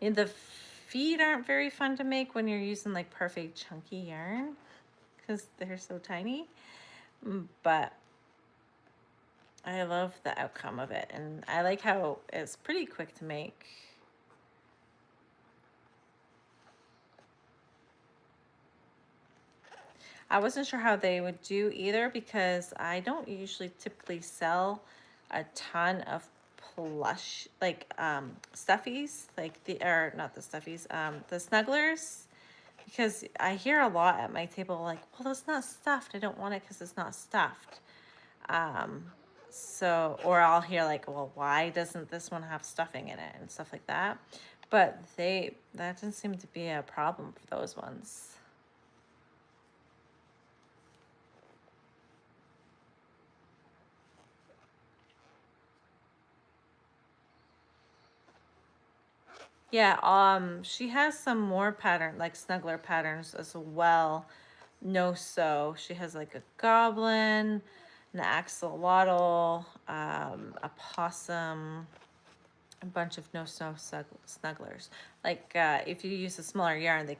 S1: And the feet aren't very fun to make when you're using like perfect chunky yarn, because they're so tiny, but I love the outcome of it, and I like how it's pretty quick to make. I wasn't sure how they would do either, because I don't usually typically sell a ton of plush, like stuffies, like or not the stuffies, the snugglers, because I hear a lot at my table like, well, it's not stuffed. I don't want it because it's not stuffed. So, or I'll hear like, well, why doesn't this one have stuffing in it and stuff like that? But that doesn't seem to be a problem for those ones. Yeah, she has some more pattern, like snuggler patterns as well. No sew. She has like a goblin, an axolotl, a possum, a bunch of no sew snugglers. Like if you use a smaller yarn, they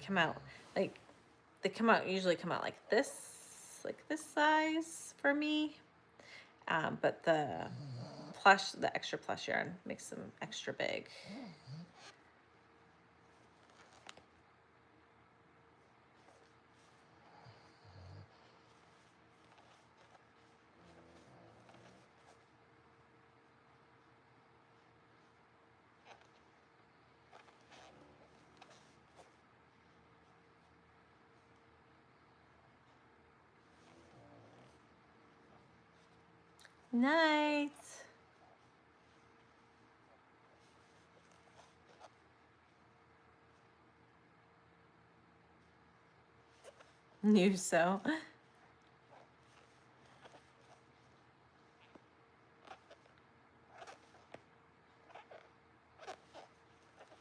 S1: usually come out like this size for me. But the extra plush yarn makes them extra big. Night. New sew.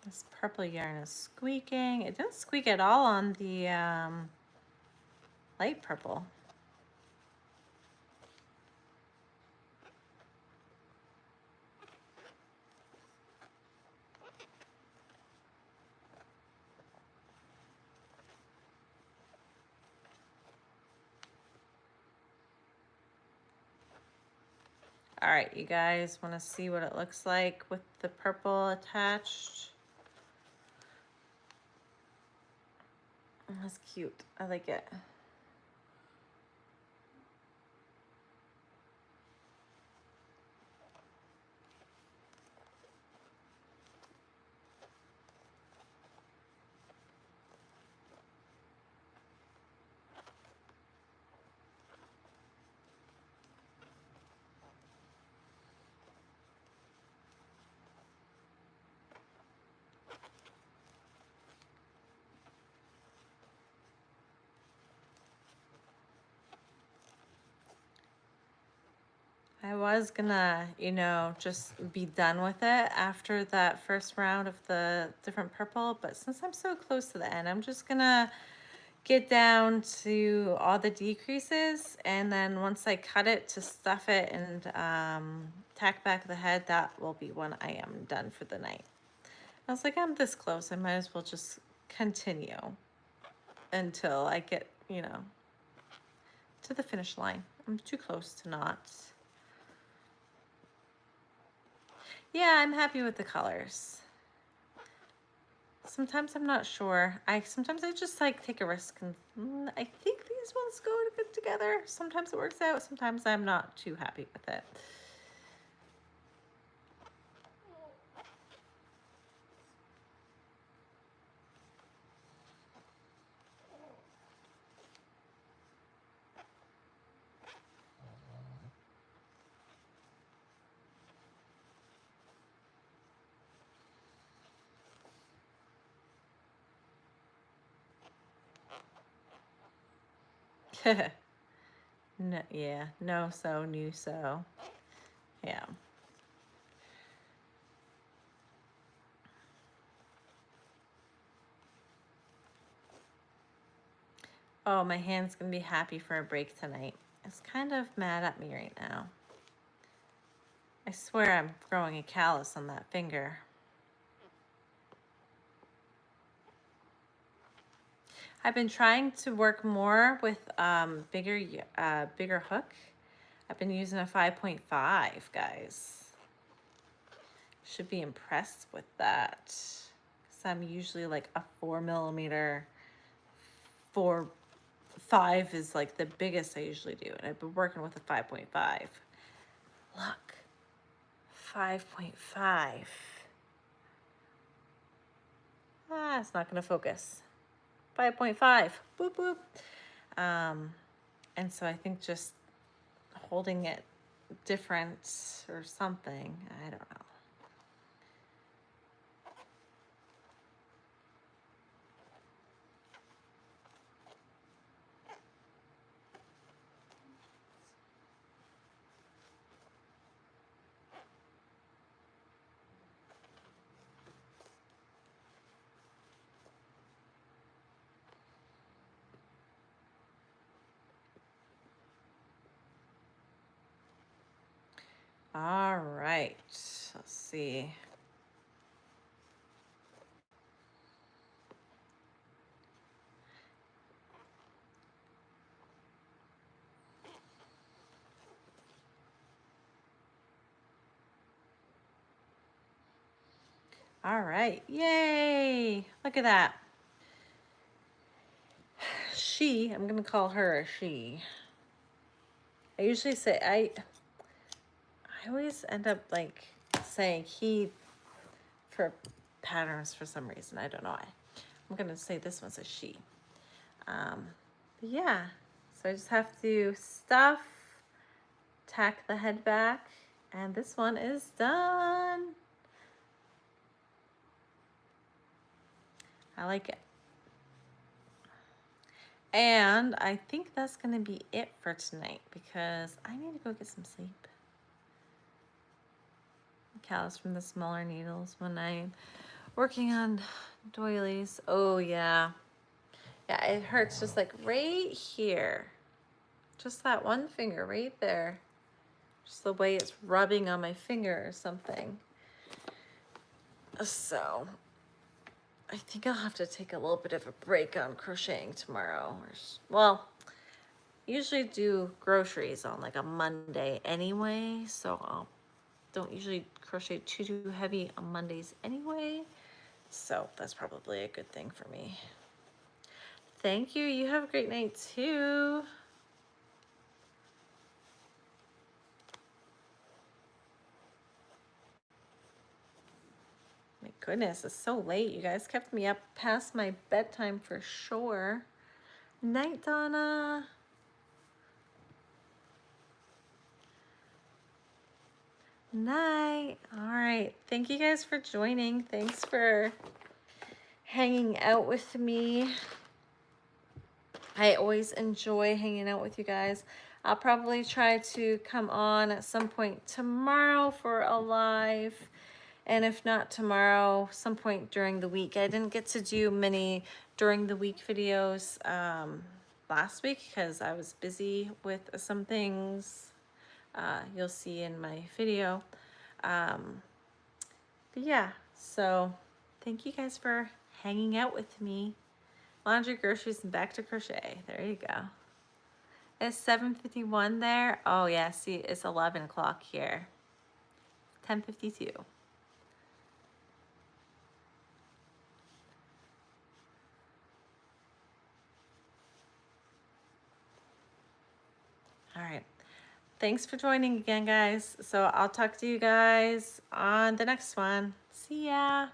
S1: This purple yarn is squeaking. It didn't squeak at all on the light purple. All right, you guys want to see what it looks like with the purple attached? Oh, that's cute. I like it. I was gonna, just be done with it after that first round of the different purple, but since I'm so close to the end, I'm just gonna get down to all the decreases, and then once I cut it to stuff it and tack back the head, that will be when I am done for the night. I was like, I'm this close, I might as well just continue until I get, to the finish line. I'm too close to not. Yeah, I'm happy with the colors. Sometimes I'm not sure. Sometimes I just like take a risk, and I think these ones go good together. Sometimes it works out. Sometimes I'm not too happy with it. No, yeah, no sew, new sew. Yeah. Oh, my hand's gonna be happy for a break tonight. It's kind of mad at me right now. I swear I'm growing a callus on that finger. I've been trying to work more with bigger hook. I've been using a 5.5, guys. Should be impressed with that. Cause I'm usually like a 4mm. 4.5 is like the biggest I usually do, and I've been working with a 5.5. Look, 5.5. Ah, it's not gonna focus. 5.5, boop, boop. And so I think just holding it different or something, I don't know. All right, let's see. All right, yay, look at that. She, I'm gonna call her a she. I usually say, I always end up like saying he for patterns for some reason. I don't know why. I'm gonna say this one's a she. But yeah, so I just have to stuff, tack the head back, and this one is done. I like it. And I think that's gonna be it for tonight because I need to go get some sleep. Callus from the smaller needles when I'm working on doilies. Oh yeah. Yeah, it hurts just like right here. Just that one finger right there. Just the way it's rubbing on my finger or something. So I think I'll have to take a little bit of a break on crocheting tomorrow. Well, usually do groceries on like a Monday anyway, so I don't usually crochet too heavy on Mondays anyway. So that's probably a good thing for me. Thank you. You have a great night too. My goodness, it's so late. You guys kept me up past my bedtime for sure. Night, Donna. Night. All right. Thank you guys for joining. Thanks for hanging out with me. I always enjoy hanging out with you guys. I'll probably try to come on at some point tomorrow for a live. And if not tomorrow, some point during the week. I didn't get to do many during the week videos last week because I was busy with some things you'll see in my video. But yeah, so thank you guys for hanging out with me. Laundry, groceries, and back to crochet. There you go. It's 7:51 there. Oh yeah, see, it's 11 o'clock here. 10:52. All right. Thanks for joining again, guys. So I'll talk to you guys on the next one. See ya.